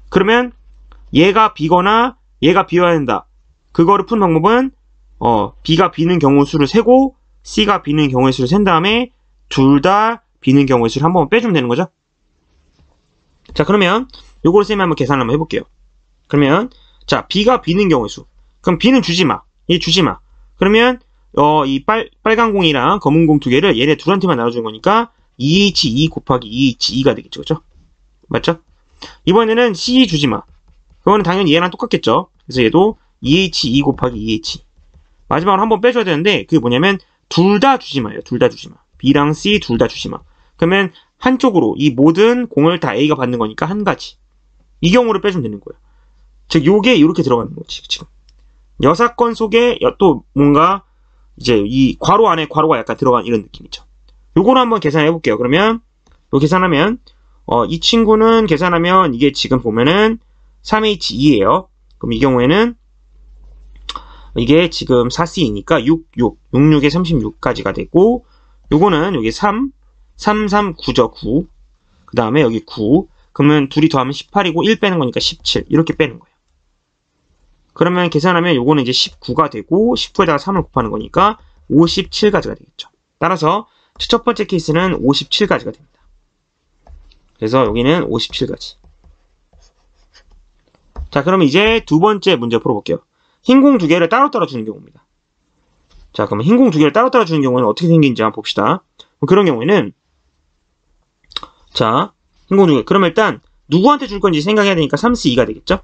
그러면 얘가 B거나 얘가 B여야 된다. 그거를 푸는 방법은 B가 B는 경우 수를 세고 C가 B는 경우의 수를 센 다음에 둘 다 B는 경우의 수를 한 번 빼주면 되는 거죠. 자, 그러면 요거를 쌤이 한번 계산을 한번 해볼게요. 그러면 자, B가 B는 경우의 수. 그럼 B는 주지 마. 얘 주지 마. 그러면 이 빨간 공이랑 검은 공 2개를 얘네 둘한테만 나눠주는 거니까 2H2 곱하기 2H2가 되겠죠. 그죠? 맞죠? 이번에는 C 주지 마. 그거는 당연히 얘랑 똑같겠죠. 그래서 얘도 2H2 곱하기 2H. 마지막으로 한번 빼줘야 되는데 그게 뭐냐면 둘 다 주지 마요. 둘 다 주지 마. B랑 C 둘 다 주지 마. 그러면 한쪽으로 이 모든 공을 다 A가 받는 거니까 한 가지. 이 경우를 빼주면 되는 거예요. 즉 요게 이렇게 들어가는 거지. 지금 여사건 속에 또 뭔가 이제 이 괄호 안에 괄호가 약간 들어간 이런 느낌이죠. 요거를 한번 계산해 볼게요. 그러면 요 계산하면 이 친구는 계산하면 이게 지금 보면은 3H2예요. 그럼 이 경우에는 이게 지금 4C이니까 66에 36까지가 되고 요거는 여기 3, 9죠. 9. 그 다음에 여기 9. 그러면 둘이 더하면 18이고 1 빼는 거니까 17. 이렇게 빼는 거예요. 그러면 계산하면 요거는 이제 19가 되고 19에다가 3을 곱하는 거니까 57가지가 되겠죠. 따라서 첫 번째 케이스는 57가지가 됩니다. 그래서 여기는 57가지. 자, 그럼 이제 두 번째 문제 풀어볼게요. 흰 공 2개를 따로따로 주는 경우입니다. 자, 그러면 흰 공 2개를 따로따로 주는 경우는 어떻게 생긴지 한번 봅시다. 그런 경우에는 자, 흰 공 2개. 그러면 일단 누구한테 줄 건지 생각해야 되니까 3C2가 되겠죠?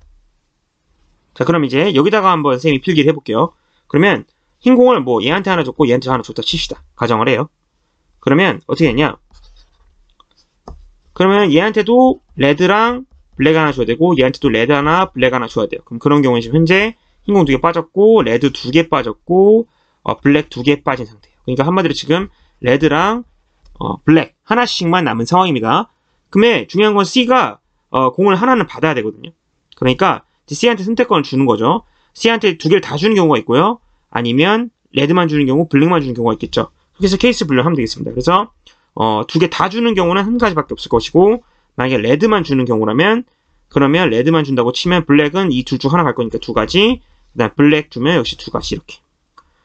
자, 그럼 이제 여기다가 한번 쌤이 필기를 해볼게요. 그러면 흰 공을 뭐 얘한테 하나 줬고 얘한테 하나 줬다 칩시다. 가정을 해요. 그러면 어떻게 했냐? 그러면 얘한테도 레드랑 블랙 하나 줘야 되고 얘한테도 레드 하나, 블랙 하나 줘야 돼요. 그럼 그런 경우는 지금 현재 흰 공 2개 빠졌고 레드 2개 빠졌고 블랙 2개 빠진 상태예요. 그러니까 한마디로 지금 레드랑 블랙 하나씩만 남은 상황입니다. 그러면 중요한 건 C가 공을 하나는 받아야 되거든요. 그러니까 C한테 선택권을 주는 거죠. C한테 2개를 다 주는 경우가 있고요. 아니면 레드만 주는 경우, 블랙만 주는 경우가 있겠죠. 그래서 케이스 분류를 하면 되겠습니다. 그래서 2개 다 주는 경우는 한 가지밖에 없을 것이고 만약에 레드만 주는 경우라면 그러면 레드만 준다고 치면 블랙은 이 둘 중 하나 갈 거니까 2가지, 그 다음 블랙 주면 역시 2가지 이렇게.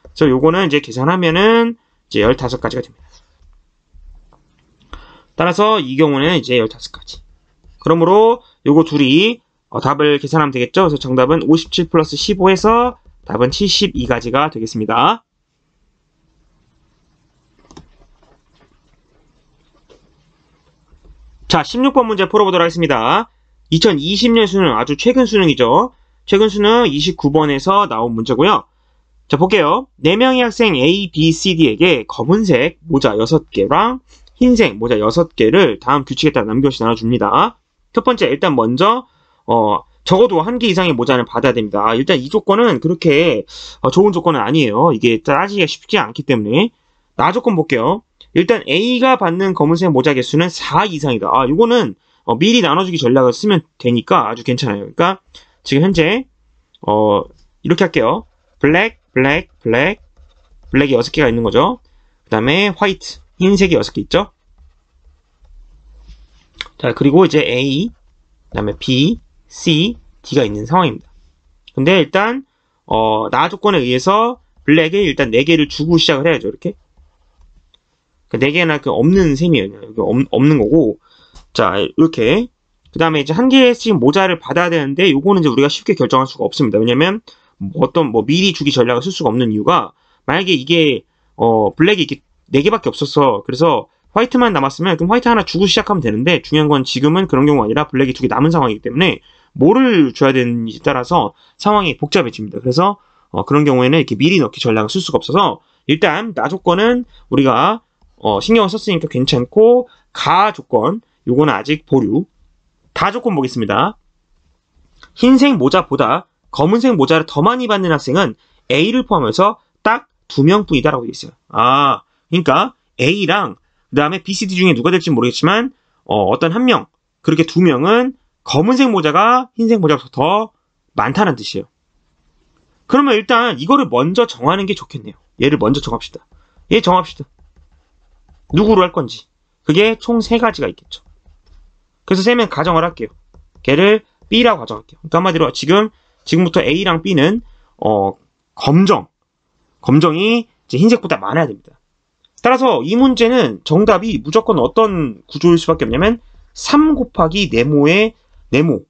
그래서 요거는 이제 계산하면은 이제 15가지가 됩니다. 따라서 이 경우는 이제 15가지. 그러므로 요거 둘이 답을 계산하면 되겠죠. 그래서 정답은 57 플러스 15에서 답은 72가지가 되겠습니다. 자, 16번 문제 풀어보도록 하겠습니다. 2020년 수능, 아주 최근 수능이죠. 최근 수능 29번에서 나온 문제고요. 자, 볼게요. 4명의 학생 A, B, C, D에게 검은색 모자 6개랑 흰색 모자 6개를 다음 규칙에 따라 남김없이 나눠줍니다. 첫 번째, 일단 먼저 적어도 1개 이상의 모자는 받아야 됩니다. 일단 이 조건은 그렇게 좋은 조건은 아니에요. 이게 따지기가 쉽지 않기 때문에. 나 조건 볼게요. 일단 A가 받는 검은색 모자 개수는 4 이상이다. 이거는 미리 나눠주기 전략을 쓰면 되니까 아주 괜찮아요. 그러니까 지금 현재 이렇게 할게요. 블랙, 블랙, 블랙, 블랙이 6개가 있는 거죠. 그 다음에 화이트, 흰색이 6개 있죠. 자, 그리고 이제 A, 그 다음에 B, C, D가 있는 상황입니다. 근데 일단 나 조건에 의해서 블랙에 일단 4개를 주고 시작을 해야죠. 이렇게. 4개나 없는 셈이에요. 없는 거고. 자, 이렇게. 그 다음에 이제 1개씩 모자를 받아야 되는데, 요거는 이제 우리가 쉽게 결정할 수가 없습니다. 왜냐면, 미리 주기 전략을 쓸 수가 없는 이유가, 만약에 이게, 블랙이 이렇게 4개밖에 없었어. 그래서, 화이트만 남았으면, 그럼 화이트 하나 주고 시작하면 되는데, 중요한 건 지금은 그런 경우가 아니라, 블랙이 2개 남은 상황이기 때문에, 뭐를 줘야 되는지 따라서 상황이 복잡해집니다. 그래서, 그런 경우에는 이렇게 미리 넣기 전략을 쓸 수가 없어서, 일단, 나 조건은 우리가, 신경을 썼으니까 괜찮고, 가 조건, 요거는 아직 보류. 다 조건 보겠습니다. 흰색 모자보다 검은색 모자를 더 많이 받는 학생은 A를 포함해서 딱 2명뿐이다 라고 되어 있어요. 그러니까 A랑 그 다음에 B, C, D 중에 누가 될지 모르겠지만 어떤 한 명, 그렇게 2명은 검은색 모자가 흰색 모자보다 더 많다는 뜻이에요. 그러면 일단 이거를 먼저 정하는 게 좋겠네요. 얘를 먼저 정합시다. 얘 정합시다. 누구로 할 건지. 그게 총 3가지가 있겠죠. 그래서 쌤은 가정을 할게요. 걔를 B라고 가정할게요. 그러니까 한마디로 지금부터 A랑 B는 검정이 이제 흰색보다 많아야 됩니다. 따라서 이 문제는 정답이 무조건 어떤 구조일 수밖에 없냐면 3 곱하기 네모의 네모,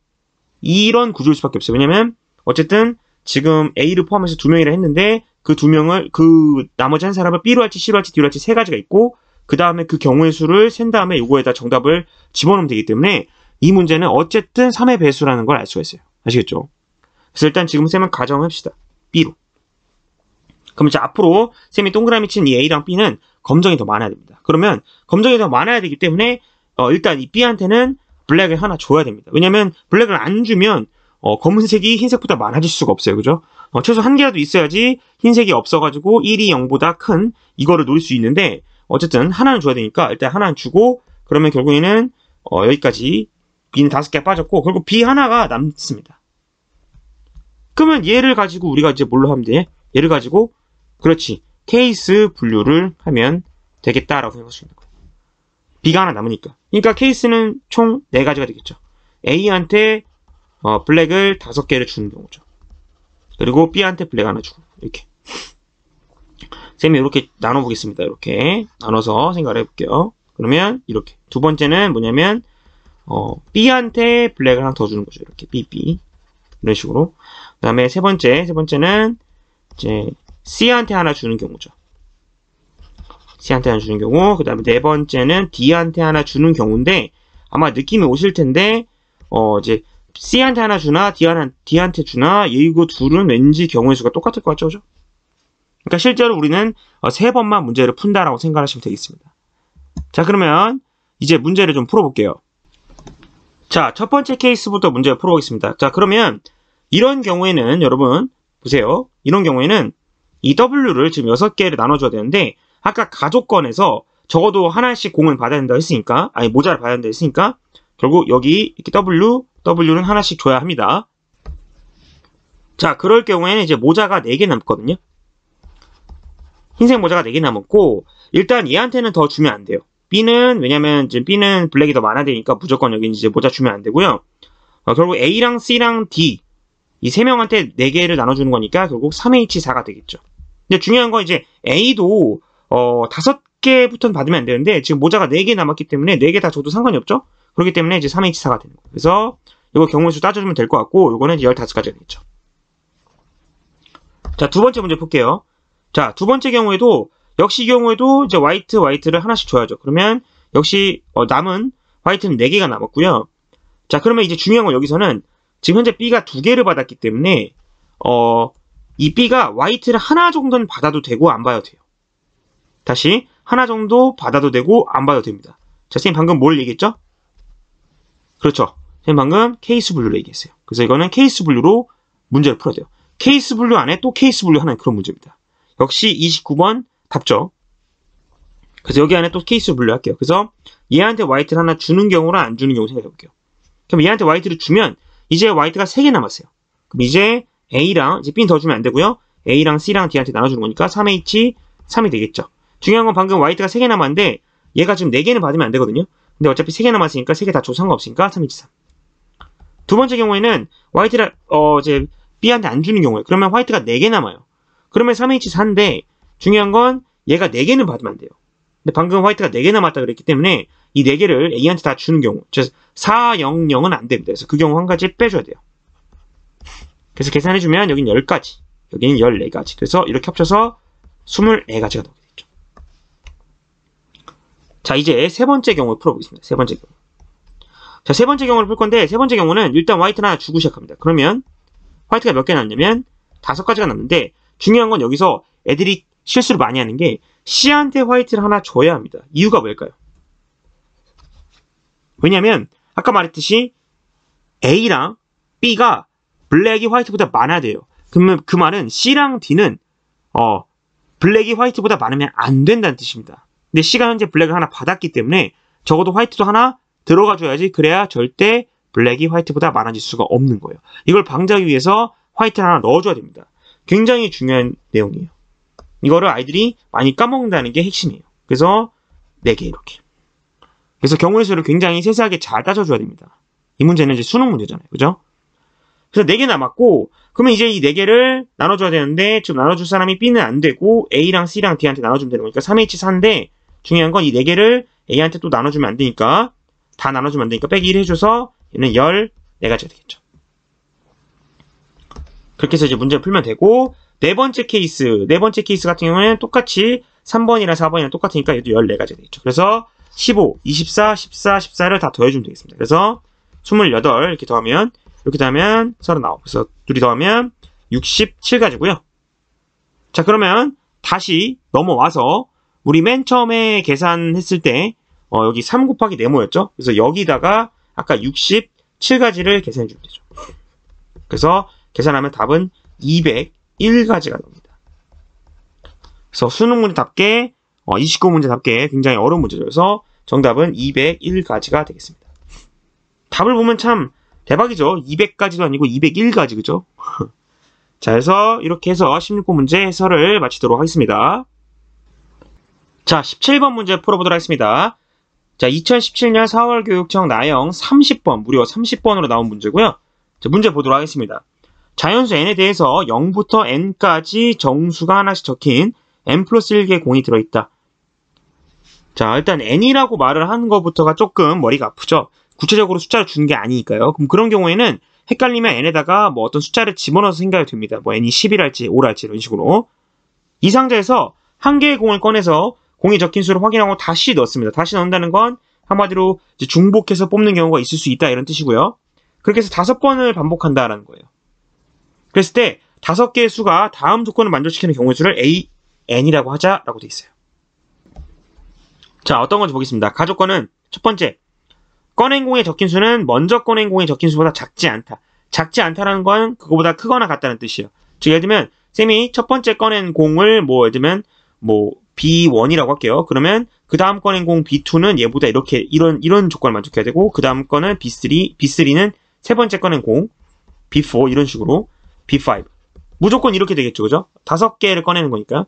이런 구조일 수밖에 없어요. 왜냐면 어쨌든 지금 A를 포함해서 2명이라 했는데 그 2명을 나머지 한 사람을 B로 할지 C로 할지 D로 할지 3가지가 있고, 그 다음에 그 경우의 수를 센 다음에 요거에다 정답을 집어넣으면 되기 때문에 이 문제는 어쨌든 3의 배수라는 걸 알 수가 있어요. 아시겠죠? 그래서 일단 지금 쌤은 가정합시다. B로. 그럼 이제 앞으로 쌤이 동그라미 친 이 A랑 B는 검정이 더 많아야 됩니다. 그러면 검정이 더 많아야 되기 때문에 일단 이 B한테는 블랙을 하나 줘야 됩니다. 왜냐면 블랙을 안 주면 검은색이 흰색보다 많아질 수가 없어요. 그죠? 최소 1개라도 있어야지 흰색이 없어가지고 1이 0보다 큰 이거를 노릴 수 있는데, 어쨌든 하나는 줘야 되니까 일단 하나는 주고, 그러면 결국에는 여기까지 B는 5개 빠졌고, 결국 B 하나가 남습니다. 그러면 얘를 가지고 우리가 이제 뭘로 하면 돼? 얘를 가지고, 그렇지, 케이스 분류를 하면 되겠다라고 생각할 수 있는 거예요. B가 하나 남으니까. 그러니까 케이스는 총 4가지가 되겠죠. A한테 블랙을 5개를 주는 경우죠. 그리고 B한테 블랙 하나 주고, 이렇게. 쌤이 이렇게 나눠보겠습니다. 이렇게 나눠서 생각을 해볼게요. 그러면 이렇게. 두 번째는 뭐냐면 B한테 블랙을 하나 더 주는 거죠. 이렇게 B 이런 식으로. 그 다음에 세 번째는 이제 C한테 하나 주는 경우죠. C한테 하나 주는 경우. 그 다음에 4번째는 D한테 하나 주는 경우인데, 아마 느낌이 오실 텐데 이제 C한테 하나 주나 D한테 주나, 이거 둘은 왠지 경우의 수가 똑같을 것 같죠, 그죠? 그러니까 실제로 우리는 3번만 문제를 푼다라고 생각하시면 되겠습니다. 자, 그러면 이제 문제를 좀 풀어볼게요. 자, 첫 번째 케이스부터 문제를 풀어보겠습니다. 자, 그러면 이런 경우에는 여러분 보세요. 이런 경우에는 이 W를 지금 6개를 나눠줘야 되는데 아까 가족권에서 적어도 하나씩 공을 받아야 된다 했으니까, 아니 모자를 받아야 된다 했으니까 결국 여기 이렇게 W는 하나씩 줘야 합니다. 자, 그럴 경우에는 이제 모자가 4개 남거든요. 흰색 모자가 4개 남았고, 일단 얘한테는 더 주면 안 돼요. B는, 왜냐면 지금 B는 블랙이 더 많아야 되니까 무조건 여기 이제 모자 주면 안 되고요. 결국 A랑 C랑 D, 이 3명한테 4개를 나눠주는 거니까 결국 3H4가 되겠죠. 근데 중요한 건 이제 A도, 5개부터는 받으면 안 되는데, 지금 모자가 4개 남았기 때문에 4개 다 줘도 상관이 없죠? 그렇기 때문에 이제 3H4가 되는 거예요. 그래서 이거 경우의 수 따져주면 될 것 같고, 이거는 15가지가 되겠죠. 자, 두 번째 문제 볼게요. 자, 두 번째 경우에도 역시 이 경우에도 이제 화이트를 하나씩 줘야죠. 그러면 역시 남은 화이트는 4개가 남았고요. 자, 그러면 이제 중요한 건 여기서는 지금 현재 B가 2개를 받았기 때문에 이 B가 화이트를 하나 정도는 받아도 되고 안 받아도 돼요. 다시 하나 정도 받아도 되고 안 받아도 됩니다. 자, 선생님 방금 뭘 얘기했죠? 그렇죠. 선생님 방금 케이스 분류를 얘기했어요. 그래서 이거는 케이스 분류로 문제를 풀어야 돼요. 케이스 분류 안에 또 케이스 분류 하는 그런 문제입니다. 역시 29번 답죠. 그래서 여기 안에 또 케이스 분류 할게요. 그래서 얘한테 화이트를 하나 주는 경우랑 안 주는 경우 생각해 볼게요. 그럼 얘한테 화이트를 주면 이제 화이트가 3개 남았어요. 그럼 이제 A랑 이제 B는 더 주면 안 되고요. A랑 C랑 D한테 나눠주는 거니까 3H, 3이 되겠죠. 중요한 건 방금 화이트가 3개 남았는데 얘가 지금 4개는 받으면 안 되거든요. 근데 어차피 3개 남았으니까 3개 다 줘도 상관없으니까 3H3. 두 번째 경우에는 화이트를 이제 B한테 안 주는 경우에 그러면 화이트가 4개 남아요. 그러면 3H4인데 중요한 건 얘가 4개는 받으면 안 돼요. 근데 방금 화이트가 4개 남았다 그랬기 때문에 이 4개를 A한테 다 주는 경우, 즉 4, 0, 0은 안 됩니다. 그래서 그 경우 한 가지 빼줘야 돼요. 그래서 계산해주면 여긴 10가지, 여기는 14가지. 그래서 이렇게 합쳐서 24가지가 나오게 되죠. 자, 이제 세 번째 경우를 풀어보겠습니다. 세 번째 경우. 자, 세 번째 경우를 풀 건데 세 번째 경우는 일단 화이트는 하나 주고 시작합니다. 그러면 화이트가 몇 개 남냐면 5가지가 남는데 중요한 건 여기서 애들이 실수를 많이 하는 게 C한테 화이트를 하나 줘야 합니다. 이유가 뭘까요? 왜냐면 아까 말했듯이 A랑 B가 블랙이 화이트보다 많아야 돼요. 그러면 그 말은 C랑 D는 블랙이 화이트보다 많으면 안 된다는 뜻입니다. 근데 C가 현재 블랙을 하나 받았기 때문에 적어도 화이트도 하나 들어가줘야지. 그래야 절대 블랙이 화이트보다 많아질 수가 없는 거예요. 이걸 방지하기 위해서 화이트를 하나 넣어줘야 됩니다. 굉장히 중요한 내용이에요. 이거를 아이들이 많이 까먹는다는 게 핵심이에요. 그래서 4개 이렇게. 그래서 경우의 수를 굉장히 세세하게 잘 따져줘야 됩니다. 이 문제는 이제 수능 문제잖아요. 그죠? 그래서 4개 남았고 그러면 이제 이 4개를 나눠줘야 되는데 지금 나눠줄 사람이 B는 안 되고 A랑 C랑 D한테 나눠주면 되는 거니까 3H4인데 중요한 건 이 4개를 A한테 또 나눠주면 안 되니까 다 나눠주면 안 되니까 빼기 1 해줘서 얘는 14가지가 되겠죠. 그렇게 해서 이제 문제를 풀면 되고 네 번째 케이스 같은 경우는 똑같이 3번이랑 4번이랑 똑같으니까 얘도 14가지가 되겠죠. 그래서 15, 24, 14, 14를 다 더해주면 되겠습니다. 그래서 28 이렇게 더하면 39. 그래서 둘이 더하면 67가지고요. 자, 그러면 다시 넘어와서 우리 맨 처음에 계산했을 때 여기 3 곱하기 네모였죠. 그래서 여기다가 아까 67가지를 계산해 주면 되죠. 그래서 계산하면 답은 201가지가 나옵니다. 그래서 수능 문제답게 29문제답게 굉장히 어려운 문제죠. 그래서 정답은 201가지가 되겠습니다. 답을 보면 참 대박이죠. 200가지도 아니고 201가지, 그죠? 자, 그래서 이렇게 해서 16번 문제 해설을 마치도록 하겠습니다. 자, 17번 문제 풀어보도록 하겠습니다. 자, 2017년 4월 교육청 나형 30번, 무려 30번으로 나온 문제고요. 자, 문제 보도록 하겠습니다. 자연수 n에 대해서 0부터 n까지 정수가 하나씩 적힌 n 플러스 1개의 공이 들어있다. 자, 일단 n이라고 말을 하는 것부터가 조금 머리가 아프죠. 구체적으로 숫자를 주는 게 아니니까요. 그럼 그런 경우에는 헷갈리면 n에다가 뭐 어떤 숫자를 집어넣어서 생각이 됩니다. 뭐 n이 10이랄지 5랄지 이런 식으로. 이 상자에서 한 개의 공을 꺼내서 공이 적힌 수를 확인하고 다시 넣습니다. 다시 넣는다는 건 한마디로 이제 중복해서 뽑는 경우가 있을 수 있다 이런 뜻이고요. 그렇게 해서 5번을 반복한다라는 거예요. 그랬을 때 5개의 수가 다음 조건을 만족시키는 경우의 수를 AN이라고 하자라고 돼 있어요. 자, 어떤 건지 보겠습니다. 가조건은 첫 번째, 꺼낸 공에 적힌 수는 먼저 꺼낸 공에 적힌 수보다 작지 않다. 작지 않다라는 건 그거보다 크거나 같다는 뜻이에요. 즉, 예를 들면 쌤이 첫 번째 꺼낸 공을 예를 들면 B1이라고 할게요. 그러면 그 다음 꺼낸 공 B2는 얘보다 이런 조건을 만족해야 되고, 그 다음 거는 B3는 세 번째 꺼낸 공 B4 이런 식으로 B5 무조건 이렇게 되겠죠, 그죠? 5개를 꺼내는 거니까.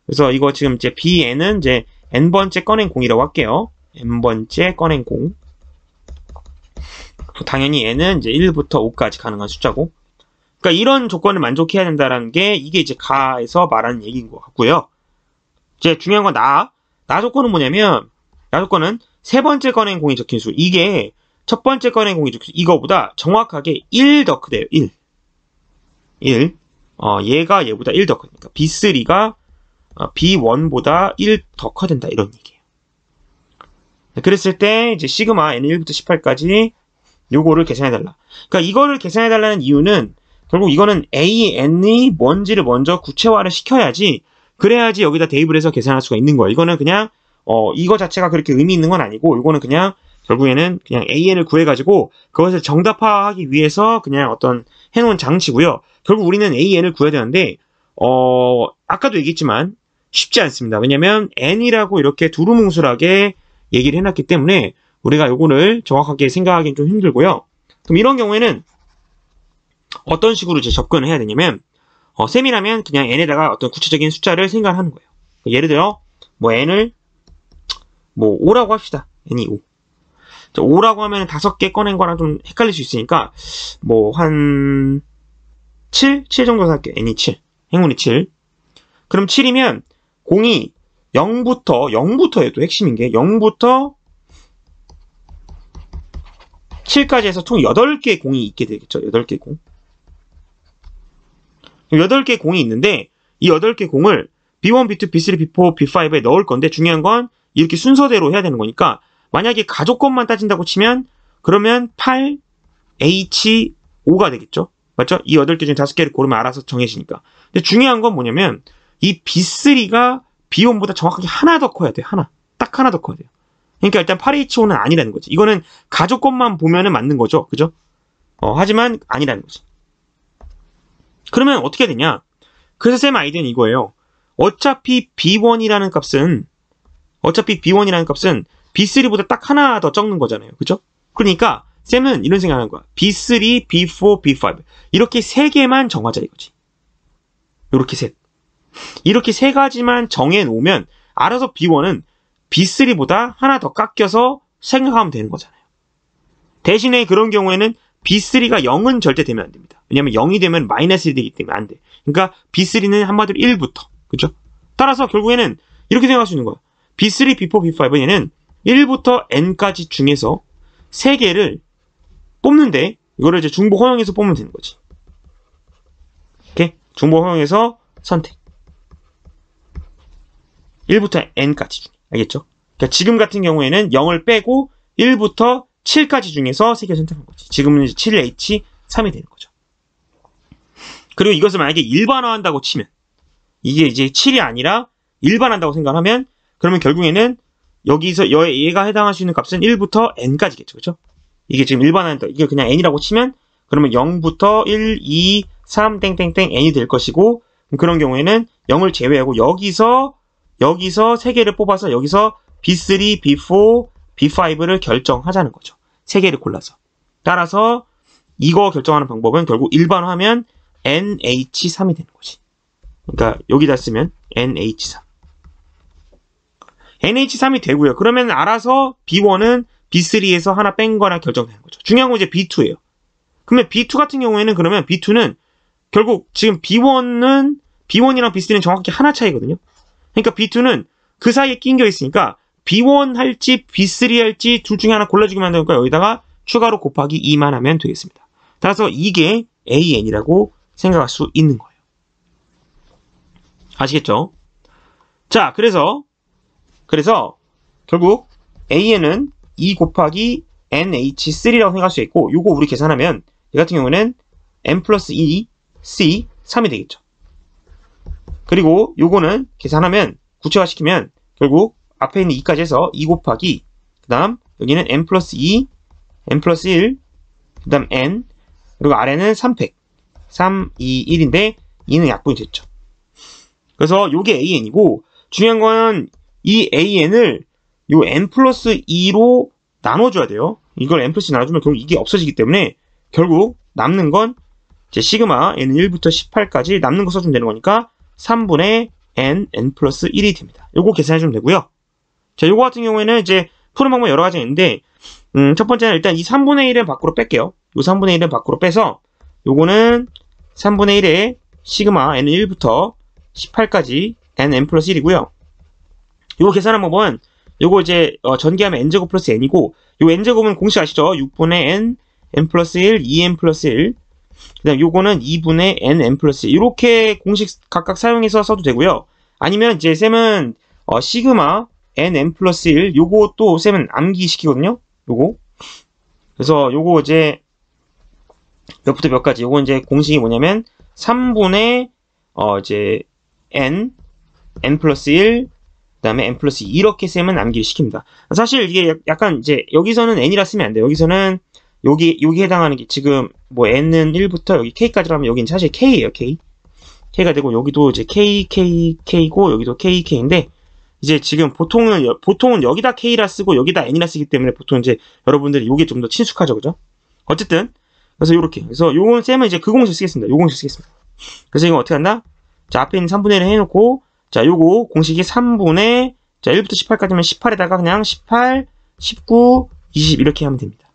그래서 이거 지금 이제 Bn은 이제 n번째 꺼낸 공이라고 할게요. n번째 꺼낸 공. 당연히 n은 이제 1부터 5까지 가능한 숫자고. 그러니까 이런 조건을 만족해야 된다라는 게 이게 이제 가에서 말하는 얘기인 것 같고요. 이제 중요한 건 나 조건은 뭐냐면, 나 조건은 세 번째 꺼낸 공이 적힌 수. 이게 첫 번째 꺼낸 공이 적힌 수. 이거보다 정확하게 1 더 크대요. 1. 얘가 얘보다 1 더 크니까 B3가 B1보다 1 더 커야 된다. 이런 얘기예요. 그랬을 때 이제 시그마 n1부터 18까지 요거를 계산해달라. 그러니까 이거를 계산해달라는 이유는 결국 이거는 AN이 뭔지를 먼저 구체화를 시켜야지, 그래야지 여기다 대입을 해서 계산할 수가 있는 거예요. 이거는 그냥 이거 자체가 그렇게 의미 있는 건 아니고, 이거는 그냥 결국에는 그냥 AN을 구해가지고 그것을 정답화하기 위해서 그냥 어떤 해놓은 장치고요. 결국 우리는 AN을 구해야 되는데 아까도 얘기했지만 쉽지 않습니다. 왜냐면 N이라고 이렇게 두루뭉술하게 얘기를 해놨기 때문에 우리가 요거를 정확하게 생각하기는 좀 힘들고요. 그럼 이런 경우에는 어떤 식으로 이제 접근을 해야 되냐면, 셈이라면 그냥 n에다가 어떤 구체적인 숫자를 생각하는 거예요. 예를 들어 n을 5라고 합시다. n이 5. 5라고 하면 5개 꺼낸 거랑 좀 헷갈릴 수 있으니까 한 7 정도 할게요. n이 7. 행운이 7. 그럼 7이면 공이 0부터예요. 또 핵심인 게 0부터 7까지 해서 총 8개의 공이 있게 되겠죠. 8개의 공. 8개의 공이 있는데 이 8개 공을 B1, B2, B3, B4, B5에 넣을 건데, 중요한 건 이렇게 순서대로 해야 되는 거니까, 만약에 가족건만 따진다고 치면 그러면 8, H, 5가 되겠죠. 맞죠? 이 8개 중에 5개를 고르면 알아서 정해지니까. 근데 중요한 건 뭐냐면 이 B3가 B1보다 정확하게 하나 더 커야 돼요. 딱 하나 더 커야 돼요. 그러니까 일단 8H5는 아니라는 거지. 이거는 가족건만 보면은 맞는 거죠. 그죠? 하지만 아니라는 거지. 그러면 어떻게 되냐? 그래서 쌤 아이디어는 이거예요. 어차피 B1이라는 값은 B3보다 딱 하나 더 적는 거잖아요. 그죠? 그러니까 쌤은 이런 생각을 하는 거야. B3, B4, B5 이렇게 3개만 정하자 이거지. 이렇게 세 가지만 정해놓으면 알아서 B1은 B3보다 하나 더 깎여서 생각하면 되는 거잖아요. 대신에 그런 경우에는 B3가 0은 절대 되면 안 됩니다. 왜냐면 0이 되면 마이너스 1이 되기 때문에 안 돼. 그러니까 B3는 한마디로 1부터. 그죠? 따라서 결국에는 이렇게 생각할 수 있는 거야. B3, B4, B5는 얘는 1부터 n까지 중에서 3개를 뽑는데, 이거를 이제 중복 허용해서 뽑으면 되는 거지. 이렇게 중복 허용해서 선택. 1부터 n까지 중에. 알겠죠? 그러니까 지금 같은 경우에는 0을 빼고 1부터 7까지 중에서 3개 선택한 거지. 지금은 이제 7H, 3이 되는 거죠. 그리고 이것을 만약에 일반화한다고 치면, 이게 이제 7이 아니라 일반한다고 생각하면, 그러면 결국에는 여기서 얘가 해당할 수 있는 값은 1부터 n까지겠죠. 그죠? 이게 지금 일반한다. 이게 그냥 n이라고 치면, 그러면 0부터 1, 2, 3, 땡땡땡 n이 될 것이고, 그런 경우에는 0을 제외하고 여기서 3개를 뽑아서 여기서 B3, B4, B5를 결정하자는 거죠. 3개를 골라서. 따라서 이거 결정하는 방법은 결국 일반화하면 NH3이 되는 거지. 그러니까 여기다 쓰면 NH3. NH3이 되고요. 그러면 알아서 B1은 B3에서 하나 뺀 거나 결정되는 거죠. 중요한 건 이제 B2예요. 그러면 B2 같은 경우에는 그러면 B2는 결국 지금 B1이랑 B3는 정확히 하나 차이거든요. 그러니까 B2는 그 사이에 낀겨 있으니까 B1 할지 B3 할지 둘 중에 하나 골라주기만 하니까 여기다가 추가로 곱하기 2만 하면 되겠습니다. 따라서 이게 AN이라고 생각할 수 있는 거예요. 아시겠죠? 자, 그래서 결국 AN은 2 곱하기 NH3라고 생각할 수 있고, 요거 우리 계산하면 얘 같은 경우는 N 플러스 2, C, 3이 되겠죠. 그리고 요거는 계산하면 구체화시키면 결국 앞에 있는 2까지 해서 2 곱하기 그 다음 여기는 n 플러스 2, n 플러스 1, 그 다음 n, 그리고 아래는 3팩 3, 2, 1인데 2는 약분이 됐죠. 그래서 요게 an이고 중요한 건 이 an을 요 n 플러스 2로 나눠줘야 돼요. 이걸 n 플러스 2 나눠주면 결국 이게 없어지기 때문에 결국 남는 건 이제 시그마 n은 1부터 18까지 남는 거 써주면 되는 거니까 3분의 n 플러스 1이 됩니다. 요거 계산해주면 되고요. 자, 요거 같은 경우에는 이제 푸는 방법 여러 가지가 있는데 첫 번째는 일단 이 3분의 1은 밖으로 뺄게요. 요 3분의 1은 밖으로 빼서 요거는 3분의 1에 시그마 n은 1부터 18까지 n 플러스 1이고요. 요거 계산한 방법은 요거 이제 전개하면 n제곱 플러스 n이고 요 n제곱은 공식 아시죠? 6분의 n 플러스 1, 2n 플러스 1 그 다음 요거는 2분의 n 플러스 1 이렇게 공식 각각 사용해서 써도 되고요. 아니면 이제 쌤은 시그마 n 플러스 1 요거 또 쌤은 암기시키거든요. 요거 그래서 요거 이제 몇부터 몇까지 요거 이제 공식이 뭐냐면 3분의 이제 n 플러스 1 그 다음에 n 플러스 2 이렇게 쌤은 암기를 시킵니다. 사실 이게 약간 이제 여기서는 n이라 쓰면 안 돼요. 여기서는 여기 해당하는 게 지금 뭐 n은 1부터 여기 k까지라면 여기는 사실 k예요. k가 되고 여기도 이제 k고 여기도 k인데 이제 지금 보통은 여기다 k라 쓰고 여기다 n이라 쓰기 때문에 보통 이제 여러분들이 요게 좀 더 친숙하죠, 그죠? 어쨌든 그래서 요렇게 그래서 요건 쌤은 이제 그 공식 쓰겠습니다. 요 공식 쓰겠습니다. 그래서 이거 어떻게 한다? 자, 앞에 있는 3분의 1을 해놓고 자, 요거 공식이 3분의 자 1부터 18까지면 18에다가 그냥 18, 19, 20 이렇게 하면 됩니다.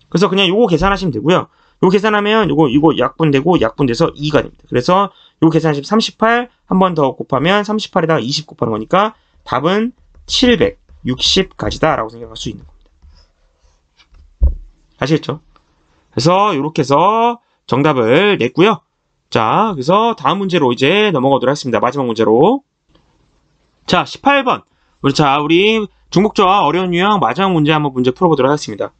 그래서 그냥 요거 계산하시면 되고요. 요거 계산하면 이거 약분돼서 2가 됩니다. 그래서 요거 계산하시면 38 한 번 더 곱하면 38에다가 20 곱하는 거니까 답은 760가지다 라고 생각할 수 있는 겁니다. 아시겠죠? 그래서 이렇게 해서 정답을 냈고요. 자, 그래서 다음 문제로 이제 넘어가도록 하겠습니다. 마지막 문제로. 자, 18번. 우리 중복조와 어려운 유형 마지막 문제 한번 문제 풀어보도록 하겠습니다.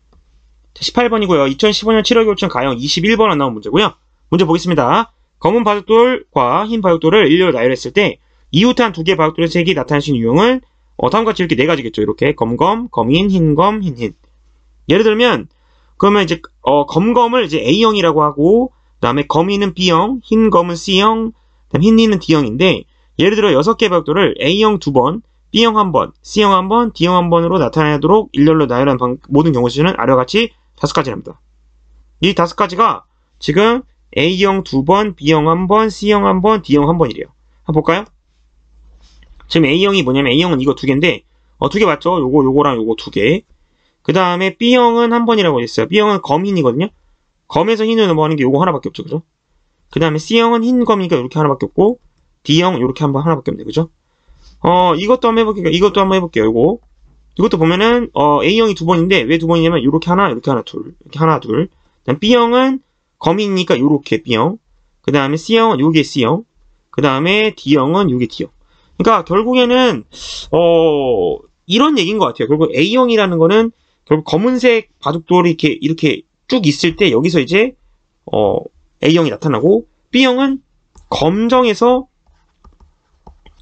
자, 18번이고요. 2015년 7월 교육청 가형 21번에 나온 문제고요. 문제 보겠습니다. 검은 바둑돌과 흰 바둑돌을 일렬로 나열했을 때 이웃한 두 개의 바둑돌의 색이 나타낼 수 있는 유형은 다음과 같이 이렇게 네 가지겠죠. 이렇게 검검, 검흰, 흰검, 흰흰. 예를 들면 그러면 이제 검검을 이제 A형이라고 하고 그다음에 검흰은 B형, 흰검은 C형, 그다음 흰흰은 D형인데 예를 들어 6개의 바둑돌을 A형 2번, B형 1번, C형 1번, D형 1번으로 나타내도록 일렬로 나열한 모든 경우 수는 아래와 같이 5가지랍니다. 이 5가지가 지금 A형 2번, B형 1번, C형 1번, D형 1번이래요. 한번 볼까요? 지금 A형이 뭐냐면 A형은 이거 2개인데 2개 맞죠? 요거랑 요거 2개. 그 다음에 B형은 1번이라고 했어요. B형은 검흰이거든요. 검에서 흰을 넘어가는 게 요거 하나밖에 없죠. 그죠? 그 다음에 C형은 흰검이니까 이렇게 하나밖에 없고 D형 요렇게 하나밖에 없네. 그죠? 이것도 한번 해볼게요. 이것도 보면은 A형이 2번인데 왜 2번이냐면 요렇게 하나, 이렇게 하나, 둘. 이렇게 하나, 둘. 그다음 B형은 검이니까 요렇게 B형. 그 다음에 C형은 요게 C형. 그 다음에 D형은 요게 D형. 그러니까 결국에는 이런 얘기인 것 같아요. 결국 A형이라는 거는 결국 검은색 바둑돌이 이렇게 쭉 있을 때 여기서 이제 A형이 나타나고 B형은 검정에서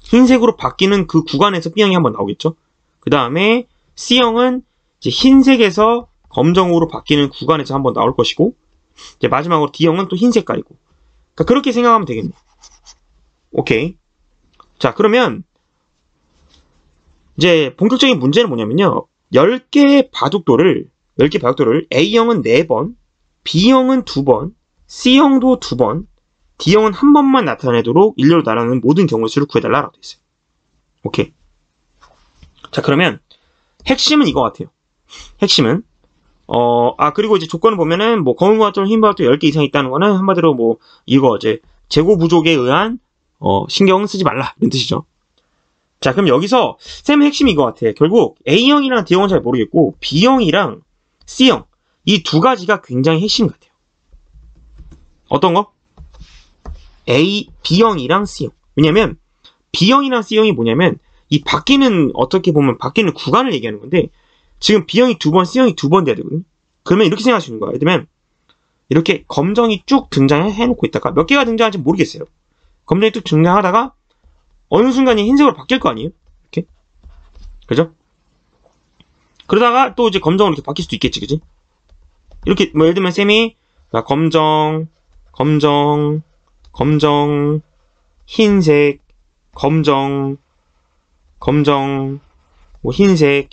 흰색으로 바뀌는 그 구간에서 B형이 한번 나오겠죠. 그 다음에 C형은 이제 흰색에서 검정으로 바뀌는 구간에서 한번 나올 것이고 이제 마지막으로 D형은 또 흰 색깔이고 그러니까 그렇게 생각하면 되겠네. 오케이. 자, 그러면 이제 본격적인 문제는 뭐냐면요. 10개의 바둑돌을 A형은 4번, B형은 2번, C형도 2번, D형은 한 번만 나타내도록 일렬로 나라는 모든 경우의 수를 구해달라라고 되어 있어요. 오케이. 자, 그러면 핵심은 이거 같아요. 핵심은 그리고 이제 조건을 보면은 뭐 검은 바둑돌, 흰 바둑돌 10개 이상 있다는 거는 한마디로 뭐 이거 이제 재고 부족에 의한 신경 쓰지 말라 이런 뜻이죠. 자, 그럼 여기서 쌤의 핵심이 이거 같아. 결국 A형이랑 D형은 잘 모르겠고 B형이랑 C형 이 두 가지가 굉장히 핵심 같아요. 어떤 거? B형이랑 C형. 왜냐면 B형이랑 C형이 뭐냐면 이 어떻게 보면 바뀌는 구간을 얘기하는 건데 지금 B형이 2번, C형이 2번 돼야 되거든요. 그러면 이렇게 생각하시는 거야. 예를 들면 이렇게 검정이 쭉 등장해놓고 있다가 몇 개가 등장할지 모르겠어요. 검정이 쭉 등장하다가 어느 순간에 흰색으로 바뀔 거 아니에요? 이렇게. 그죠? 그러다가 또 이제 검정으로 이렇게 바뀔 수도 있겠지, 그지? 이렇게, 뭐, 예를 들면, 쌤이, 검정, 흰색, 검정, 뭐, 흰색,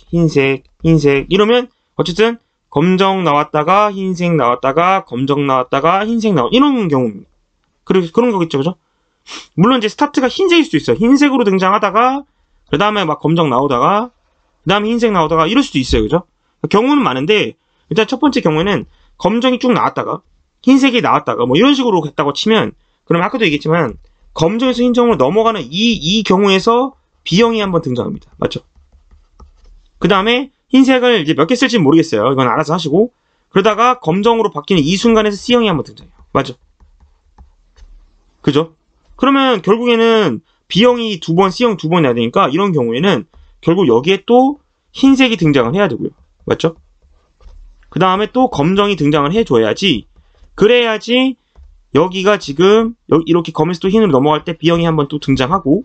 이러면, 어쨌든, 검정 나왔다가, 흰색 나왔다가, 검정 나왔다가, 흰색 이런 경우입니다. 그런 거겠죠, 그죠? 물론 이제 스타트가 흰색일 수도 있어요. 흰색으로 등장하다가, 그 다음에 막 검정 나오다가, 그 다음에 흰색 나오다가, 이럴 수도 있어요, 그죠? 경우는 많은데, 일단 첫 번째 경우에는, 검정이 쭉 나왔다가, 흰색이 나왔다가, 뭐 이런 식으로 갔다고 치면, 그럼 아까도 얘기했지만, 검정에서 흰정으로 넘어가는 이 경우에서 B형이 한번 등장합니다. 맞죠? 그 다음에 흰색을 이제 몇 개 쓸지 모르겠어요. 이건 알아서 하시고. 그러다가 검정으로 바뀌는 이 순간에서 C형이 한번 등장해요. 맞죠? 그죠? 그러면 결국에는 B형이 2번, C형 2번 나야 되니까 이런 경우에는 결국 여기에 또 흰색이 등장을 해야 되고요. 맞죠? 그 다음에 또 검정이 등장을 해줘야지, 그래야지 여기가 지금 이렇게 검에서 또 흰으로 넘어갈 때 B형이 한번 또 등장하고,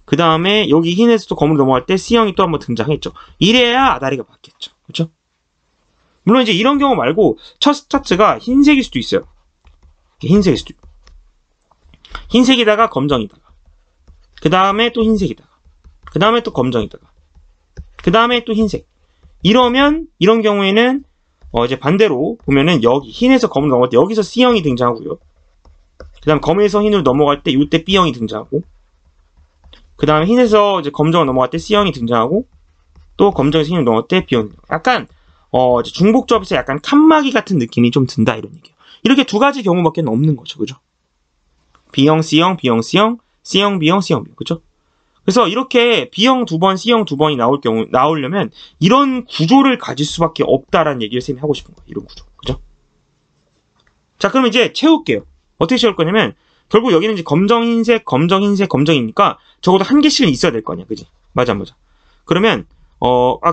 그 다음에 여기 흰에서 또 검으로 넘어갈 때 C형이 또 한번 등장했죠. 이래야 아다리가 바뀌었죠. 그렇죠? 물론 이제 이런 경우 말고 첫 스타트가 흰색일 수도 있어요. 흰색일 수도 있고, 흰색이다가 검정이다가, 그 다음에 또 흰색이다가, 그 다음에 또 검정이다가, 그 다음에 또 흰색. 이러면 이런 경우에는 이제 반대로 보면은 여기 흰에서 검으로 넘어갈 때 여기서 C형이 등장하고요. 그 다음 검에서 흰으로 넘어갈 때 이때 B형이 등장하고, 그 다음에 흰에서 이제 검정으로 넘어갈 때 C형이 등장하고, 또 검정에서 흰으로 넘어갈 때 B형이 등장하고. 약간 이제 중복조합에서 약간 칸막이 같은 느낌이 좀 든다 이런 얘기예요. 이렇게 두 가지 경우밖에 없는 거죠. 그죠? B형, C형, B형, C형, C형, B형, C형, B형. 그죠? 그래서 이렇게 B형 2번, C형 2번이 나오려면 이런 구조를 가질 수밖에 없다라는 얘기를 쌤이 하고 싶은 거예요. 이런 구조. 그죠? 자, 그럼 이제 채울게요. 어떻게 채울 거냐면, 결국 여기는 이제 검정, 흰색, 검정이니까 적어도 한 개씩은 있어야 될 거 아니야. 그지? 맞아. 그러면,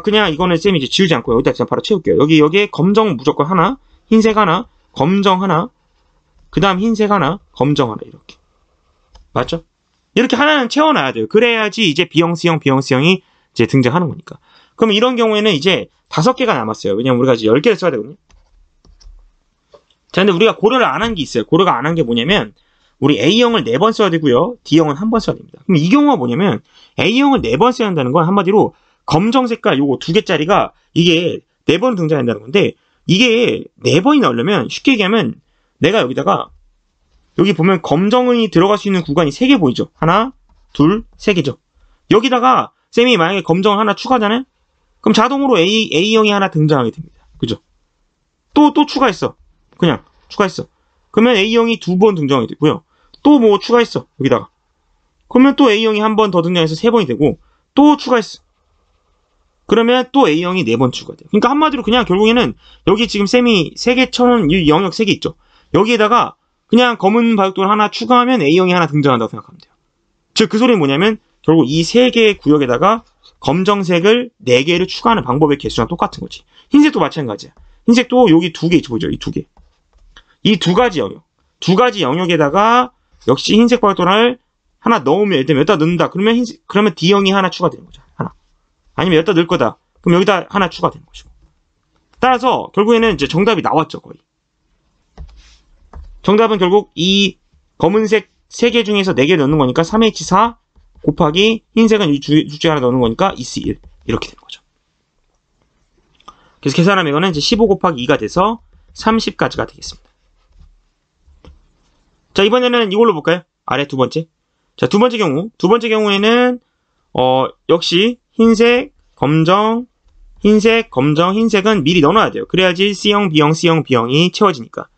그냥 이거는 쌤이 이제 지우지 않고 여기다 그냥 바로 채울게요. 여기에 검정 무조건 하나, 흰색 하나, 검정 하나, 그 다음 흰색 하나, 검정 하나, 이렇게. 맞죠? 이렇게 하나는 채워놔야 돼요. 그래야지 이제 B형, C형, B형, C형이 이제 등장하는 거니까. 그럼 이런 경우에는 이제 5개가 남았어요. 왜냐면 우리가 이제 10개를 써야 되거든요. 자, 근데 우리가 고려를 안 한 게 있어요. 고려가 안 한 게 뭐냐면, 우리 A형을 4번 써야 되고요. D형은 1번 써야 됩니다. 그럼 이 경우가 뭐냐면, A형을 4번 써야 한다는 건 한마디로 검정 색깔 요거 2개짜리가 이게 4번 등장한다는 건데, 이게 4번이 나오려면 쉽게 얘기하면 내가 여기다가 여기 보면 검정이 들어갈 수 있는 구간이 3개 보이죠? 하나, 둘, 3개죠. 여기다가 쌤이 만약에 검정을 하나 추가하잖아요? 그럼 자동으로 A형이 하나 등장하게 됩니다. 그죠? 또 추가했어. 그냥 추가했어. 그러면 A형이 2번 등장하게 되고요. 또 뭐 추가했어. 여기다가. 그러면 또 A형이 한 번 더 등장해서 3번이 되고, 또 추가했어. 그러면 또 A형이 4번 추가돼요. 그러니까 한마디로 그냥 결국에는 여기 지금 쌤이 3개 쳐놓은 이 영역 3개 있죠? 여기에다가 그냥 검은 바둑돌 하나 추가하면 A형이 하나 등장한다고 생각하면 돼요. 즉, 그 소리는 뭐냐면 결국 이 3개의 구역에다가 검정색을 4개를 추가하는 방법의 개수랑 똑같은 거지. 흰색도 마찬가지야. 흰색도 여기 2개 있죠, 보이죠? 이 2개. 이 2가지 영역. 2가지 영역에다가 역시 흰색 바둑돌을 하나 넣으면, 예를 들면 여기다 넣는다. 그러면 D형이 하나 추가되는 거죠. 하나. 아니면 여기다 넣을 거다. 그럼 여기다 하나 추가되는 것이고. 따라서 결국에는 이제 정답이 나왔죠, 거의. 정답은 결국 이 검은색 3개 중에서 4개 넣는 거니까 3H4 곱하기 흰색은 이 둘 중에 하나 넣는 거니까 2C1 이렇게 되는 거죠. 그래서 계산하면 이거는 이제 15 곱하기 2가 돼서 30까지가 되겠습니다. 자, 이번에는 이걸로 볼까요? 아래 두 번째. 자, 두 번째 경우에는 역시 흰색, 검정, 흰색, 검정, 흰색은 미리 넣어놔야 돼요. 그래야지 C형, B형, C형, B형이 채워지니까.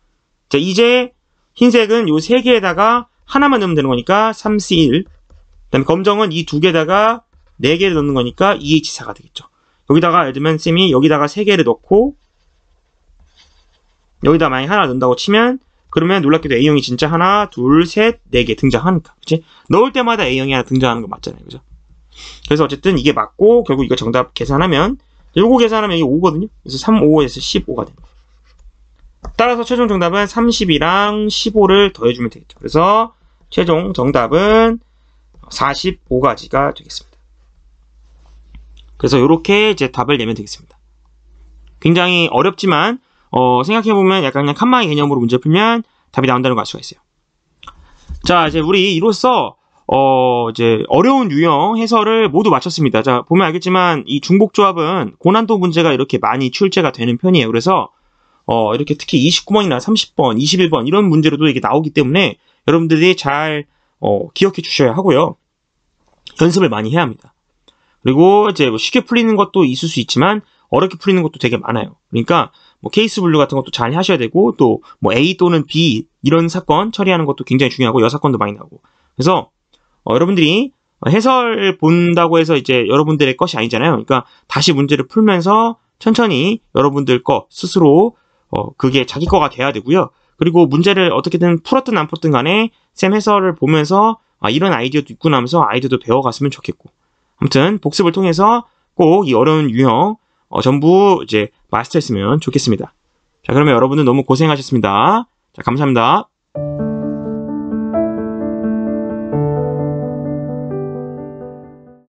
자, 이제 흰색은 요 3개에다가 하나만 넣으면 되는 거니까 3C1. 그 다음에 검정은 이 2개에다가 4개를 넣는 거니까 2H4가 되겠죠. 여기다가 예를 들면 쌤이 여기다가 3개를 넣고 여기다 만약 하나 넣는다고 치면, 그러면 놀랍게도 A형이 진짜 하나, 둘, 셋, 4개 등장하니까. 그치? 넣을 때마다 A형이 하나 등장하는 거 맞잖아요. 그죠? 그래서 어쨌든 이게 맞고, 결국 이거 정답 계산하면, 요거 계산하면 이게 5거든요? 그래서 3, 5에서 15가 됩니다. 따라서 최종 정답은 30이랑 15를 더해주면 되겠죠. 그래서 최종 정답은 45가지가 되겠습니다. 그래서 이렇게 이제 답을 내면 되겠습니다. 굉장히 어렵지만 생각해보면 약간 그냥 칸막이 개념으로 문제 풀면 답이 나온다는 걸 알 수가 있어요. 자, 이제 우리 이로써 이제 어려운 유형 해설을 모두 마쳤습니다. 자, 보면 알겠지만 이 중복조합은 고난도 문제가 이렇게 많이 출제가 되는 편이에요. 그래서 이렇게 특히 29번이나 30번, 21번 이런 문제로도 이게 나오기 때문에 여러분들이 잘 기억해 주셔야 하고요. 연습을 많이 해야 합니다. 그리고 이제 뭐 쉽게 풀리는 것도 있을 수 있지만 어렵게 풀리는 것도 되게 많아요. 그러니까 뭐 케이스 분류 같은 것도 잘 하셔야 되고 또 뭐 A 또는 B 이런 사건 처리하는 것도 굉장히 중요하고 여사건도 많이 나오고. 그래서 여러분들이 해설 본다고 해서 이제 여러분들의 것이 아니잖아요. 그러니까 다시 문제를 풀면서 천천히 여러분들 거 스스로 그게 자기 거가 돼야 되고요. 그리고 문제를 어떻게든 풀었든 안 풀었든 간에 쌤 해설을 보면서 이런 아이디어도 있구나 하면서 아이디어도 배워갔으면 좋겠고. 아무튼 복습을 통해서 꼭 이 어려운 유형 전부 이제 마스터했으면 좋겠습니다. 자, 그러면 여러분들 너무 고생하셨습니다. 자, 감사합니다.